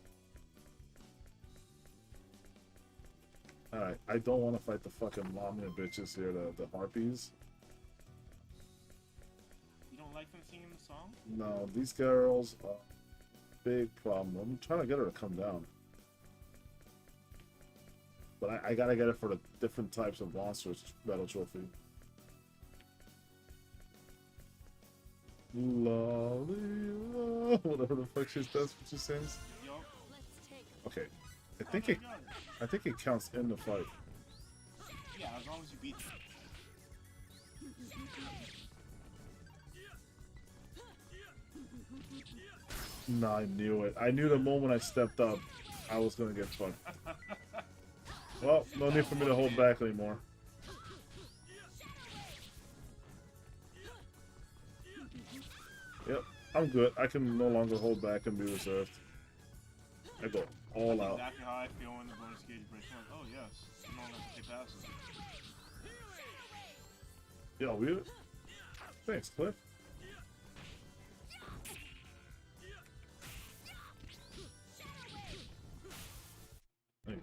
Alright, I don't want to fight the fucking mommy bitches here, the harpies. You don't like them singing the song? No, these girls are a big problem. I'm trying to get her to come down. But I gotta get it for the different types of monsters battle trophy. Lolly, whatever the fuck she does, what she sings. Yo. Okay, I think it counts in the fight. Yeah, as long as you beat them. No, I knew it. I knew the moment I stepped up, I was gonna get fucked. Well, no need for me to hold back anymore. Yep, I'm good. I can no longer hold back and be reserved. I go all out. Exactly how I feel when the bonus gauge breaks. I'm like, oh yes, I don't have to take passes. Yo, we. Thanks, Cliff. Hey.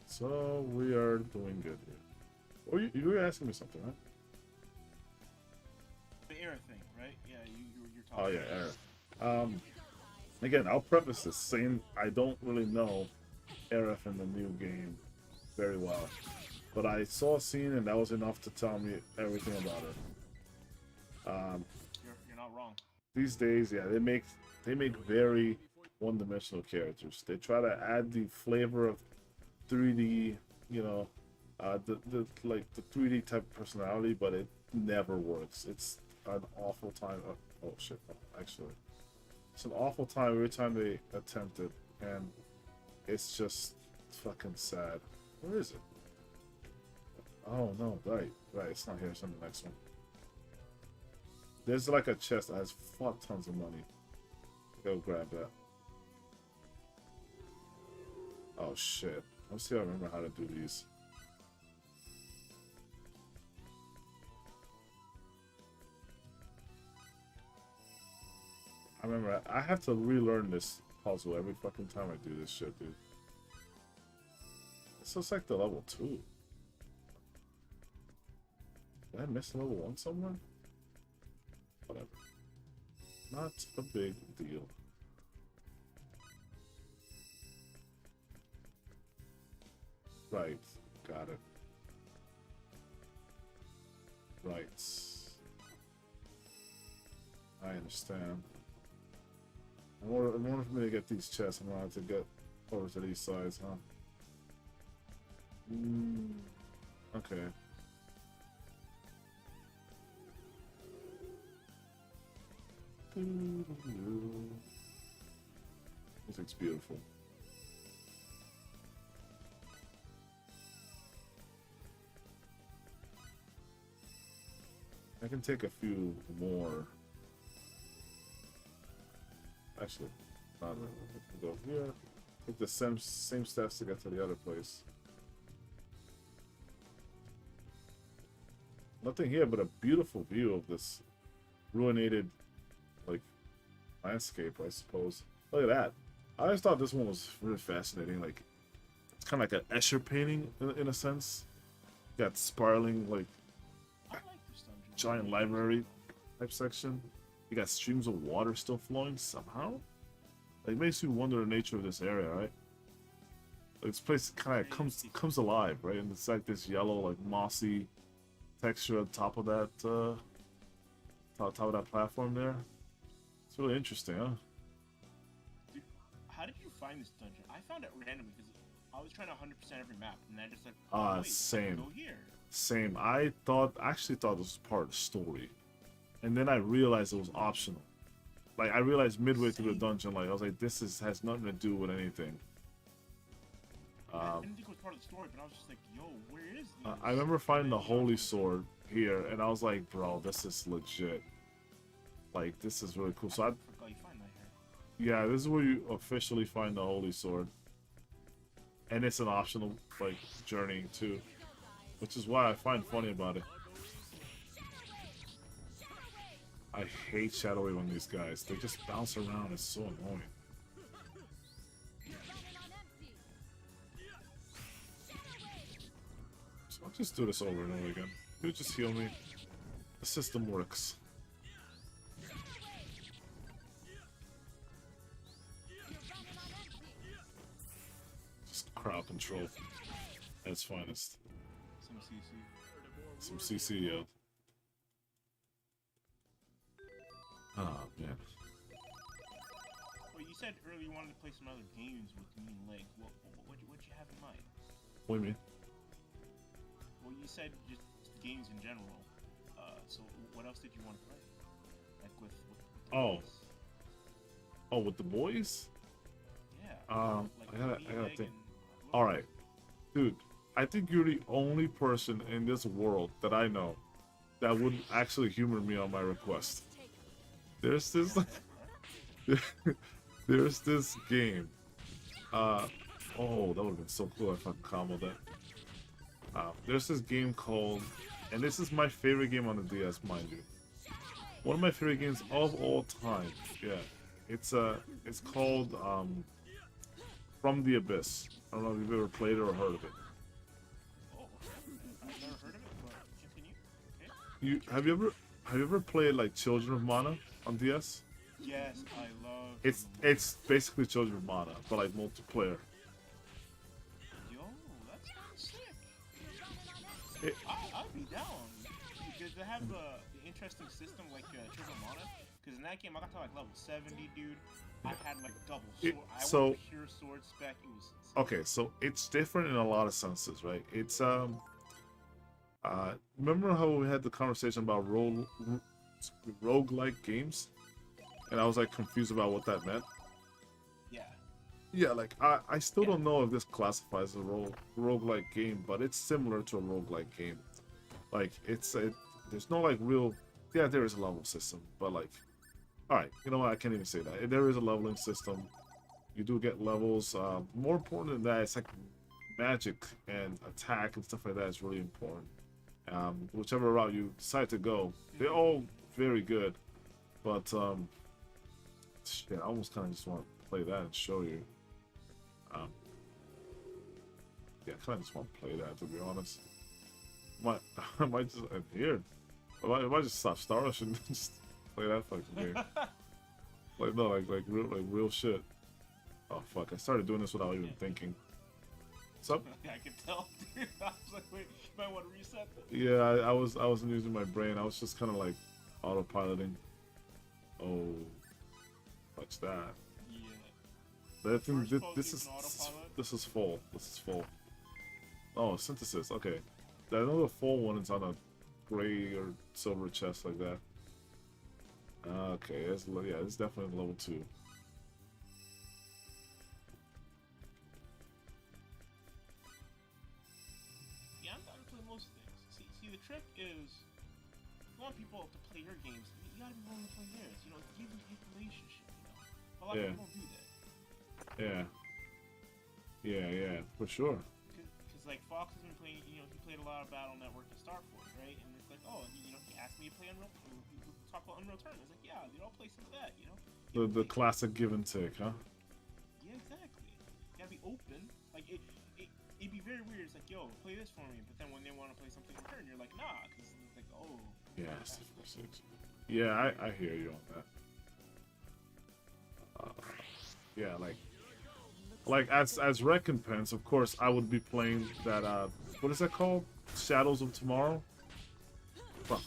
So we are doing good here. Oh, you were asking me something, right? The air thing, right? Yeah, you're Oh talking. yeah, Aerith. Again, I'll preface this saying I don't really know Aerith in the new game very well, but I saw a scene and that was enough to tell me everything about it. You're not wrong. These days, yeah, they make very one-dimensional characters. They try to add the flavor of 3D, you know, the 3D type of personality, but it never works. It's an awful time. Oh shit! Actually, it's an awful time every time they attempt it, and it's just fucking sad. Where is it? Oh no! Right. It's not here. It's on the next one. There's like a chest that has fuck tons of money. Go grab that. Oh shit. Let's see if I remember how to do these. I remember I have to relearn this puzzle every fucking time I do this shit, dude. This looks like the level 2. Did I miss level 1 somewhere? Whatever. Not a big deal. Right. Got it. Right. I understand. In order for me to get these chests, I'm gonna have to get over to these sides, huh? Okay. Music's beautiful. I can take a few more. Actually, not really. I can go here. Take the same steps to get to the other place. Nothing here but a beautiful view of this ruinated, like, landscape, I suppose. Look at that. I always thought this one was really fascinating. Like, It's kind of like an Escher painting in a sense. Got spiraling like I like this dungeon. giant library type section. You got streams of water still flowing somehow. Like, it makes you wonder the nature of this area, right? Like, this place kind of comes alive, right? And it's like this yellow, like mossy texture on top of that top of that platform there. It's really interesting, huh? Dude, how did you find this dungeon? I found it randomly because I was trying to 100% every map, and then I just like, oh, wait, same. go here. Same. I actually thought this was part of the story, and then I realized it was optional. Like, I realized midway through the dungeon, like, I was like, this has nothing to do with anything. I didn't think it was part of the story, but I was just like, yo, where is this? I remember finding the holy sword here, and I was like, bro, this is legit. Like, this is really cool. So I forgot you find that here. yeah, this is where you officially find the holy sword, and it's an optional like journey too, which is why I find funny about it. I hate Shadow Wave on these guys. They just bounce around. It's so annoying. So I'll just do this over and over again. You just heal me. The system works. Just crowd control at its finest. Some CC. Some CC, yo. Oh, man. Well, you said earlier you wanted to play some other games with me and Leg. What'd you have in mind? What do you mean? Well, you said just games in general. So what else did you want to play? Like with the Oh. boys? Oh, with the boys? Yeah. I gotta me, think. Leg, and Alright. Dude, I think you're the only person in this world that I know that would actually humor me on my request. There's this there's this game. Oh, that would have been so cool if I comboed that. There's this game called, and this is my favorite game on the DS, mind you. One of my favorite games of all time. Yeah. It's called From the Abyss. I don't know if you've ever played it or heard of it. Oh, I've never heard of it, but continue. Okay. Have you ever played like Children of Mana on DS? Yes, I love. It's basically Children of Mana, but like multiplayer. Yo, that's sick. It, I'd be down because they have the interesting system like Children of Mana. Because in that game, I got to like level 70, dude. I had like double sword. I went pure sword spec. It was insane. Okay, so it's different in a lot of senses, right? It's remember how we had the conversation about roguelike games? And I was like confused about what that meant. Yeah. Yeah, like I still don't know if this classifies as a roguelike game, but it's similar to a roguelike game. Like there's no like real, yeah, there is a level system, but like, all right, you know what? I can't even say that. There is a leveling system. You do get levels. More important than that, it's like magic and attack and stuff like that is really important. Whichever route you decide to go, they're all very good. But shit, I almost kind of just want to play that and show you. Yeah, I kind of just want to play that, to be honest. I might just end here. I might just stop Star Rush and just play that fucking game. Like no, like real shit. Oh fuck! I started doing this without even thinking. What's up? Yeah, I can tell, dude. I was like, wait, you might want to reset this. Yeah, I wasn't using my brain. I was just kind of like autopiloting. Oh, watch that. Yeah. But I think First this poke is autopilot. this is full. This is full. Oh, synthesis. Okay, I know the full one is on a gray or silver chest like that. Okay, it's definitely level 2. Yeah, I'm down to play most things. See, the trick is, you want people to play your games, you gotta be willing to play theirs. You know, give them a relationship, you know. A lot of people don't do that. Yeah, for sure. Because like, Fox has been playing, you know, he played a lot of Battle Network and Star Force, right? And it's like, oh, you know, he asked me to play Unreal, talk about Unreal Tournament. It's like, yeah, dude, I'll play some of that, you know? The classic give and take, huh? Yeah, exactly. You gotta be open. Like, very weird. It's like, yo, play this for me. But then when they want to play something in return, you're like, nah, because it's like, oh. Yeah, it's different six. Yeah, I hear you on that. Yeah, like as recompense, of course, I would be playing that. What is that called? Shadows of Tomorrow. Fuck,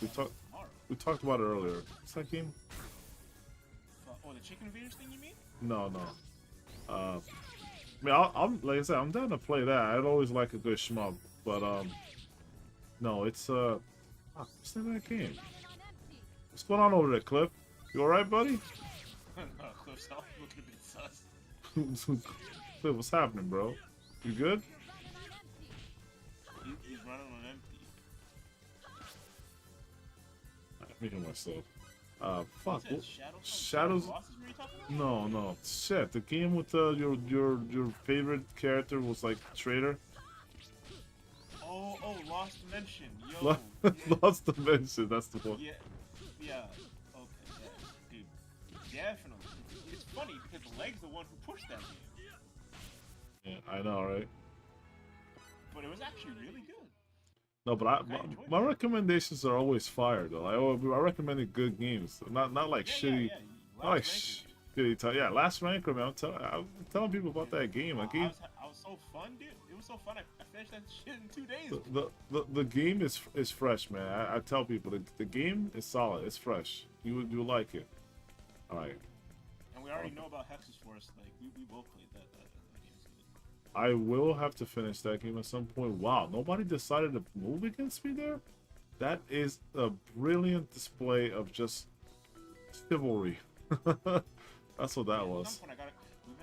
we talked about it earlier. What's that game? Oh, the chicken invaders thing, you mean? No. I mean, I'm like I said, I'm down to play that. I'd always like a good shmup, but no, it's what's the name of that game? What's going on over there, Cliff? You all right, buddy? No, Cliff's not looking a bit sus. Cliff, what's happening, bro? You good? He's running on empty. I'm making myself. Fuck. What's that, Shadows? Shadows? Losses were you talking about? No. Shit. The game with your favorite character was like Traitor. Oh, Lost Dimension. Yo. Lost Dimension. That's the one. Yeah. Okay. Yeah. Dude. Definitely. It's funny because the leg's the one who pushed that game. Yeah, I know, right? But it was actually really good. No, but my recommendations are always fire though. I recommended good games, not like shitty, not like shitty. Yeah, Last Ranker, man. I'm telling people about that game. I was so fun, dude. It was so fun. I finished that shit in 2 days. The game is fresh, man. I tell people the game is solid. It's fresh. You like it. All right. And we already know about Hex's Force. Like we both played that game's good. I will have to finish that game at some point. Wow, nobody decided to move against me there? That is a brilliant display of just chivalry. That's what that was. We're gonna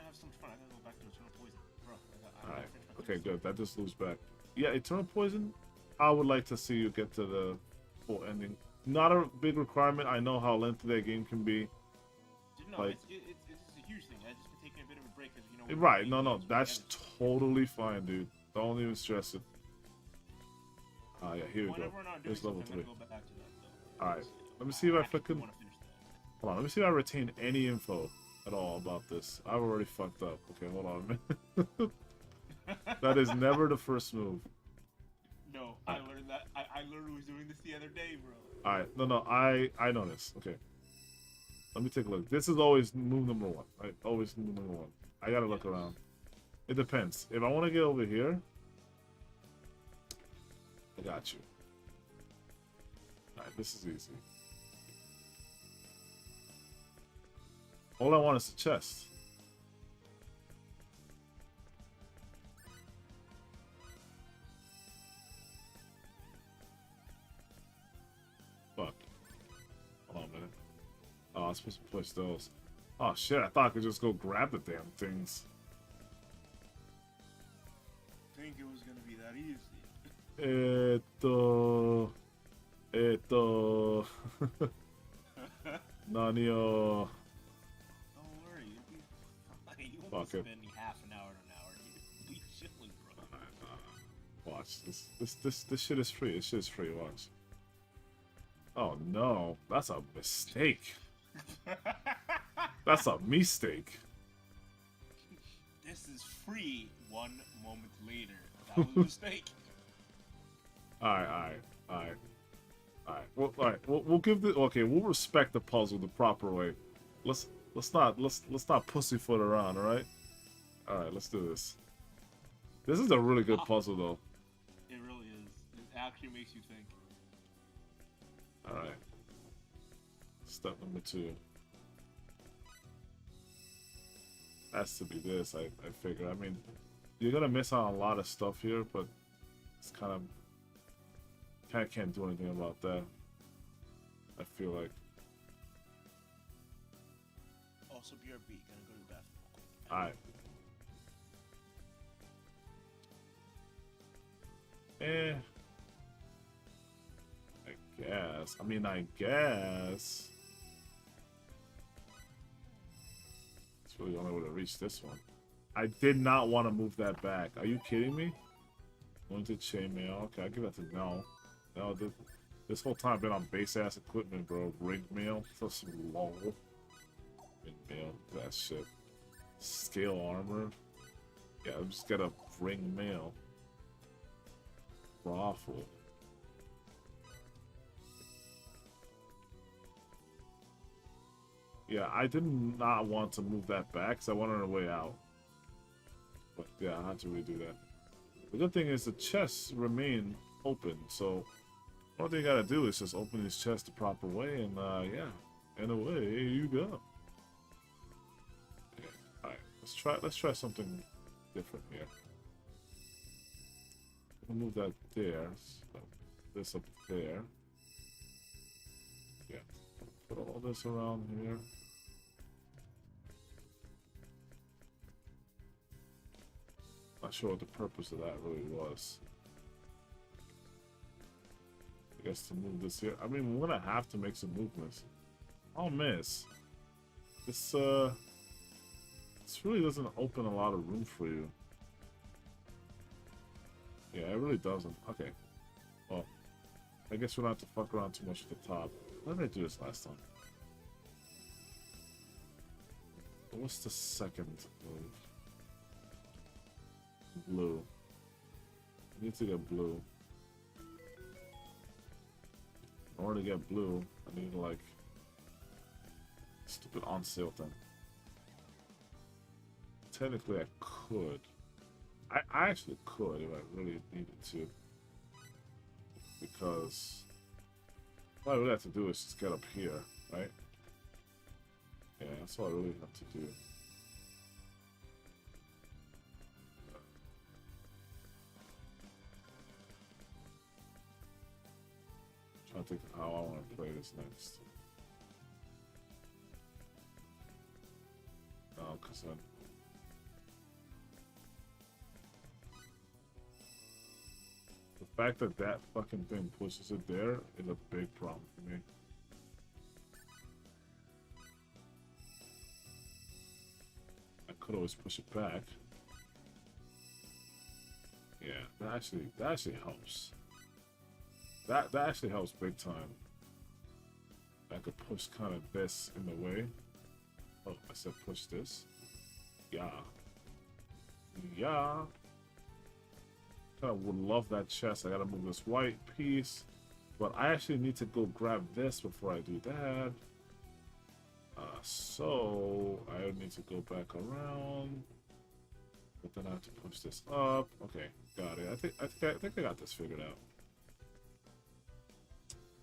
have some fun. I gotta go back to Eternal Poison. Bro, Alright. Okay, good. That just loops back. Yeah, Eternal Poison, I would like to see you get to the full ending. Not a big requirement. I know how lengthy that game can be. No, like, it's a huge thing. I've just been taking a bit of a break because, you know... Right, no, that's totally fine, dude. Don't even stress it. Yeah, here we go. Here's level 3. Alright, let me see if I fucking... Hold on, let me see if I retain any info at all about this. I've already fucked up. Okay, hold on a minute. That is never the first move. No, I learned that. I literally was doing this the other day, bro. Alright, no, I know this. Okay. Let me take a look. This is always move number 1. Right? Always move number 1. I gotta look around. It depends. If I want to get over here, I got you. Alright, this is easy. All I want is the chest. Fuck. Hold on a minute. Oh, I'm supposed to push those. Oh shit, I thought I could just go grab the damn things. Think it was gonna be that easy. Nanio. Don't worry, you'll be fine. You won't Fuck be it. spending half an hour to an hour. You'll be chilling, bro. Watch this shit is free. This shit is free. Watch. Oh no, that's a mistake. That's a mistake. This is free 1 moment later. That was a mistake. Alright. Well, alright. We'll give the we'll respect the puzzle the proper way. Let's not pussyfoot around. All right. All right. Let's do this. This is a really good puzzle, though. It really is. It actually makes you think. All right. Step number 2. Has to be this. I figure. I mean, you're gonna miss out on a lot of stuff here, but it's kind of can't do anything about that. I feel like. Also, BRB, gonna go to the bathroom. Alright. I guess. I guess. It's really the only way to reach this one. I did not want to move that back. Are you kidding me? Going to chainmail. Okay, I'll give that to no. No, this whole time I've been on base ass equipment, bro. Rig mail. So slow. Rig mail. That shit. Scale armor. Yeah, I'm just gonna bring mail. Brothel. Yeah, I did not want to move that back because I wanted a way out. But yeah, I had to redo that. The good thing is the chests remain open, so all you gotta do is just open these chests the proper way, and yeah, and away you go. Yeah. All right, let's try something different here. We'll move that there. So this up there. Yeah. Put all this around here. Not sure what the purpose of that really was. I guess to move this here. I mean, we're gonna have to make some movements. Oh, miss. This really doesn't open a lot of room for you. Yeah, it really doesn't. Okay. Well, I guess we're not to fuck around too much at the top. How did I do this last time? What's the second move? Blue. I need to get blue. In order to get blue, I need to like stupid on sale thing. Technically, I could. I actually could if I really needed to, because all I really have to do is just get up here, right? Yeah, that's all I really have to do. Trying to think of how I want to play this next. No, because then the fact that that fucking thing pushes it there is a big problem for me. I could always push it back. Yeah, that actually helps. That actually helps big time. I could push kind of this in the way. Oh, I said push this. Yeah. Yeah. Kind of would love that chest. I gotta move this white piece. But I actually need to go grab this before I do that. So I need to go back around. But then I have to push this up. Okay, got it. I think I got this figured out.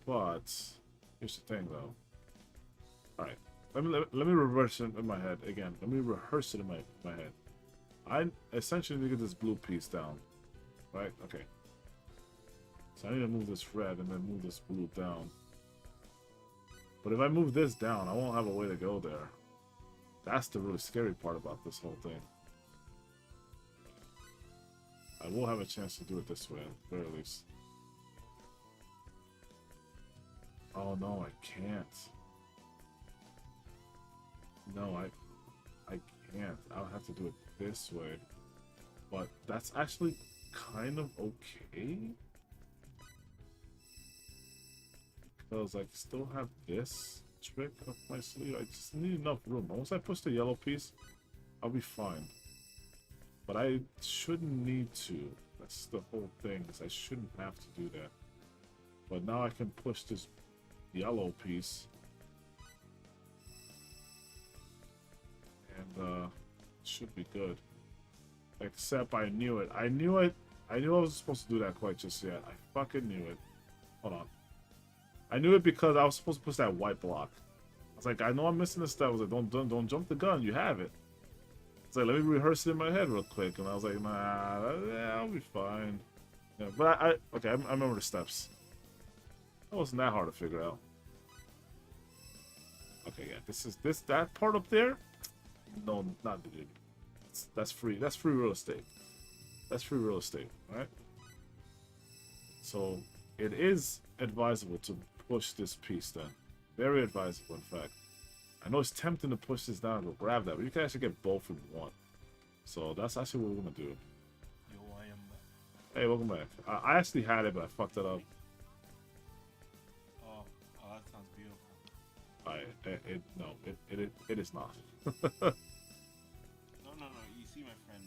But here's the thing, though. All right, let me reverse it in my head again. Let me rehearse it in my head. I essentially need to get this blue piece down, right? Okay. So I need to move this red and then move this blue down. But if I move this down, I won't have a way to go there. That's the really scary part about this whole thing. I will have a chance to do it this way, at the very least. Oh no, I can't. No, I can't. I'll have to do it this way. But that's actually kind of okay. Because I still have this trick up my sleeve. I just need enough room. Once I push the yellow piece, I'll be fine. But I shouldn't need to. That's the whole thing, is I shouldn't have to do that. But now I can push this yellow piece. And should be good. Except I knew it. I knew I wasn't supposed to do that quite just yet. I fucking knew it. Hold on. I knew it because I was supposed to push that white block. I was like, I know I'm missing this step. I was like, don't jump the gun. You have it. It's like, let me rehearse it in my head real quick. And I was like, nah, yeah, I'll be fine. Yeah, but okay, I remember the steps. That wasn't that hard to figure out. Okay, yeah, that part up there. No, not the dude. That's free. That's free real estate. That's free real estate, right? So it is advisable to push this piece then. Very advisable, in fact. I know it's tempting to push this down and go grab that, but you can actually get both in one. So that's actually what we're gonna do. Yo, I am back. Hey, welcome back. I actually had it, but I fucked it up. Oh, that sounds beautiful. No, it is not. No. You see, my friend,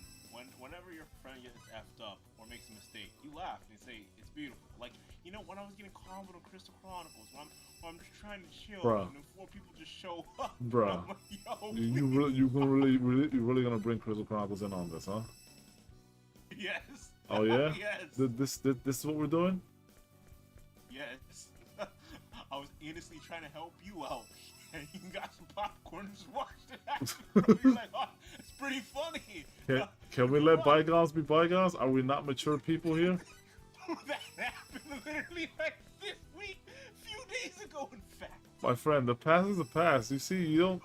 whenever your friend gets effed up or makes a mistake, you laugh and say it's beautiful. Like, you know, when I was getting comboed on Crystal Chronicles, when I'm just trying to chill, Bruh. and then 4 people just show up. Bruh. I'm like, yo, You really gonna bring Crystal Chronicles in on this, huh? Yes. Oh yeah. Yes. This is what we're doing. Yes. I was innocently trying to help you out, and you got some popcorn and just watched it happen. You're like, oh, it's pretty funny. Can we let bygones be bygones? Are we not mature people here? That happened literally like this week, a few days ago, in fact. My friend, the past is the past. You see, you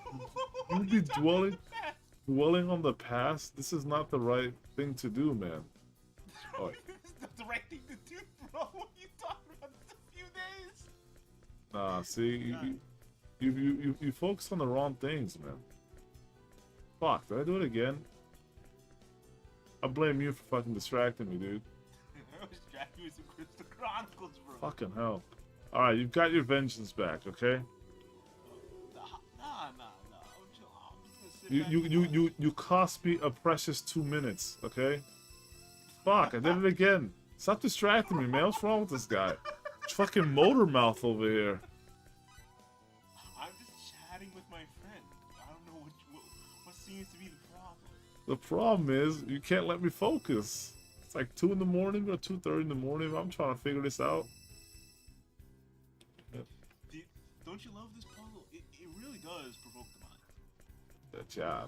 be dwelling on the past. This is not the right thing to do, man. Oh. This is not the right thing to do, bro. What are you talking about? It's a few days. Nah, see, you focus on the wrong things, man. Fuck, did I do it again? I blame you for fucking distracting me, dude. I was distracted with some Crystal Chronicles, bro. Fucking hell. Alright, you've got your vengeance back, okay? Nah. I'm just gonna sit back. You cost me a precious 2 minutes, okay? Fuck, I did it again. Stop distracting me, man. What's wrong with this guy? Fucking motor mouth over here. I'm just chatting with my friend. I don't know what seems to be the problem. The problem is, you can't let me focus. It's like 2 in the morning or 2:30 in the morning. I'm trying to figure this out. Don't you love this puzzle? It really does provoke the mind. Yeah,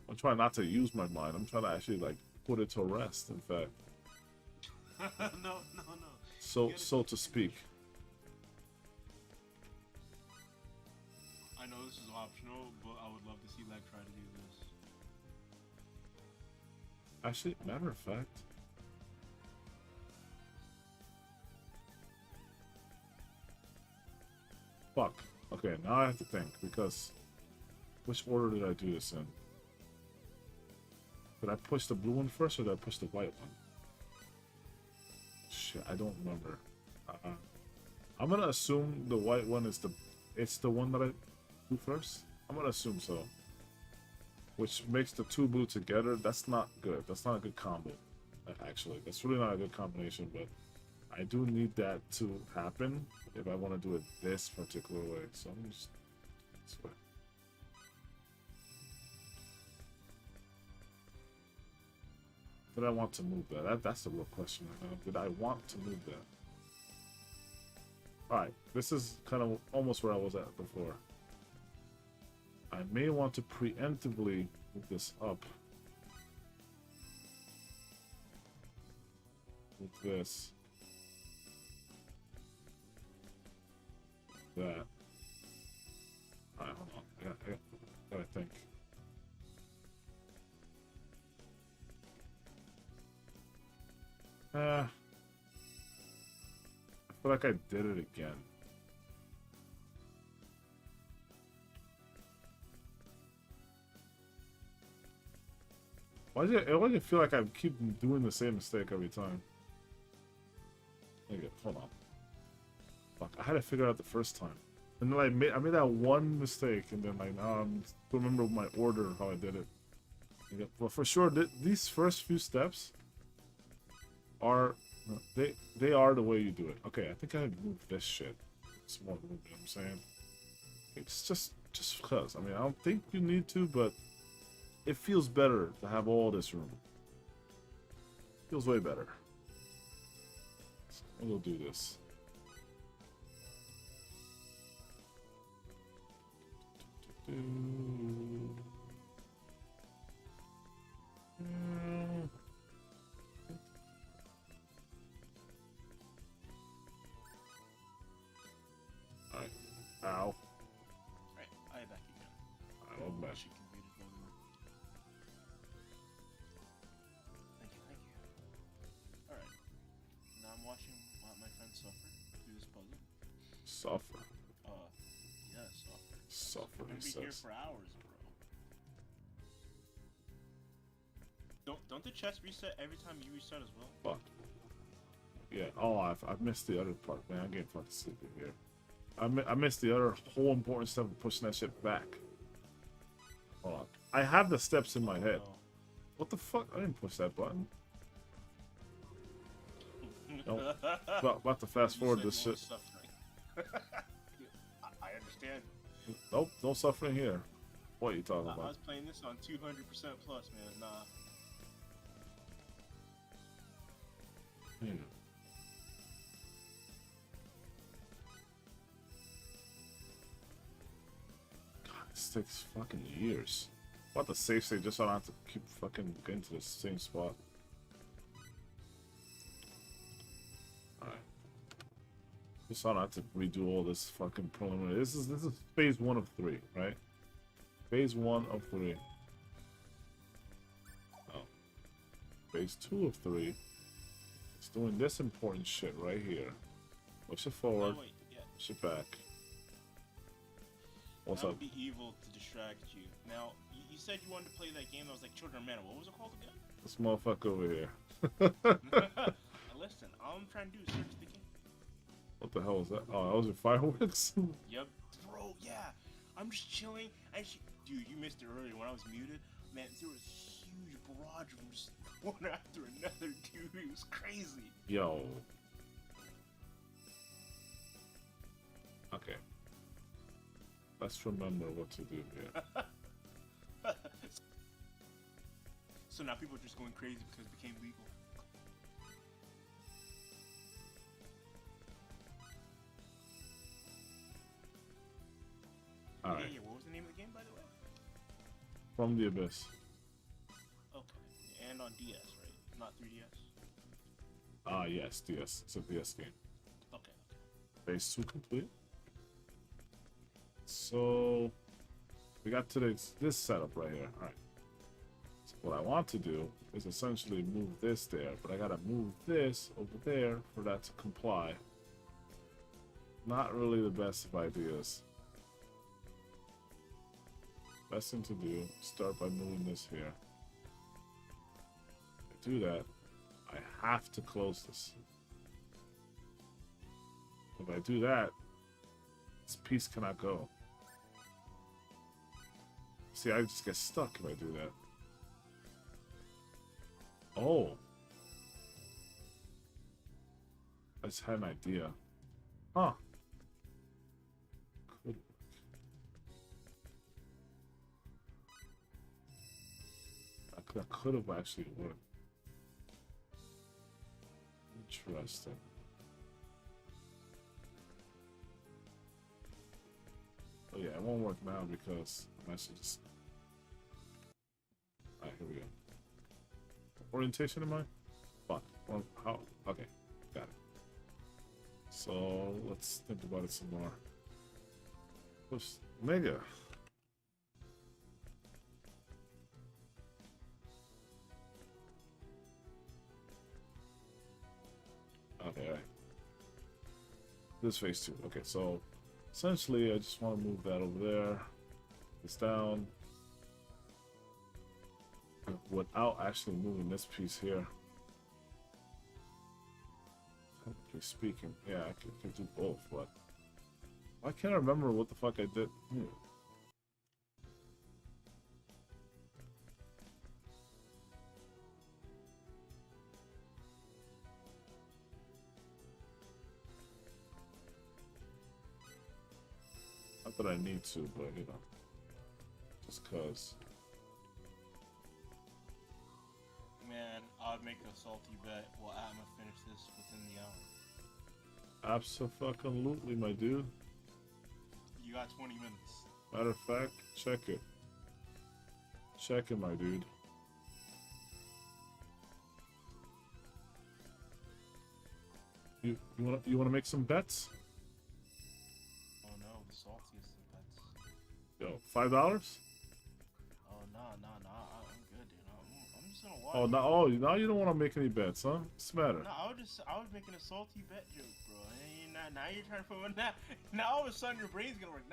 I'm trying not to use my mind. I'm trying to actually, like, put it to rest, in fact. No. So to speak. I know this is optional, but I would love to see Leg try to do this. Actually, matter of fact. Fuck. Okay, now I have to think, because which order did I do this in? Did I push the blue one first, or did I push the white one? Shit, I don't remember. I'm gonna assume the white one is the one that I do first. I'm gonna assume so. Which makes the 2 blue together. That's not good. That's not a good combo. Actually, that's really not a good combination, but I do need that to happen if I want to do it this particular way. So I'm just this way. Did I want to move that? That's the real question right now. Did I want to move that? Alright, this is kind of almost where I was at before. I may want to preemptively move this up. With this. That. Alright, hold on. I gotta think. I feel like I did it again. Why does it feel like I keep doing the same mistake every time? Okay, hold on. Fuck, I had to figure it out the first time. And then I made that one mistake, and then like now I'm don't remember my order how I did it. Okay, well, for sure, these first few steps are they are the way you do it. Okay, I think I moved this shit. It's more movement, you know what I'm saying? It's just because. I mean, I don't think you need to, but it feels better to have all this room. Feels way better. So we'll do this. Alright. Ow. Alright, I am back again. I'm back. She completed one more. Thank you. Alright. Now I'm watching my friend suffer through this puzzle. Suffer. Yeah, suffer. Suffer, I'm gonna he be here says. for hours, bro. Don't the chests reset every time you reset as well? Fuck. Yeah. Oh, I've missed the other part, man. I'm getting fucking sleepy here. I missed the other whole important step of pushing that shit back. Hold on. I have the steps in my head. What the fuck? I didn't push that button. Nope. About to fast forward this shit. I understand. Nope, no suffering here. What are you talking about? I was playing this on 200% plus, man. Nah. God, this takes fucking years. What the safe state just so I don't have to keep fucking getting to the same spot. Alright. Just so I don't have to redo all this fucking preliminary. This is phase 1 of 3, right? Phase 1 of 3. Oh. Phase 2 of 3. It's doing this important shit right here. Push it forward. Oh, wait, yeah. Push it back. What's that up? would be evil to distract you. Now, you said you wanted to play that game that was like Children of Mana. What was it called again? This motherfucker over here. Listen, all I'm trying to do is search the game. What the hell is that? Oh, those are fireworks? Yep. Bro, yeah. I'm just chilling. Dude, you missed it earlier when I was muted. Man, there was a huge barrage of them just one after another, dude. It was crazy. Yo. Okay. Let's remember what to do here. So now people are just going crazy because it became legal. Alright. Yeah, what was the name of the game, by the way? From the Abyss. Okay. And on DS, right? Not 3DS? Yes, DS. It's a DS game. Okay. Phase 2 complete. So we got to this setup right here. Alright. So what I want to do is essentially move this there, but I gotta move this over there for that to comply. Not really the best of ideas. Best thing to do, start by moving this here. To do that, I have to close this. If I do that, this piece cannot go. See, I just get stuck if I do that. Oh. I just had an idea. Huh. Could that could have actually worked. Interesting. Oh yeah, it won't work now because I'm actually just... Alright, here we go. Orientation am I? Fuck. Well, how? Okay, got it. So, let's think about it some more. Push Mega. Okay, alright. This phase 2. Okay, so essentially I just want to move that over there. This down. Without actually moving this piece here. Technically speaking, yeah, I could do both, but I can't remember what the fuck I did. Not that I need to, but you know, just cause. Man, I'd make a salty bet. Well, I'm gonna finish this within the hour. Abso-fucking-lutely, my dude. You got 20 minutes. Matter of fact, check it. Check it, my dude. You wanna make some bets? Oh no, the saltiest of bets. Yo, $5? Oh no, I'm good, dude. I'm just gonna watch. Now you don't want to make any bets, huh? What's the matter? No, I was making a salty bet joke, bro. And now you're trying to put one now. Now all of a sudden your brain's gonna work.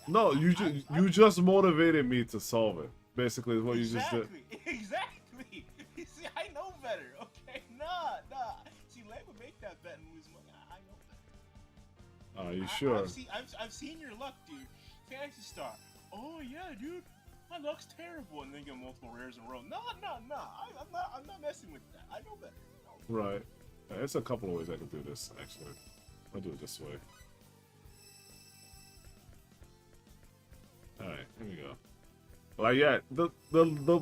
No, you just motivated me to solve it. Basically, is what you just did. Exactly. You see, I know better. Okay, nah. See, Leg would make that bet and lose money. I know better. Are you sure? I've seen your luck, dude. Fantasy Star. Oh yeah, dude. My luck's terrible, and then get multiple rares in a row. No, I'm not messing with that. I know better. No. Right. There's a couple of ways I could do this, actually. I'll do it this way. Alright, here we go. Like, yeah, the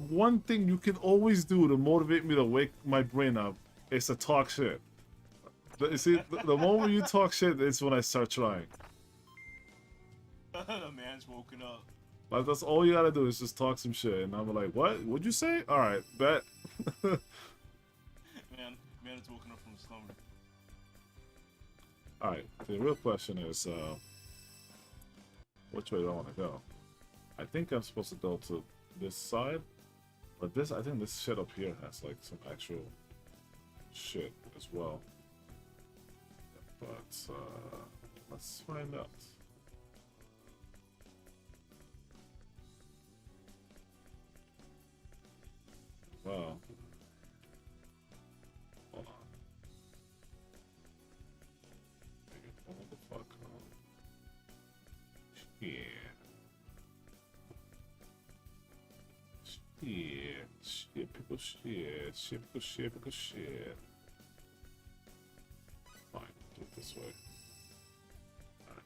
one thing you can always do to motivate me to wake my brain up is to talk shit. You see, the moment you talk shit is when I start trying. The man's woken up. Like, that's all you gotta do is just talk some shit. And I'm like, what? What'd you say? Alright, bet. Man is woken up from slumber. Alright, the real question is, which way do I want to go? I think I'm supposed to go to this side, but I think this shit up here has like some actual shit as well. But let's find out. Well, hold on. What the fuck? Yeah. Shit, people shit. Fine, do it this way. Alright.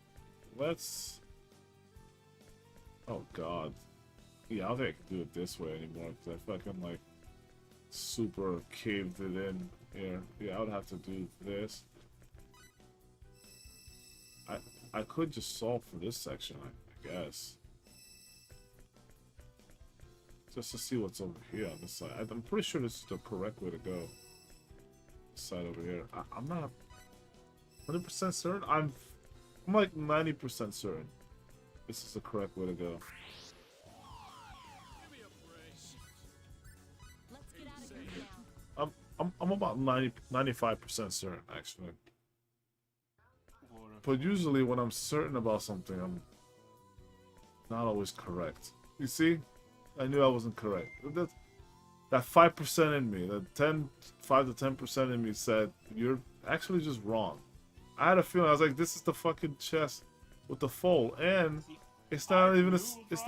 Let's... Oh god. Yeah, I don't think I can do it this way anymore, because I fucking, like, super caved it in here. Yeah, I would have to do this. I could just solve for this section, I guess. Just to see what's over here on this side. I'm pretty sure this is the correct way to go. This side over here. I'm not 100% certain. I'm like 90% certain this is the correct way to go. Let's get out of here now. I'm about 95% certain actually. But usually when I'm certain about something, I'm not always correct. You see? I knew I wasn't correct. That 5% in me, that 5 to 10% in me said, you're actually just wrong. I had a feeling, I was like, this is the fucking chest with the fold, and it's not even it's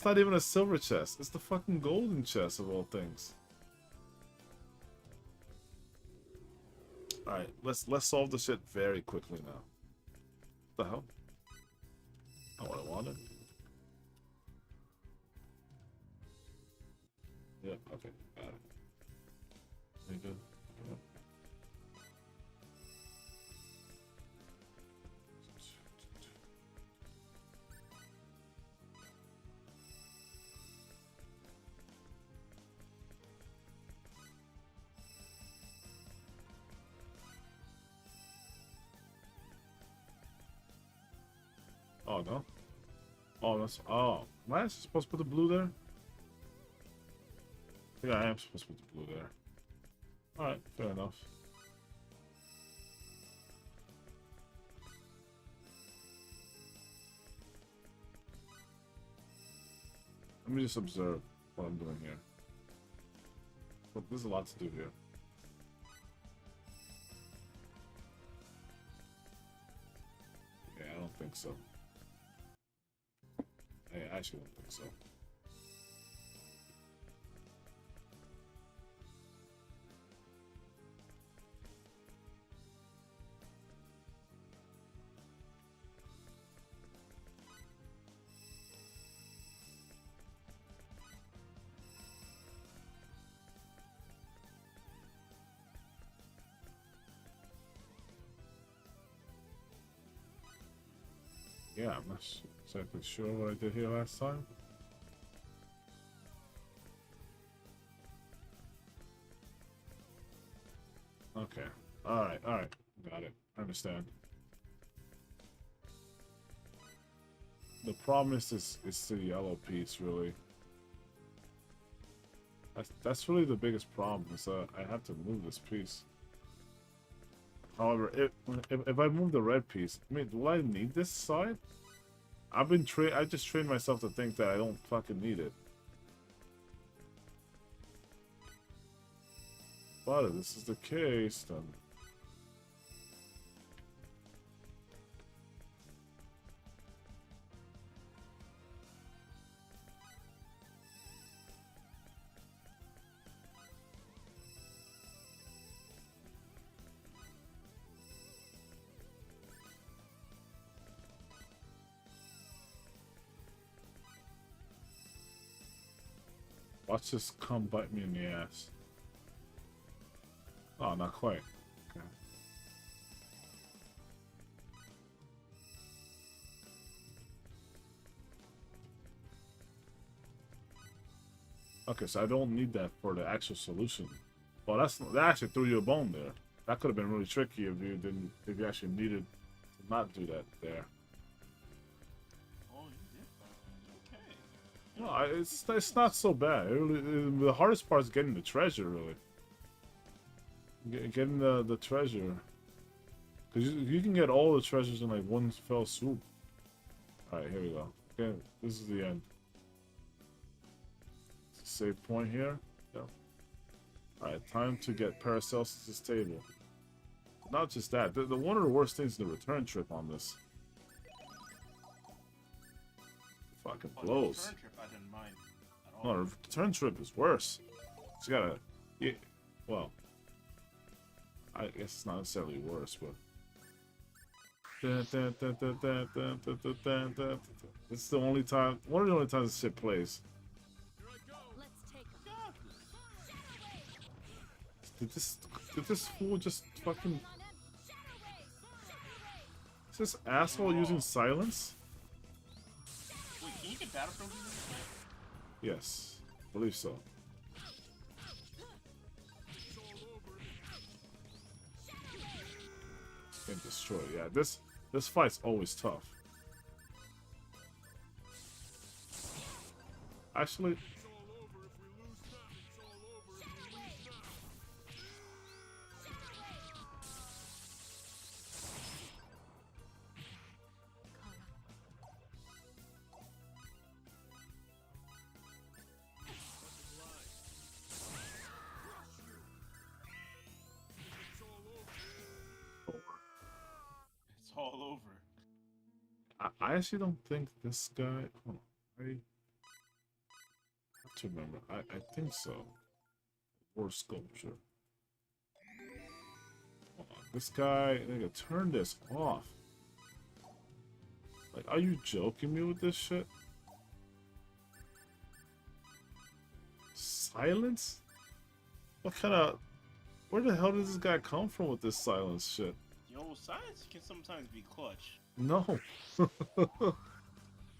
not even a silver chest. It's the fucking golden chest of all things. Alright, let's solve the shit very quickly now. What the hell? Not what I wanted. Yep, okay, got it. Very good. Yep. Oh no. Oh, that's... Oh. Am I supposed to put the blue there? Yeah, I am supposed to put the blue there. Alright, fair enough. Let me just observe what I'm doing here. Look, there's a lot to do here. Yeah, I don't think so. I actually don't think so. Yeah, I'm not exactly sure what I did here last time. Okay. Alright. Got it. I understand. The problem is the yellow piece, really. That's really the biggest problem, is I have to move this piece. However, if I move the red piece, I mean, do I need this side? I just trained myself to think that I don't fucking need it. But if this is the case, then... Watch this come bite me in the ass. Oh, not quite. Okay. Okay, so I don't need that for the actual solution. Well, that actually threw you a bone there. That could have been really tricky if you actually needed to not do that there. Oh, you did find it. Okay. No, it's not so bad. The hardest part is getting the treasure, really. Getting the treasure. Because you can get all the treasures in like one fell swoop. Alright, here we go. Okay, this is the end. Save point here. Yep. Alright, time to get Paracelsus' table. Not just that, the one of the worst things is the return trip on this. Fucking blows. The return trip I didn't mind at all. No, the return trip is worse. You gotta... Yeah, well... I guess it's not necessarily worse, but... It's the only time... One of the only times this shit plays. Did this fool just fucking... Is this asshole using silence? Wait, can you get data from this? Yes, I believe so. And destroy. Yeah, this fight's always tough. Actually, It's all over. I actually don't think this guy. Hold on, I have to remember. I think so. Or sculpture. Hold on, this guy. Nigga, turn this off. Like, are you joking me with this shit? Silence? What kind of... Where the hell does this guy come from with this silence shit? Yo, science can sometimes be clutch. No.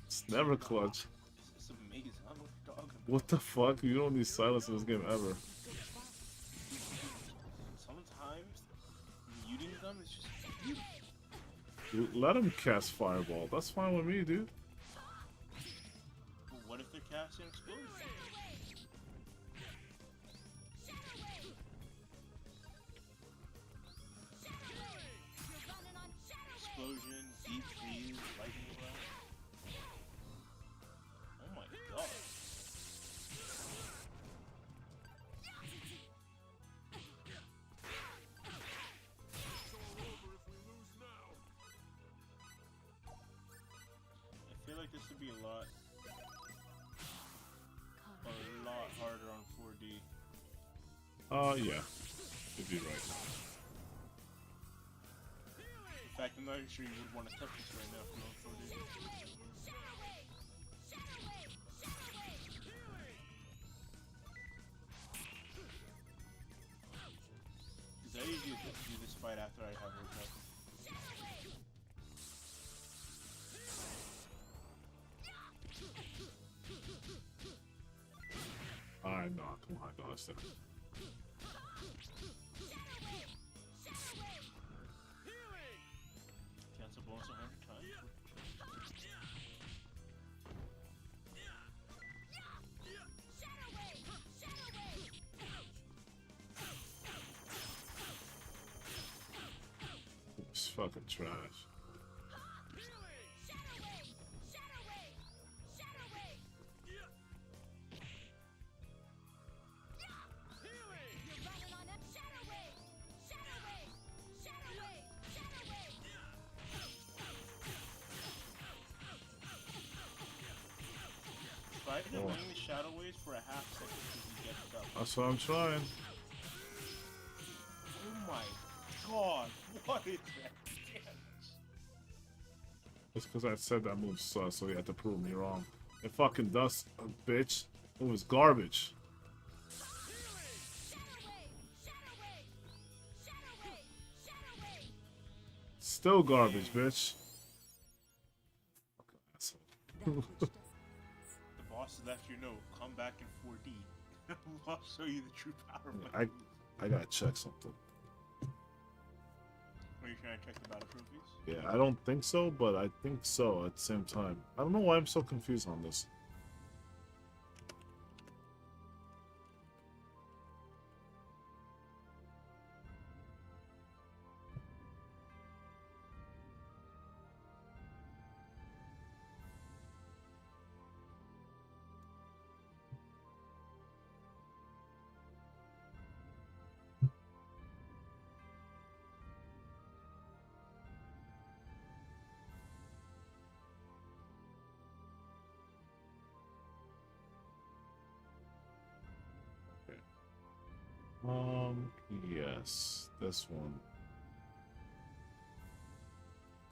It's never clutch. It's amazing. I don't know what you're talking about. What the fuck? You don't need silence in this game ever. Sometimes muting them is just... Let him cast Fireball. That's fine with me, dude. But what if they're casting Explosion? Explosion, Deep Freeze, Lightning Blast. Oh my god. I feel like this would be a lot harder on 4D. Yeah. You'd be right. In fact, I'm not even sure you would want to touch this right now for on 4D. Because I usually do this fight after I have her cut. I know. Come on, Dustin. Cancel bonus 100 times. It's fucking trash. Try delaying the shadow waves for a half second till you get it up. That's what I'm trying. Oh my god, what is that damage? It's because I said that move sus, so you had to prove me wrong. It fucking does, bitch. It was garbage. Still garbage, bitch. Fucking asshole. That which doesn't. The boss has let you know. Come back in 4D. I'll show you the true power of my I moves. I gotta check something. Are you trying to check the battle trophies? Yeah, I don't think so, but I think so at the same time. I don't know why I'm so confused on this. Yes, this one.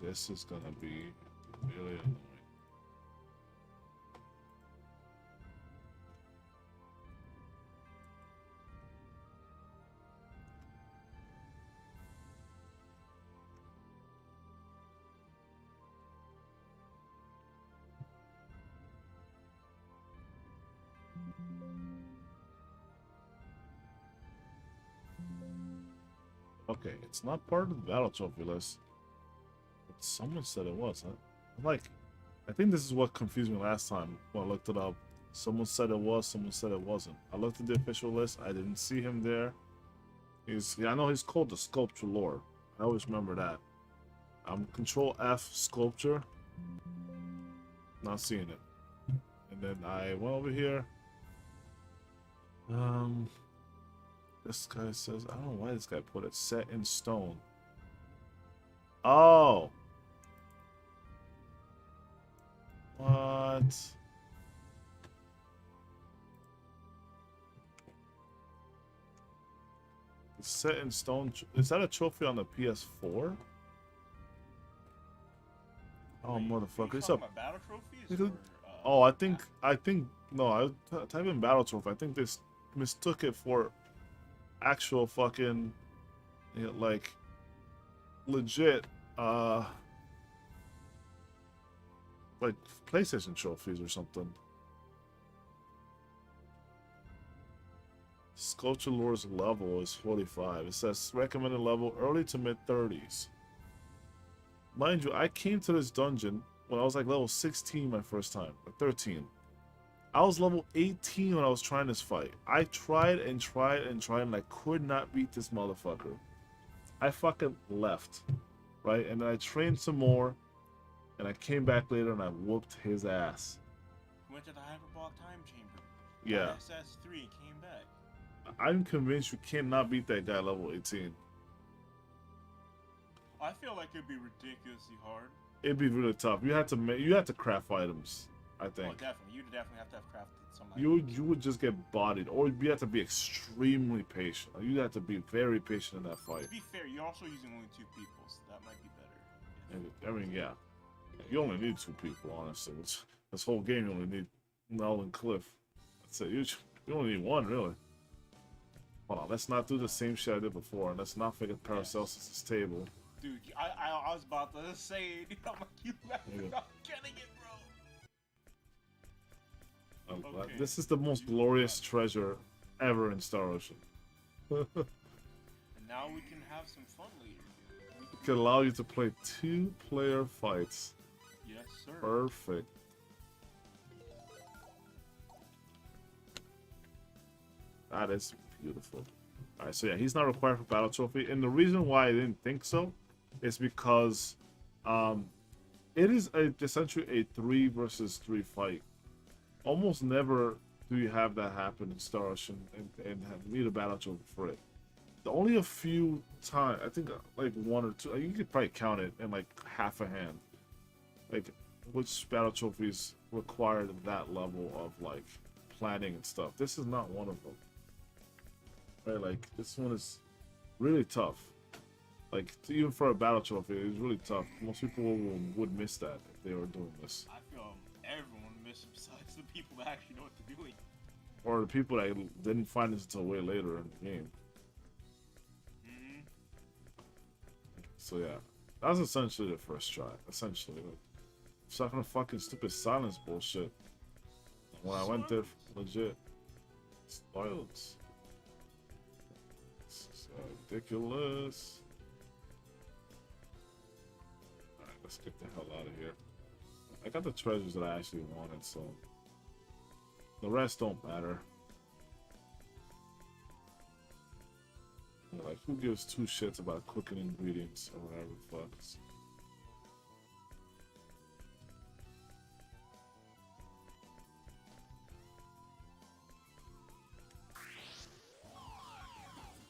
This is gonna be really annoying. Okay, it's not part of the battle trophy list. But someone said it was. I'm like, I think this is what confused me last time when I looked it up. Someone said it was, someone said it wasn't. I looked at the official list, I didn't see him there. I know he's called the Sculpture Lore. I always remember that. Control F Sculpture. Not seeing it. And then I went over here. This guy says, I don't know why this guy put it set in stone. Oh. What? It's set in stone. Is that a trophy on the PS4? Oh, Wait, motherfucker. Are you It's talking up. about battle trophies? Is it- Or, Oh, I think, no, I type in battle trophy. I think they mistook it for actual fucking, you know, like, legit, like PlayStation trophies or something. Sculpture Lore's level is 45. It says recommended level early to mid 30s. Mind you, I came to this dungeon when I was like level 16 my first time, or 13. I was level 18 when I was trying this fight. I tried and tried and tried and I could not beat this motherfucker. I fucking left, right? And then I trained some more and I came back later and I whooped his ass. Went to the hyperbolic time chamber. Yeah. Got SS3 came back. I'm convinced you cannot beat that guy level 18. I feel like it'd be ridiculously hard. It'd be really tough. You had to craft items, I Oh, think. definitely. You'd definitely have to have crafted some. You would just get bodied, or you have to be extremely patient. You have to be very patient in that fight. To be fair, you're also using only 2 people, so that might be better. I mean, yeah, you only need 2 people, honestly. This whole game, you only need Mel and Cliff. That's it. You only need 1, really. Hold on, let's not do the same shit I did before, and let's not forget Paracelsus' table. Dude, I was about to say it. I'm like, you left without getting it, bro. Okay. This is the most glorious treasure ever in Star Ocean. And now we can have some fun later. It can allow you to play 2-player fights. Yes, sir. Perfect. That is beautiful. Alright, so yeah, he's not required for Battle Trophy. And the reason why I didn't think so is because it is essentially a 3 versus 3 fight. Almost never do you have that happen in Star Ocean and need a Battle Trophy for it. Only a few times, I think like 1 or 2, you could probably count it in like half a hand. Like, which Battle Trophies required that level of like planning and stuff. This is not one of them. Right, like this one is really tough. Like even for a battle trophy, it's really tough. Most people would miss that if they were doing this. I feel everyone missed besides the people that actually know what they're doing. Or the people that didn't find this until way later in the game. Mm-hmm. So yeah, That was essentially the first try. Essentially, like, stuck on a fucking stupid silence bullshit. When I went there, legit, silence. It's ridiculous. Alright, let's get the hell out of here. I got the treasures that I actually wanted, so the rest don't matter. Like, who gives two shits about cooking ingredients or whatever the fuck?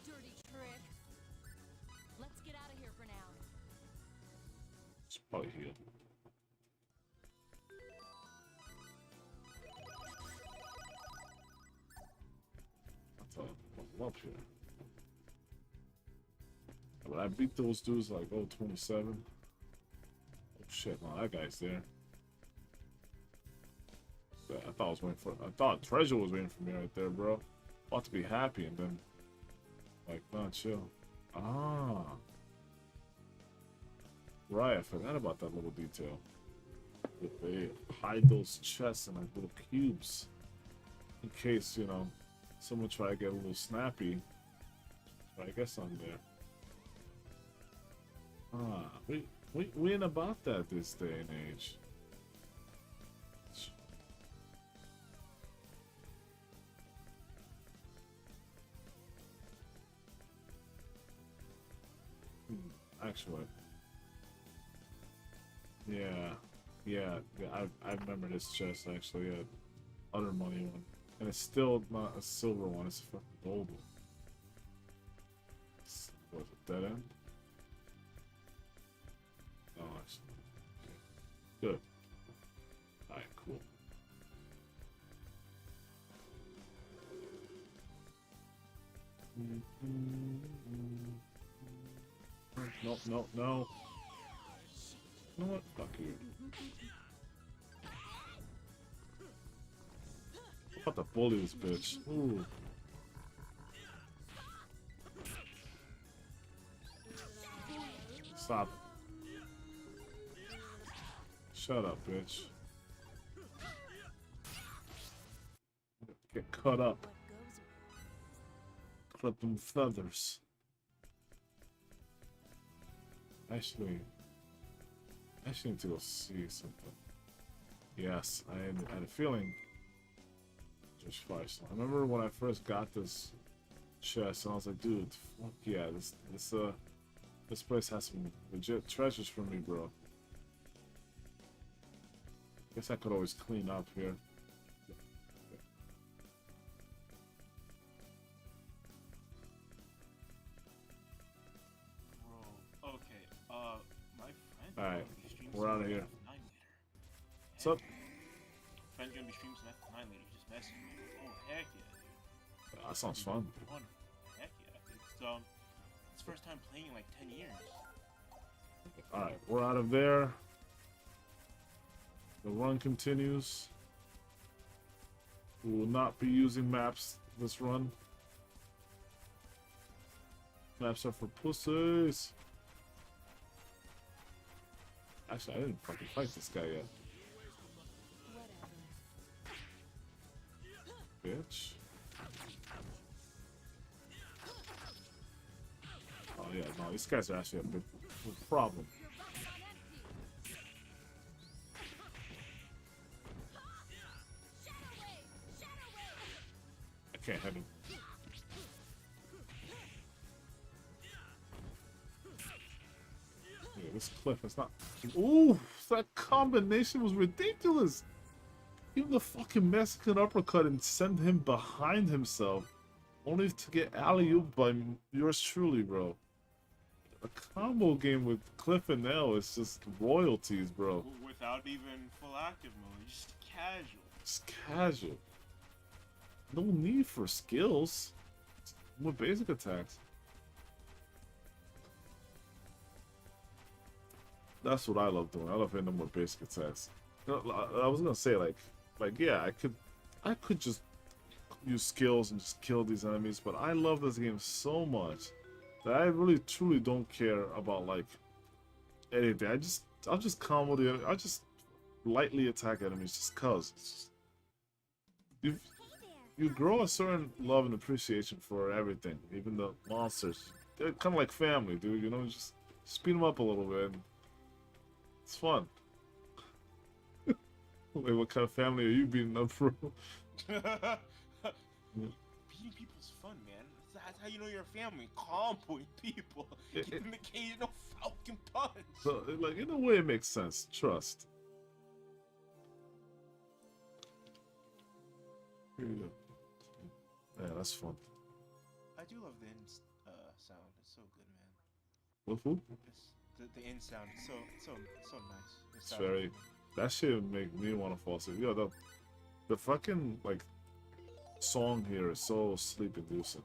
Dirty trick. Let's get out of here for now. It's probably heal. That's a up here. But I beat those dudes like, oh, 27. Oh shit, no, that guy's there. Yeah, I thought treasure was waiting for me right there, bro. About to be happy and then, like, nah, chill. Ah. Right, I forgot about that little detail. They hide those chests in like little cubes. In case, you know, someone try to get a little snappy. But I guess I'm there. Ah, we ain't about that this day and age. Actually, yeah, I remember this chest actually. Other money one, and it's still not a silver one. It's a fucking gold one. Was it dead end? Oh, actually, okay. Good. All right, cool. No, no, no. You know what? Fuck you. I'm about to bully this bitch. Ooh. Stop. Shut up, bitch. Get cut up. Clip them feathers. Actually need to go see something. Yes, I had a feeling. Just Feist. I remember when I first got this chest, and I was like, dude, fuck yeah, this place has some legit treasures for me, bro. Guess I could always clean up here. Alright, we're out of here. What's up? Friend's gonna be streaming some F9 later. He just messaged me. Oh, heck yeah, dude. That sounds fun. Heck yeah. It's first time playing in like 10 years. Alright, we're out of there. The run continues. We will not be using maps this run. Maps are for pussies. Actually, I didn't fucking fight this guy yet. Bitch. Oh yeah, no, these guys are actually a big problem. I can't hit him. Yeah, this cliff is not. Ooh, that combination was ridiculous. Even the fucking Mexican uppercut and send him behind himself, only to get alley-oop by yours truly, bro. A combo game with Cliff and Nell is just royalties, bro. Without even full active mode, just casual. Just casual. No need for skills. More basic attacks. That's what I love doing. I love hitting them with basic attacks. I was gonna say like yeah, I could just use skills and just kill these enemies, but I love this game so much that I really truly don't care about like anything. I'll just combo the. I'll just lightly attack enemies just cause. You you grow a certain love and appreciation for everything, even the monsters. They're kind of like family, dude. You know, just speed them up a little bit. It's fun. Wait, what kind of family are you beating up for? Beating people's fun, man. That's how you know you're a family. Comboing people. Give them occasional falcon punch. So, like, in a way, it makes sense. Trust. Here you go. Yeah, that's fun. I do love the in sound. It's so good, man. What food? The in sound. It's so nice. It's very. That shit make me want to fall asleep. Yo, the fucking like song here is so sleep inducing.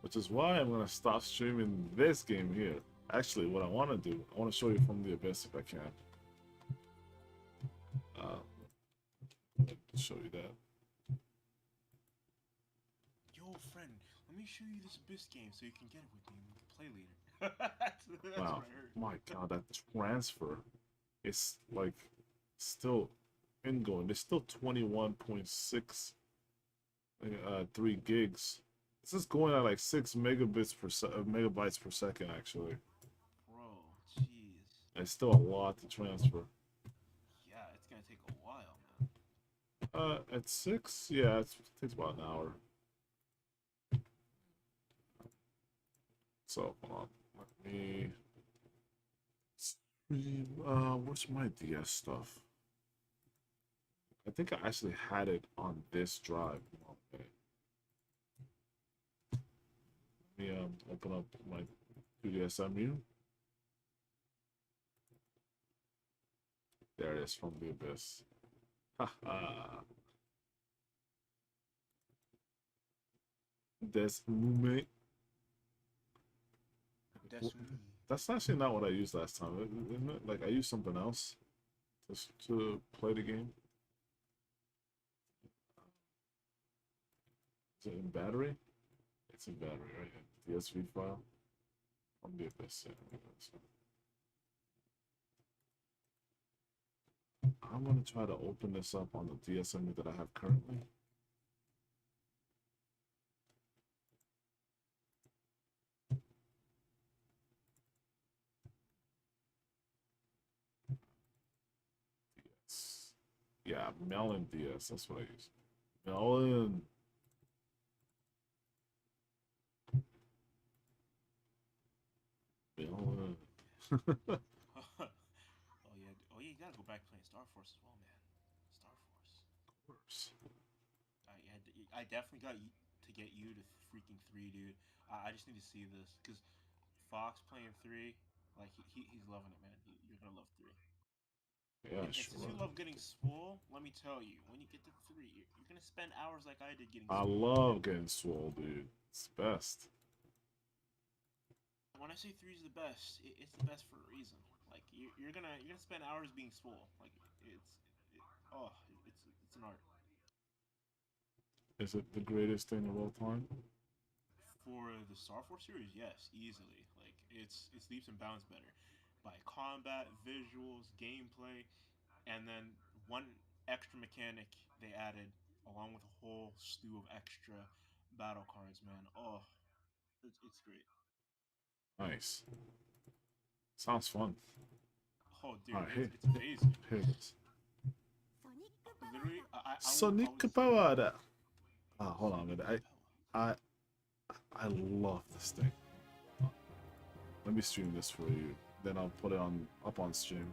Which is why I'm gonna stop streaming this game here. Actually, what I want to do, I want to show you From the Abyss if I can. Show you that. Yo, friend, let me show you this Abyss game so you can get it with me and we can play later. That's Wow, what I heard. my god, that transfer is like still ingoing. There's still 21.6 3 gigs. This is going at like 6 megabits per megabytes per second actually. Bro, jeez. It's still a lot to transfer. Yeah, it's gonna take a while, man. At 6, yeah, it takes about an hour. So hold on, let me stream. Where's my DS stuff? I think I actually had it on this drive. Okay. Let me open up my 2DSMU. There it is, From the Abyss. Haha. This movement. That's actually not what I used last time. Isn't it? Like I used something else to play the game. Is it in battery? It's in battery, right? DSV file. From the Abyss. I'm gonna try to open this up on the DSMU that I have currently. DS. Yeah, Melon DS. That's what I use. Melon. Melon. Oh yeah, you gotta go back playing Star Force as well, man. Star Force. Of course. I definitely got to get you to freaking 3, dude. I just need to see this because Fox playing 3, like he's loving it, man. You're gonna love 3. Yeah, And sure. since you love getting swole, let me tell you, when you get to 3, you're gonna spend hours like I did getting I swole. love getting swole, dude. It's the best. When I say 3 is the best, it's the best for a reason. Like you're gonna spend hours being swole. Like it's an art. Is it the greatest thing of all time? For the Star Force series, yes, easily. Like it's leaps and bounds better by combat, visuals, gameplay, and then one extra mechanic they added along with a whole slew of extra battle cards. Man, oh, it's great. Nice. Sounds fun. Oh, dude, Alright, it's amazing. here it is. Literally, I Sonic Power. Hold on a minute. I love this thing. Let me stream this for you. Then I'll put it up on stream.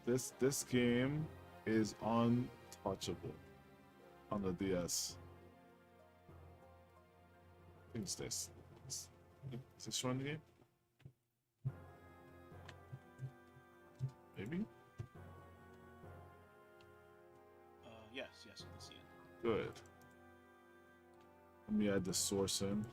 This game is untouchable on the DS. I think it's this. Is it showing the game? Maybe? Yes, you can see it. Good. Let me add the source in.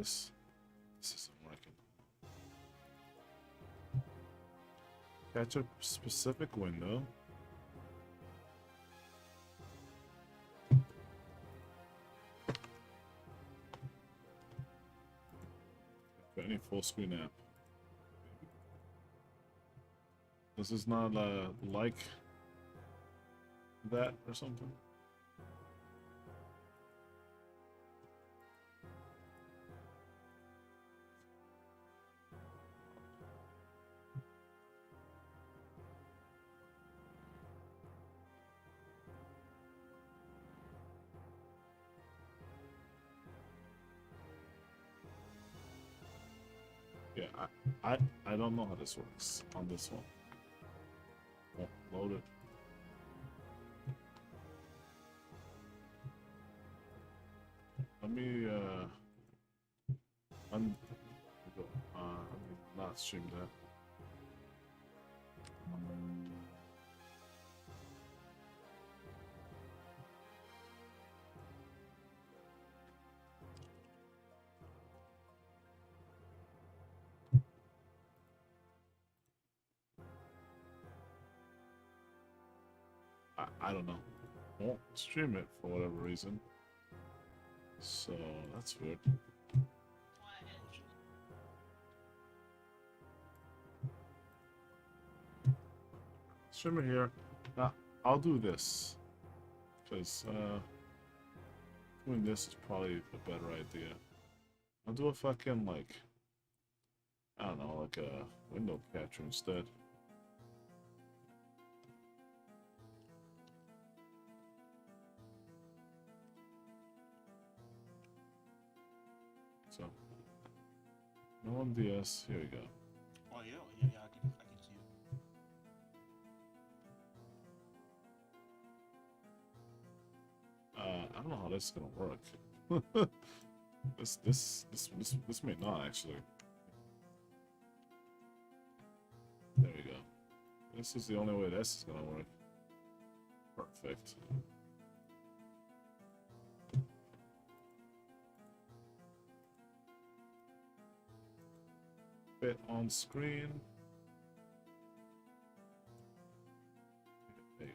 this isn't working. Catch a specific window. Any full screen app. This is not like that or something. Yeah, I don't know how this works on this one. Oh, load it. Let me let me not stream that. I don't know. Won't stream it for whatever reason. So that's weird. Stream it here. Now I'll do this because doing this is probably a better idea. I'll do a fucking like I don't know, like a window catcher instead. So, no one DS. Here we go. Oh yeah, I can see it. I don't know how this is gonna work. this may not actually. There we go. This is the only way this is gonna work. Perfect. Fit on screen. There you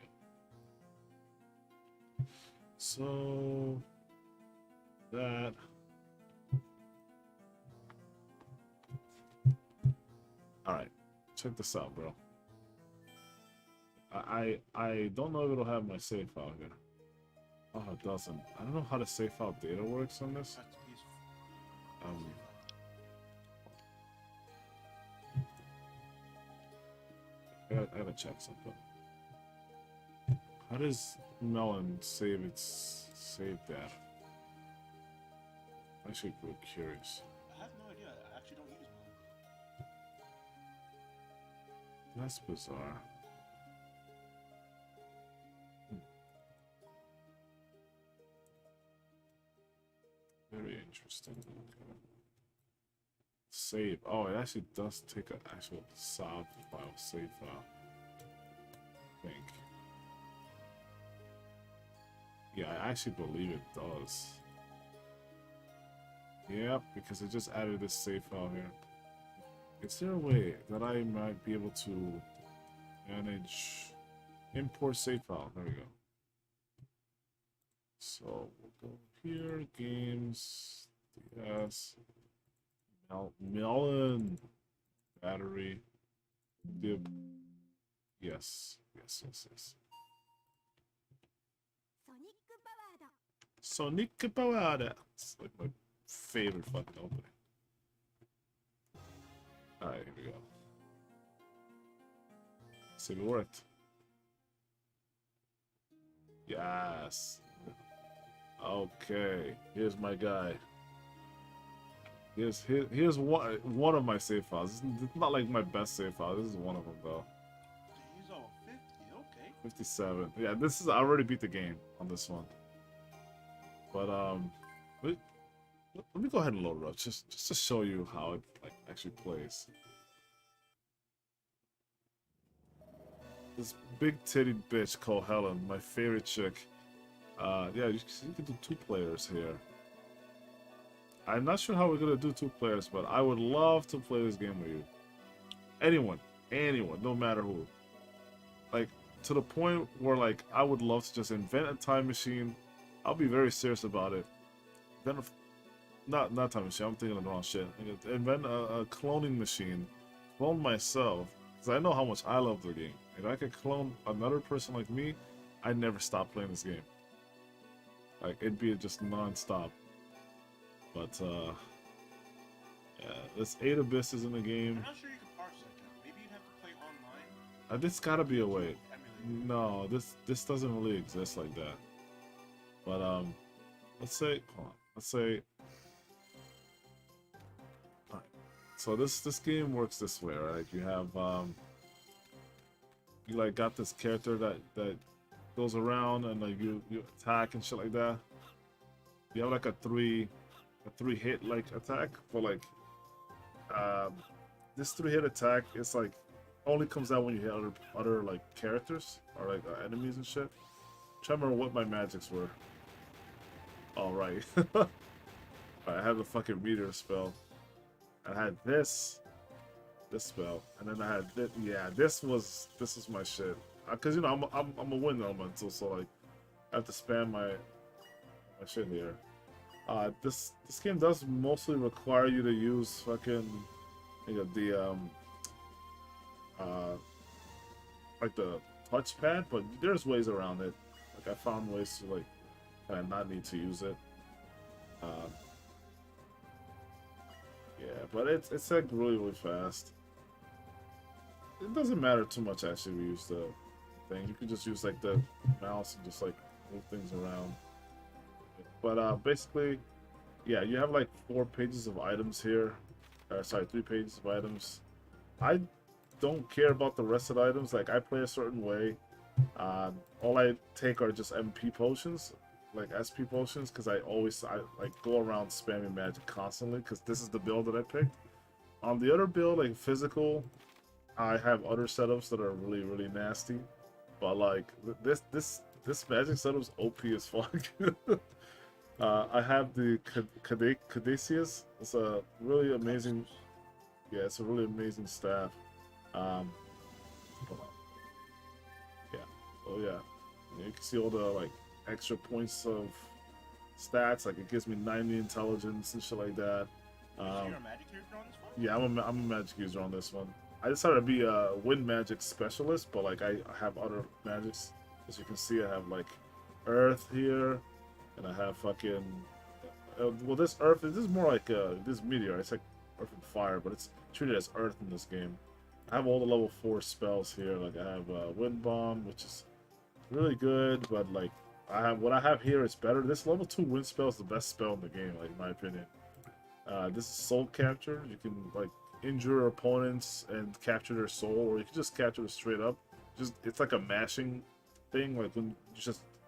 go. So that all right. Check this out, bro. I don't know if it'll have my save file here. Oh, it doesn't. I don't know how the save file data works on this. I gotta check something. How does Melon save data? I'm actually pretty curious. I have no idea. I actually don't use one. That's bizarre. Very interesting. Okay. Save. Oh, it actually does take an actual save file. I think. Yeah, I actually believe it does. Yep, because it just added this save file here. Is there a way that I might be able to manage import save file? There we go. So we'll go here, games, DS, Melon, battery, dib. Yes. Sonic Power. It's like my favorite fucking opening. Alright, here we go. See if it worked. Yes. Okay, here's my guy. Here's one of my save files. It's not like my best save file. This is one of them though. He's all 50. Okay. 57. Yeah, this is I already beat the game on this one. But let me go ahead and load it up just to show you how it like actually plays. This big titty bitch called Helen, my favorite chick. Yeah, you can do 2 players here. I'm not sure how we're gonna do 2 players, but I would love to play this game with you. Anyone, anyone, no matter who. Like, to the point where, like, I would love to just invent a time machine. I'll be very serious about it. Then, not time machine, I'm thinking of the wrong shit. Invent a cloning machine. Clone myself. Because I know how much I love the game. If I could clone another person like me, I'd never stop playing this game. Like, it'd be just non-stop. But, yeah, there's 8 abysses in the game. I'm not sure you can parse like that. Maybe you'd have to play online. This gotta be a way. Emulate. No, this doesn't really exist like that. But, let's say, hold on, let's say, alright. So this game works this way, right? You have, you like got this character that goes around and like you attack and shit like that. You have like a three hit like attack, but like this 3-hit attack is like only comes out when you hit other like characters or like enemies and shit. I'm trying to remember what my magics were. All right, I had the fucking meteor spell. I had this spell, and then I had this. Yeah, this is my shit. Cause you know I'm a wind elemental, so like I have to spam my shit here. This game does mostly require you to use fucking like the touchpad, but there's ways around it. Like I found ways to like kind of not need to use it. Yeah, but it's like really fast. It doesn't matter too much actually. We use the thing. You can just use like the mouse and just like move things around. But basically, yeah, you have like 4 pages of items here. Sorry, 3 pages of items. I don't care about the rest of the items. Like I play a certain way. All I take are just MP potions, like SP potions, because I like go around spamming magic constantly. Because this is the build that I picked. On the other build, like physical, I have other setups that are really nasty. But like this magic setup's OP as fuck. I have the Caduceus. It's a really amazing. Yeah, it's a really amazing staff. Hold on. Yeah. Oh yeah. You can see all the like extra points of stats. Like it gives me 90 intelligence and shit like that. So you're a magic character on this one? Yeah, I'm a magic user on this one. I decided to be a wind magic specialist, but like I have other magics. As you can see, I have like earth here, and I have fucking. Well, this earth. This is more like this meteor. It's like earth and fire, but it's treated as earth in this game. I have all the level 4 spells here. Like I have wind bomb, which is really good, but like what I have here is better. This level 2 wind spell is the best spell in the game, like in my opinion. This is soul capture. You can like injure opponents and capture their soul, or you can just capture it straight up. It's like a mashing thing. Like when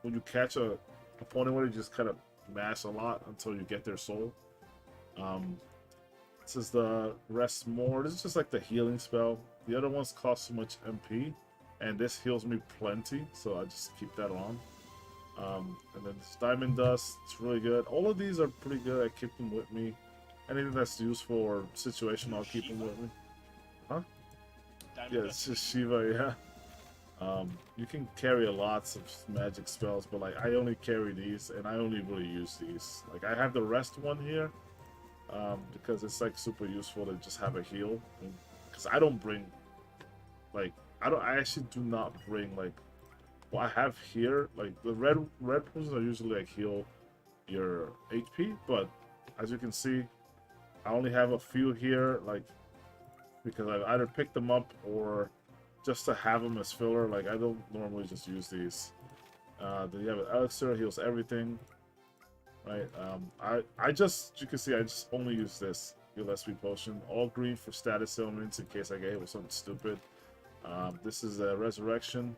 you catch a opponent with it, you just kind of mash a lot until you get their soul. This is the rest more. This is just like the healing spell. The other ones cost so much MP, and this heals me plenty, so I just keep that on. And then this diamond dust. It's really good. All of these are pretty good. I keep them with me. Anything that's useful or situational, I'll keep them with me. Huh? Yeah, it's just Shiva, yeah. You can carry lots of magic spells, but like I only carry these, and I only really use these. Like I have the rest one here, because it's like super useful to just have a heal. Because I don't bring, like I actually do not bring like what I have here. Like the red potions are usually like heal your HP, but as you can see, I only have a few here, like because I either picked them up or just to have them as filler. Like I don't normally just use these. Then you have an elixir, heals everything. Right. I just, you can see I just only use this heal SP potion. All green for status ailments in case I get hit with something stupid. This is a resurrection.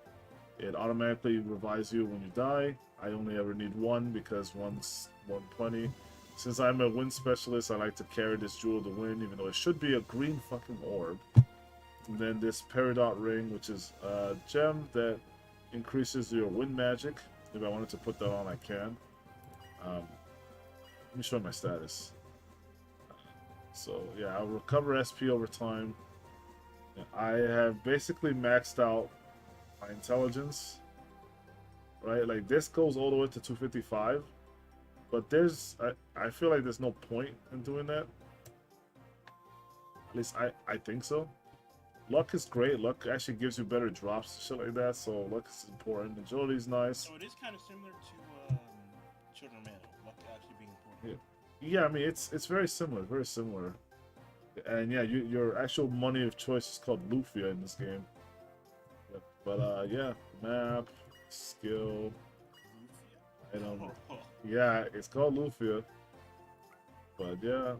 It automatically revives you when you die. I only ever need 1 because 1's 120. Since I'm a wind specialist, I like to carry this Jewel of the Wind, even though it should be a green fucking orb. And then this Peridot Ring, which is a gem that increases your wind magic. If I wanted to put that on, I can. Let me show you my status. So yeah, I'll recover SP over time. I have basically maxed out my intelligence, right? Like this goes all the way to 255, but I feel like there's no point in doing that. At least I think so. Luck is great. Luck actually gives you better drops and shit like that, so luck is important. Agility is nice. So it is kind of similar to Children of Mana, luck actually being important. Yeah, I mean it's very similar, very similar. And yeah, your actual money of choice is called Lufia in this game. But yeah, map, skill, item. Yeah, it's called Lufia. But yeah,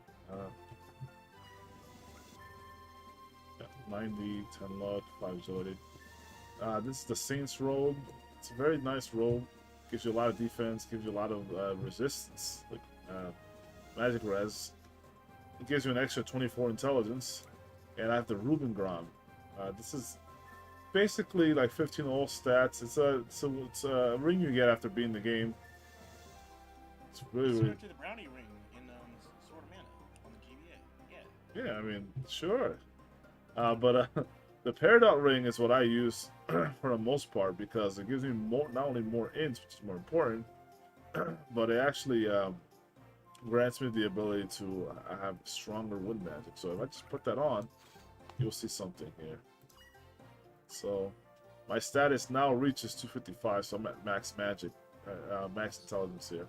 90, 10 luck, 5 agility. This is the Saints robe. It's a very nice robe. Gives you a lot of defense, gives you a lot of resistance, like magic res. It gives you an extra 24 intelligence. And I have the Rubengrom. This is basically like 15 all stats. It's a ring you get after beating the game. It's really, Similar to the Brownie ring in Sword of Mana on the GBA. Yeah. Yeah, I mean, sure. But the Peridot ring is what I use for the most part because it gives me not only more ints, which is more important, but it actually grants me the ability to have stronger wind magic. So if I just put that on, you'll see something here. So my status now reaches 255, so I'm at max magic, max intelligence here.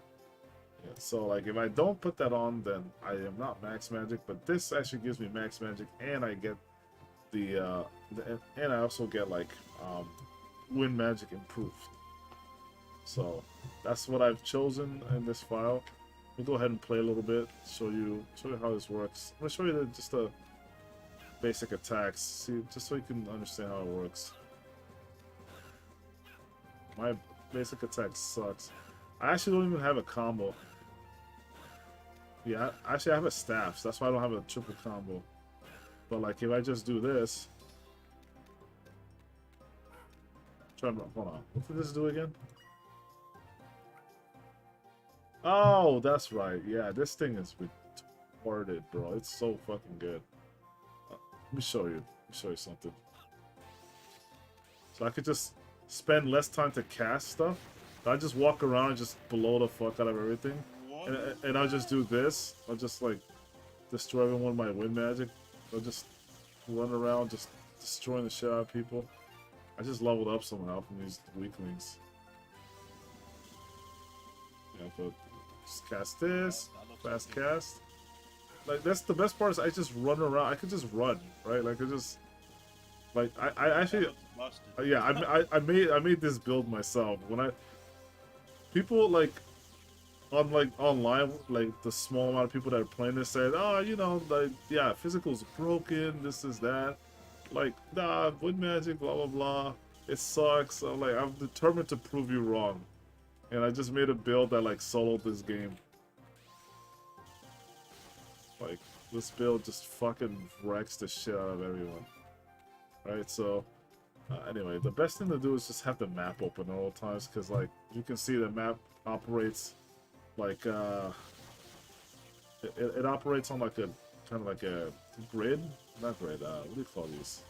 Yeah, so like if I don't put that on, then I am not max magic. But this actually gives me max magic, and I get and I also get like wind magic improved. So that's what I've chosen in this file. We'll go ahead and play a little bit, show you how this works. I'm gonna show you just the basic attacks, see, just so you can understand how it works. My basic attack sucks. I actually don't even have a combo. Yeah, actually I have a staff, so that's why I don't have a triple combo. But like if I just do this, hold on, what did this do again? Oh, that's right. Yeah, this thing is retarded, bro. It's so fucking good. Let me show you. Let me show you something. So I could just spend less time to cast stuff. I just walk around and just blow the fuck out of everything. And I'll just do this. I'll just like destroy everyone with my wind magic. I'll just run around just destroying the shit out of people. I just leveled up somehow from these weaklings. Yeah, but just cast this. Fast cast. Like that's the best part is I just run around. I could just run, right? Like I just like I actually yeah, I made this build myself. When people like online, like the small amount of people that are playing this said, oh, you know, like yeah, physical's broken, this is that. Like, nah, wind magic, blah blah blah. It sucks. I'm determined to prove you wrong. And I just made a build that like soloed this game. Like, this build just fucking wrecks the shit out of everyone. Right, so anyway, the best thing to do is just have the map open at all times, because like you can see the map operates like it operates on like a kind of like a grid, not grid. What do you call these?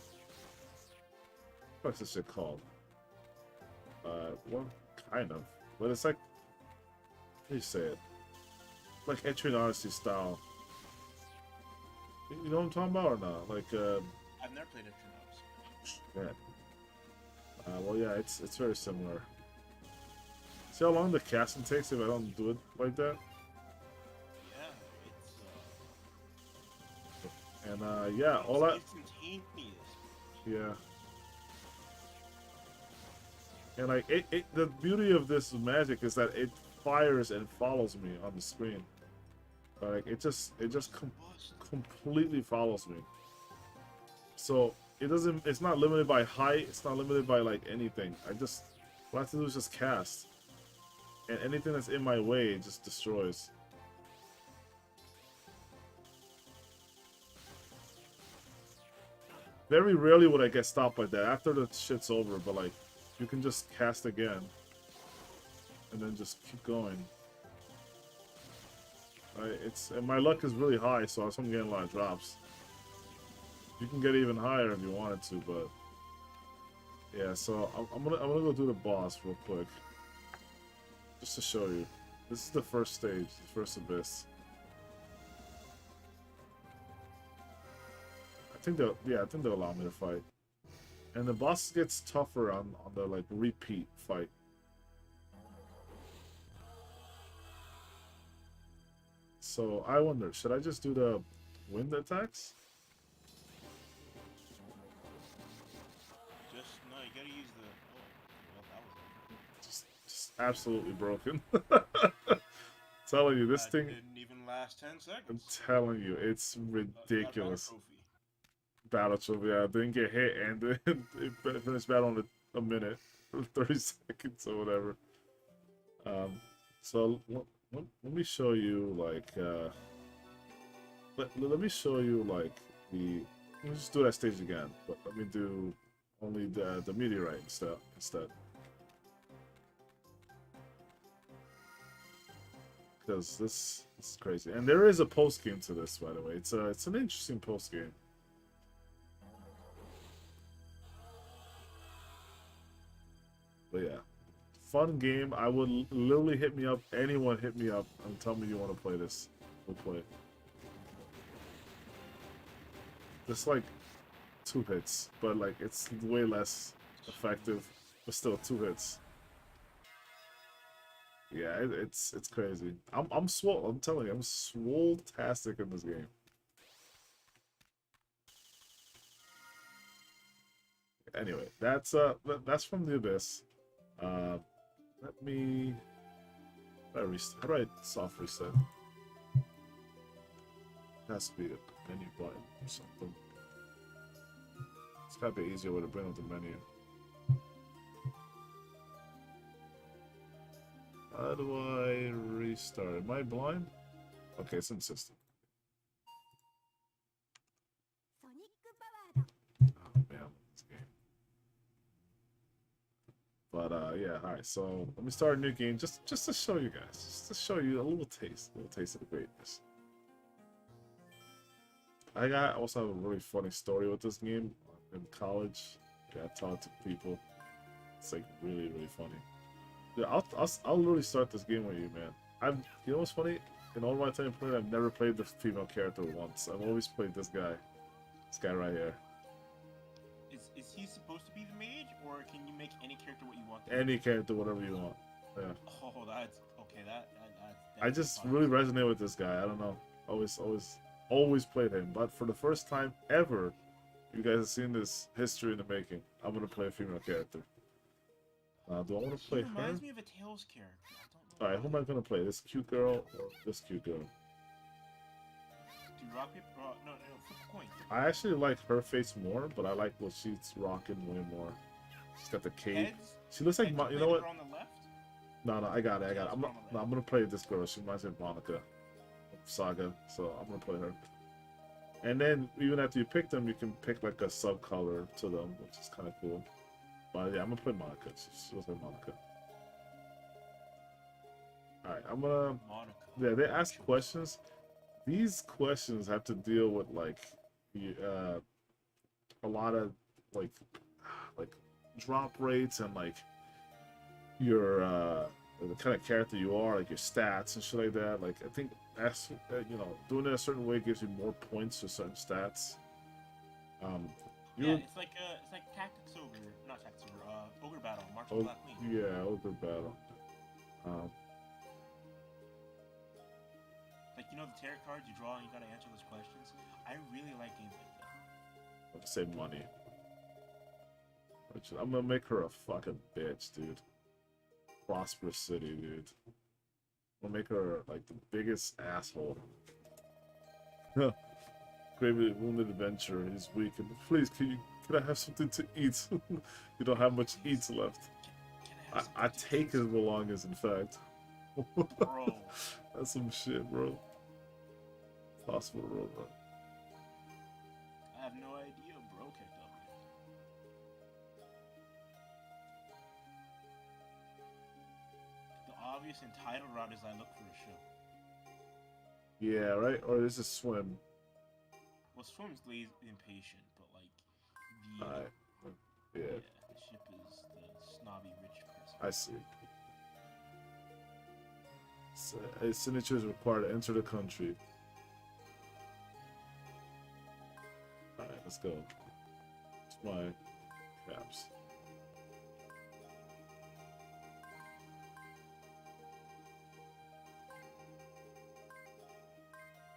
What's this shit called? Well, kind of, but it's like, how do you say it? Like Etrian Odyssey style. You know what I'm talking about or not? Like I've never played Etrian Odyssey. Yeah. Well, yeah, it's very similar. See how long the casting takes if I don't do it like that? Yeah, And yeah, all that. Instantaneous. Yeah. And like the beauty of this magic is that it fires and follows me on the screen. Like it just completely follows me. So it's not limited by height, it's not limited by like anything. What I have to do is just cast. And anything that's in my way it just destroys. Very rarely would I get stopped by that after the shit's over, but like you can just cast again and then just keep going. And my luck is really high, so I'm getting a lot of drops. You can get even higher if you wanted to, but yeah. So I'm gonna go do the boss real quick, just to show you. This is the first stage, the first abyss. I think they'll allow me to fight. And the boss gets tougher on the like repeat fight. So I wonder, should I just do the wind attacks? No, you gotta use the. Oh, well, that was. Just absolutely broken. Telling you, this That thing. didn't even last 10 I'm seconds. telling you, it's ridiculous. Battle trophy, yeah, didn't get hit and it finished battle in a minute, 30 seconds or whatever. So let me show you like let me show you like let me just do that stage again, but let me do only the meteorite instead. Because this is crazy, and there is a post game to this, by the way. It's an interesting post game. But yeah, fun game. I would literally hit me up. Anyone hit me up and tell me you want to play this. We'll play it. Just like 2 hits, but like it's way less effective. But still 2 hits. Yeah, it's crazy. I'm swole. I'm telling you, I'm swole-tastic in this game. Anyway, that's from the Abyss. Let me. How do I soft reset? It has to be a menu button or something. It's gotta be an easier way to bring up the menu. How do I restart? Am I blind? Okay, it's in system. Oh man, this game. But yeah, alright, so let me start a new game just to show you guys. Just to show you a little taste of the greatness. I also have a really funny story with this game in college. Yeah, I taught to people. It's like really, really funny. Yeah, I'll literally start this game with you, man. You know what's funny? In all my time playing, I've never played the female character once. I've always played this guy. This guy right here. Is he supposed to be the mage, or can you make any character what you want? Any character, whatever you want. Yeah. Oh, that's okay. That's I just really resonate with this guy. I don't know. Always played him. But for the first time ever, you guys have seen this history in the making. I'm gonna play a female character. Do I want to play her? Reminds me of a Tails character. I don't know. Alright, who am I gonna play? This cute girl or this cute girl? Do rock paper? No, flip a coin. I actually like her face more, but I like what she's rocking way more. She's got the cape. Heads? She looks like you know what? On the left? No, I got it. I'm gonna play this girl. She reminds me of Monica, Saga. So I'm gonna play her. And then even after you pick them, you can pick like a sub color to them, which is kind of cool. But yeah, I'm gonna play Monica. She looks like Monica. Alright, I'm gonna. Monica. Yeah, they ask questions. These questions have to deal with like a lot of like drop rates and like your the kind of character you are, like your stats and shit like that. Like I think that's doing it a certain way gives you more points for certain stats. Yeah, it's like Tactics Ogre, not Tactics Ogre, Ogre Battle, March of Black Queen. Yeah, Ogre Battle. Like the tarot cards you draw and you gotta answer those questions. I really like games like that. Let's say money. I'm gonna make her a fucking bitch, dude. Prosperous city, dude. I'm gonna make her like the biggest asshole. Gravely wounded adventurer. He's weak. And please, can I have something to eat? You don't have much eats left. I take his belongings, in fact. Bro. That's some shit, bro. Possible robot. I have no idea, bro. Kicked up. The obvious and title route is I look for a show. Yeah, right? Or is it swim? Well, swim's lazy, impatient, but like the Alright. Yeah, the ship is the snobby rich person. I see. A signature is required to enter the country. Alright, let's go. It's my caps.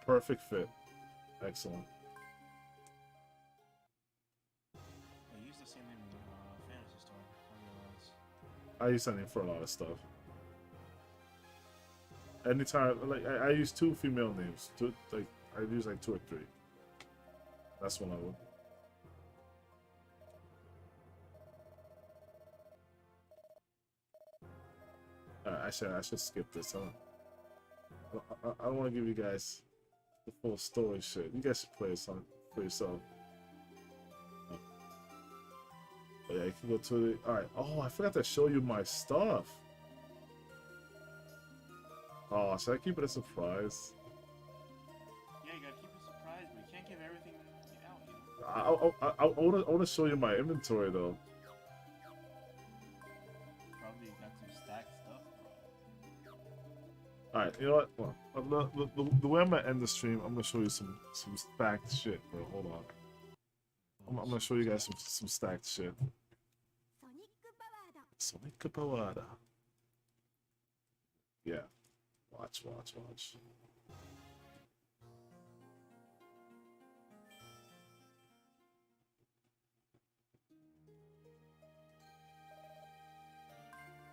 Perfect fit. Excellent. I use the same name in Fantasy Star. I use that name for a lot of stuff. Anytime, like I use 2 female names. Like I use like 2 or 3. That's one I would. I should skip this. I don't want to give you guys the full story shit. You guys should play this on for yourself. But yeah, you can go to the. Alright. Oh, I forgot to show you my stuff. Oh, should I keep it a surprise? Yeah, you gotta keep it a surprise, but you can't give everything out, you know? I want to show you my inventory though. Probably got some stacked stuff, bro. Alright, you know what? Well, the way I'm gonna end the stream, I'm gonna show you some stacked shit, bro. Hold on. I'm gonna show you guys some stacked shit. Sonic Power. Yeah. Watch.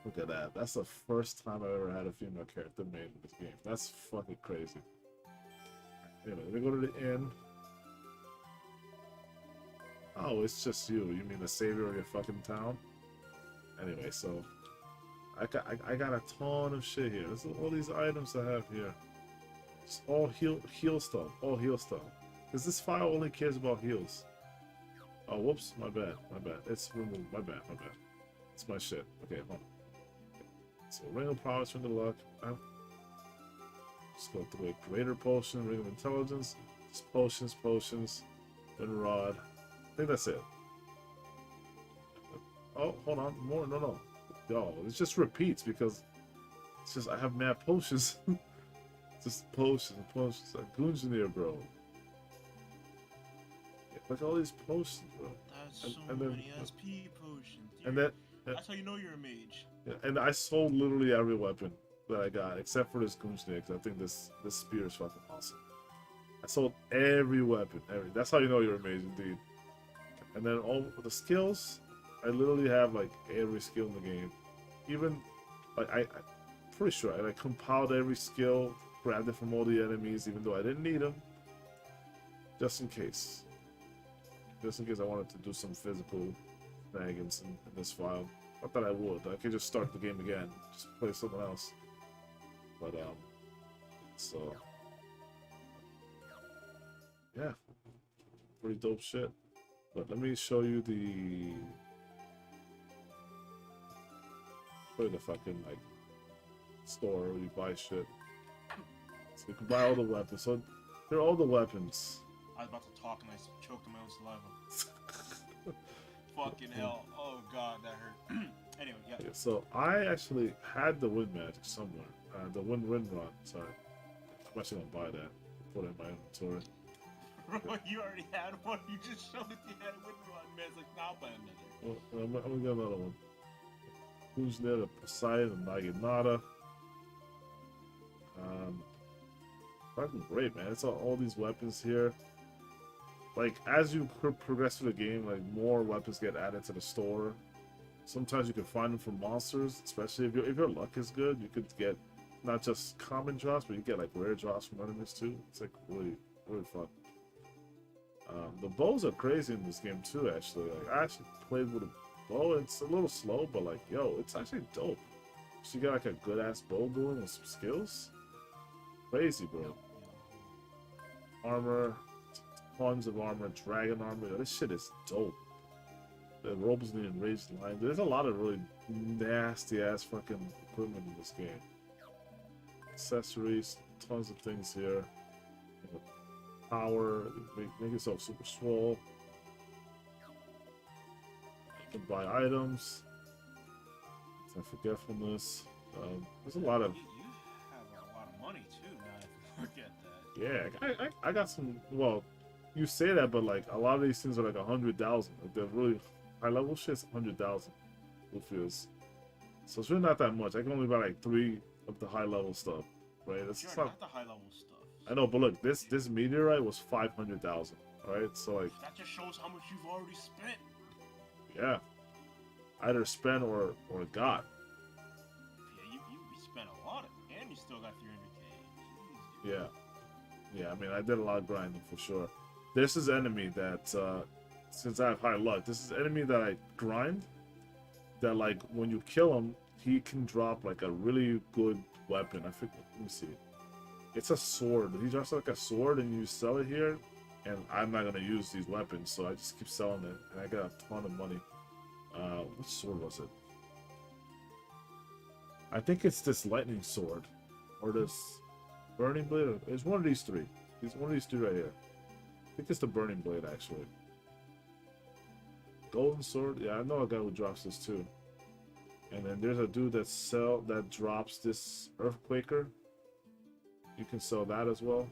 Look at that. That's the first time I've ever had a female character made in this game. That's fucking crazy. Anyway, we go to the inn. Oh, it's just you. You mean the savior of your fucking town? Anyway, so I got a ton of shit here. There's all these items I have here. It's all heal stuff. All heal stuff. Because this file only cares about heals. Oh, whoops. My bad. It's removed. My bad. It's my shit. Okay, hold on. So ring of prowess, ring of luck. Just go through it. Greater potion, ring of intelligence. Just potions. Wind rod. I think that's it. Oh, hold on. More. No. Yo, it just repeats because it's just I have mad potions. Just potions. Like Gunjanir, bro. Yeah, look at all these potions, bro. That's so many SP potions. And then that's how you know you're a mage. Yeah, and I sold literally every weapon that I got except for this Gunjanir because I think this spear is fucking awesome. I sold every weapon. That's how you know you're a mage, indeed. And then all the skills, I literally have like every skill in the game. Even like I'm pretty sure I compiled every skill, grabbed it from all the enemies, even though I didn't need them, just in case. Just in case I wanted to do some physical shenanigans in this file. Not that I would. I could just start the game again, just play something else. But so yeah, pretty dope shit. But let me show you the fucking like store where you buy shit. So you can buy all the weapons. So they're all the weapons. I was about to talk and I choked on my own saliva. Fucking hell. Oh god, that hurt. Anyway, yeah. So I actually had the wind magic somewhere. The wind rod. Sorry. I'm actually gonna buy that. Put it in my inventory. Bro, you already had one. You just showed that you had a wind rod, man. It's like, now I'll buy another. Well, I'm gonna get another one. Who's there? The Poseidon and Naginata. Fucking great, man. It's all these weapons here. Like, as you progress through the game, like, more weapons get added to the store. Sometimes you can find them from monsters, especially if your luck is good. You could get not just common drops, but you get, like, rare drops from enemies, too. It's, like, really, really fun. The bows are crazy in this game, too, actually. Like, I actually played with a bow. It's a little slow, but, like, yo, it's actually dope. So you got, like, a good-ass bow going with some skills. Crazy, bro. Armor. Tons of armor, dragon armor. Yo, this shit is dope. The robes in the enraged line. There's a lot of really nasty ass fucking equipment in this game. Accessories, tons of things here. power, make yourself super swole. You can buy items. Time forgetfulness. There's a lot of. You have a lot of money too. Now if you look at that. Yeah, I got some. Well, you say that, but like a lot of these things are like 100,000. Like they're really high level shit's 100,000. Feels. So it's really not that much. I can only buy like 3 of the high level stuff, right? That's Sure, not. not the high level stuff. I know, but look, this meteorite was 500,000. Right, so like. That just shows how much you've already spent. Yeah. Either spent or got. Yeah, you spent a lot, and you still got 300K. Yeah. Yeah, I mean, I did a lot of grinding for sure. This is enemy that, since I have high luck, this is enemy that I grind. That, like, when you kill him, he can drop, like, a really good weapon. I think, let me see. It's a sword. He drops, like, a sword, and you sell it here. And I'm not going to use these weapons, so I just keep selling it. And I got a ton of money. What sword was it? I think it's this lightning sword. Or this burning blade. It's one of these 3. It's one of these 3 right here. I think it's the burning blade, actually. Golden sword. Yeah, I know a guy who drops this too. And then there's a dude that drops this earthquaker. You can sell that as well.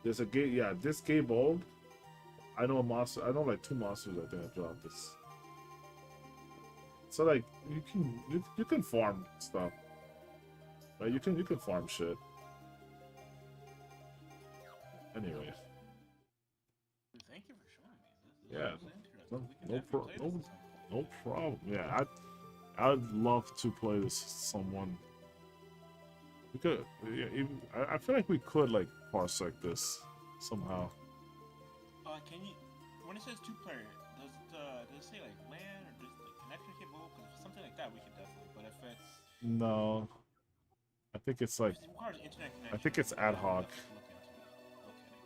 There's a gate. Yeah, this gay bulb. I know a monster. I know like 2 monsters. I think that drop this. So like you can farm stuff. Right? You can farm shit. Anyway. Thank you for showing me this. Yeah. No problem. Yeah, I'd love to play this with someone. We could. Yeah, even, I feel like we could like parsec this somehow. Can you? When it says 2-player, does it say like LAN or just like connection capable? Because something like that we could definitely. But if it's No, I think it's like. it requires internet connection. I think it's ad hoc. Okay,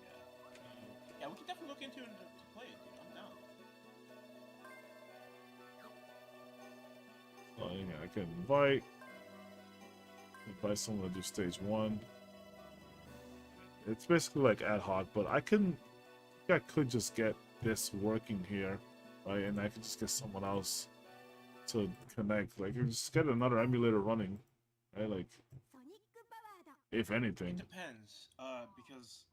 yeah. Yeah, we could definitely look into it to play it, dude. I'm down. Oh, yeah, I can invite someone to do stage 1. It's basically like ad hoc, but I could just get this working here, right? And I could just get someone else to connect. Like, you just get another emulator running, right? Like, if anything. It depends, because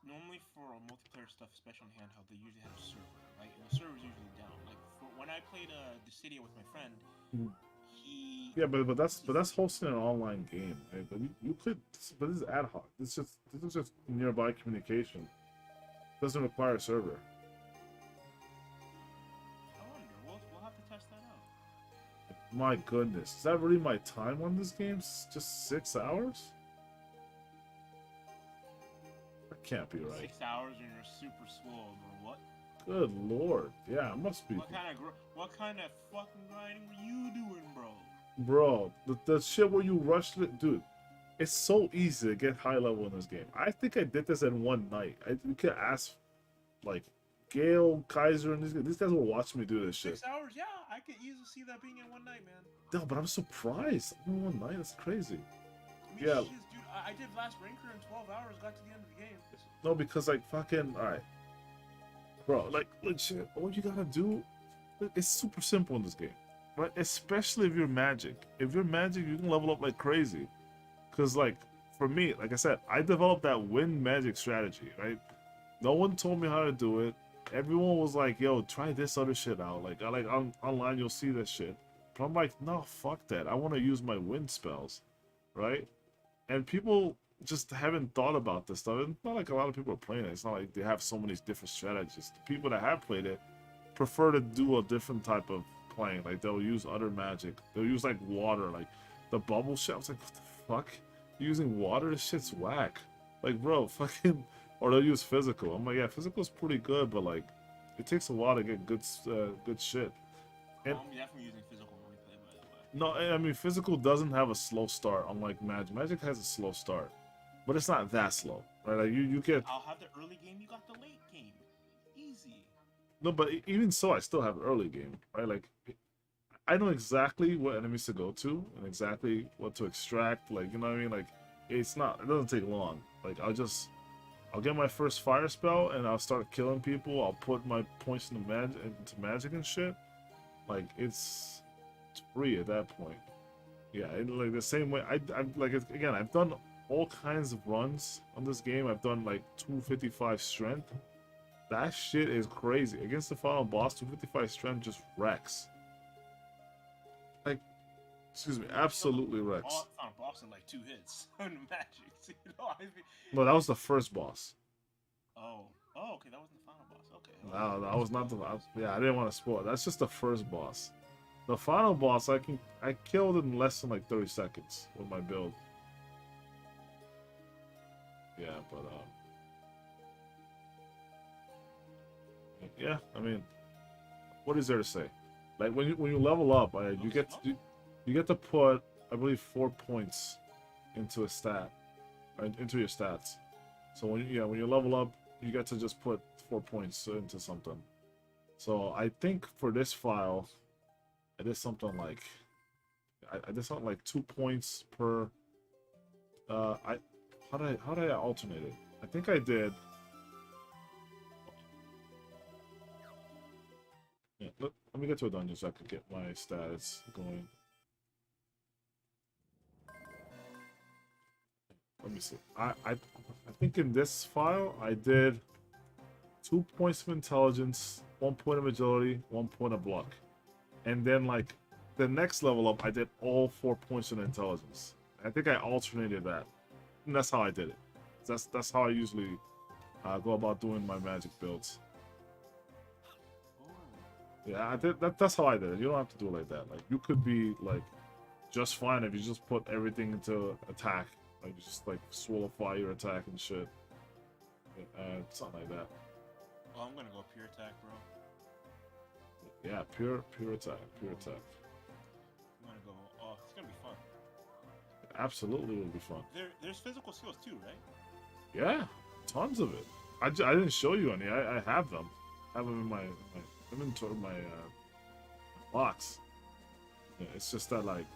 normally for multiplayer stuff, especially on handheld, they usually have a server, right? And the server's usually down. Like when I played Dissidia with my friend, Yeah, but that's hosting an online game, right? But you could, but this is ad hoc. This is just nearby communication. Doesn't require a server. I wonder. We'll have to test that out. My goodness, is that really my time on this game? Just 6 hours? That can't be right. 6 hours and you're super slow, or what? Good lord, yeah, it must be. What kind of fucking grinding were you doing, bro? Bro, the shit where you rushed it, dude. It's so easy to get high level in this game. I think I did this in one night. I think I asked, like, Gale, Kaiser, and these guys will watch me do this shit. 6 hours? Yeah, I could easily see that being in one night, man. No, but I'm surprised. In one night, that's crazy. I mean, Yeah. Shiz, dude, I did last Ranker in 12 hours, got to the end of the game. No, because, like, fucking, alright. Bro, like, legit, all you gotta do, it's super simple in this game. Right? Especially if you're Magic. If you're Magic, you can level up like crazy. Because, like, for me, like I said, I developed that win Magic strategy, right? No one told me how to do it. Everyone was like, yo, try this other shit out. Like online, you'll see this shit. But I'm like, no, fuck that. I want to use my win spells, right? And people just haven't thought about this stuff. It's not like a lot of people are playing it. It's not like they have so many different strategies. The people that have played it prefer to do a different type of playing. Like, they'll use other magic. They'll use, like, water. Like, the bubble shit. I was like, what the fuck? You're using water? This shit's whack. Like, bro, fucking... Or they'll use physical. I'm like, yeah, physical's pretty good, but, like, it takes a while to get good shit. And, I'm definitely using physical when we play, by the way. no, I mean, physical doesn't have a slow start, unlike Magic. Magic has a slow start. But it's not that slow, right? Like, you get... I'll have the early game, you got the late game. Easy. No, but even so, I still have early game, right? Like, I know exactly what enemies to go to and exactly what to extract. Like, you know what I mean? Like, it's not. It doesn't take long. Like I'll get my first fire spell and I'll start killing people. I'll put my points into magic and shit. Like it's free at that point. Yeah, like the same way. I'm like again. I've done all kinds of runs on this game. I've done like 255 strength. That shit is crazy. Against the final boss, 255 strength just wrecks. Like, excuse me, absolutely wrecks. Final boss in like 2 hits on magic. You know, No, that was the first boss. Oh, okay, that wasn't the final boss. Okay. No, that was not the. Yeah, I didn't want to spoil it. That's just the first boss. The final boss, I killed in less than like 30 seconds with my build. Yeah, but yeah, I mean, what is there to say? Like when you level up, you get to put, I believe, 4 points into a stat, into your stats. So when you level up, you get to just put 4 points into something. So I think for this file, I did something like I did something like 2 points per. How did I alternate it? I think I did. Yeah, let me get to a dungeon so I can get my stats going. Let me see. I think in this file I did 2 points of intelligence, 1 point of agility, 1 point of luck, and then like the next level up I did all 4 points of intelligence. I think I alternated that, and that's how I did it. That's how I usually go about doing my magic builds. Yeah, I did that's how I did it. You don't have to do it like that. Like you could be like just fine if you just put everything into attack. Like you just like swallowfy your attack and shit. Something like that. Oh, I'm gonna go pure attack, bro. Yeah, pure attack, pure attack. I'm gonna go. Oh, it's gonna be fun. Absolutely, will be fun. There's physical skills too, right? Yeah, tons of it. I didn't show you any. I have them. I have them in my inventory, my box. Yeah, it's just that like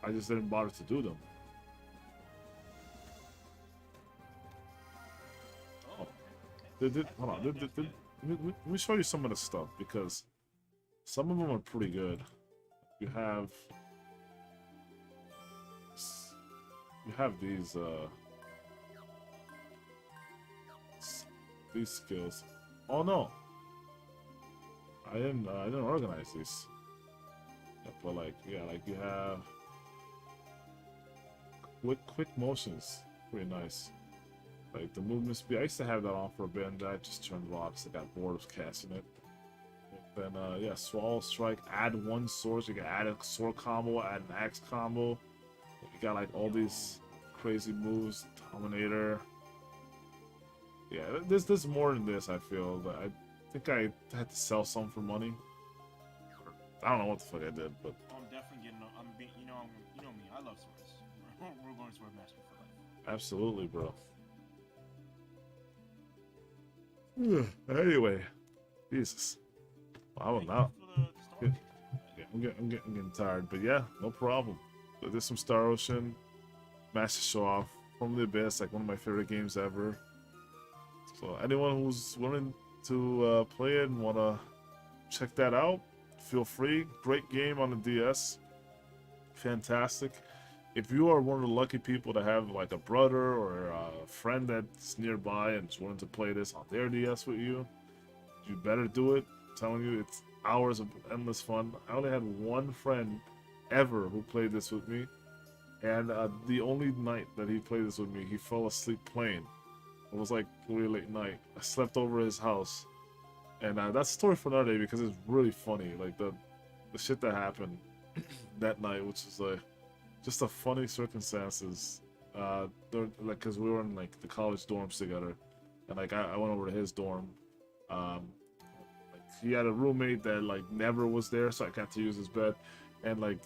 I just didn't bother to do them. Oh, Hold on. Let me show you some of the stuff because some of them are pretty good. You have these skills. Oh no, I didn't organize these. Yeah, but like you have quick motions, pretty nice. Like the movement speed, I used to have that on for a bit, and I just turned it off because I got bored of casting it. And then yeah, swallow strike, add 1 sword. So you can add a sword combo, add an axe combo. You got like all these crazy moves, Dominator. Yeah, there's more than this. I feel, but I think I had to sell some for money. I don't know what the fuck I did, but I'm definitely getting. You know me. I love swords. We're going sword master for life. absolutely, bro. Anyway, Jesus, I will not. Yeah, I'm getting tired, but yeah, no problem. There's some Star Ocean, Master Show Off from the Abyss, like one of my favorite games ever. So anyone who's willing to play it and wanna check that out, feel free. Great game on the DS, fantastic. If you are one of the lucky people to have like a brother or a friend that's nearby and is willing to play this on their DS with you, you better do it. I'm telling you, it's hours of endless fun. I only had one friend ever who played this with me, and the only night that he played this with me, he fell asleep playing. It was like really late night. I slept over at his house, and that's a story for another day because it's really funny. Like the shit that happened that night, which is like just the funny circumstances. Like, cause we were in like the college dorms together, and like I went over to his dorm. Like, he had a roommate that like never was there, so I got to use his bed, and like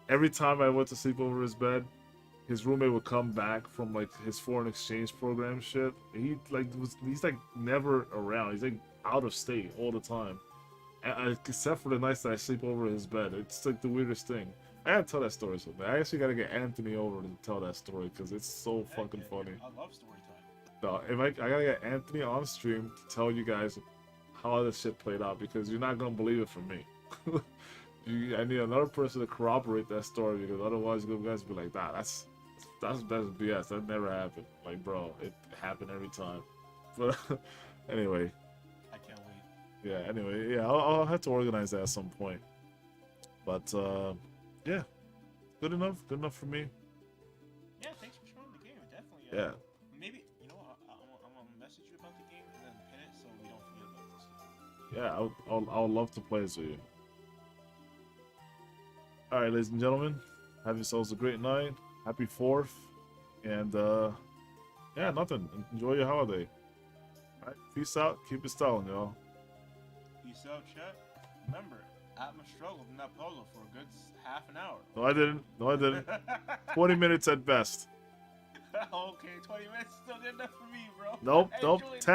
every time I went to sleep over his bed, his roommate would come back from like his foreign exchange program shit. He's like never around. He's like out of state all the time, except for the nights that I sleep over his bed. It's like the weirdest thing. I gotta tell that story someday. I actually gotta get Anthony over to tell that story because it's so fucking Yeah, funny. I love story time. No, if I gotta get Anthony on stream to tell you guys how this shit played out because you're not gonna believe it from me. I need another person to corroborate that story because otherwise you guys will be like, nah, that's BS. That never happened. Like, bro, it happened every time. But anyway, I can't wait. yeah. Anyway, yeah, I'll have to organize that at some point. But yeah, good enough. Good enough for me. Yeah, thanks for showing the game. Definitely. Yeah. Maybe I'm gonna message you about the game and then pin it so we don't forget about this. Yeah, I'll love to play this with you. All right, ladies and gentlemen, have yourselves a great night. Happy 4th, and yeah, nothing. Enjoy your holiday. All right, peace out. Keep it styling, y'all. Peace out, chat. Remember, Atma struggled in that polo for a good half an hour. No, I didn't. No, I didn't. 20 minutes at best. Okay, 20 minutes is still good enough for me, bro. Nope, I nope. enjoyed 10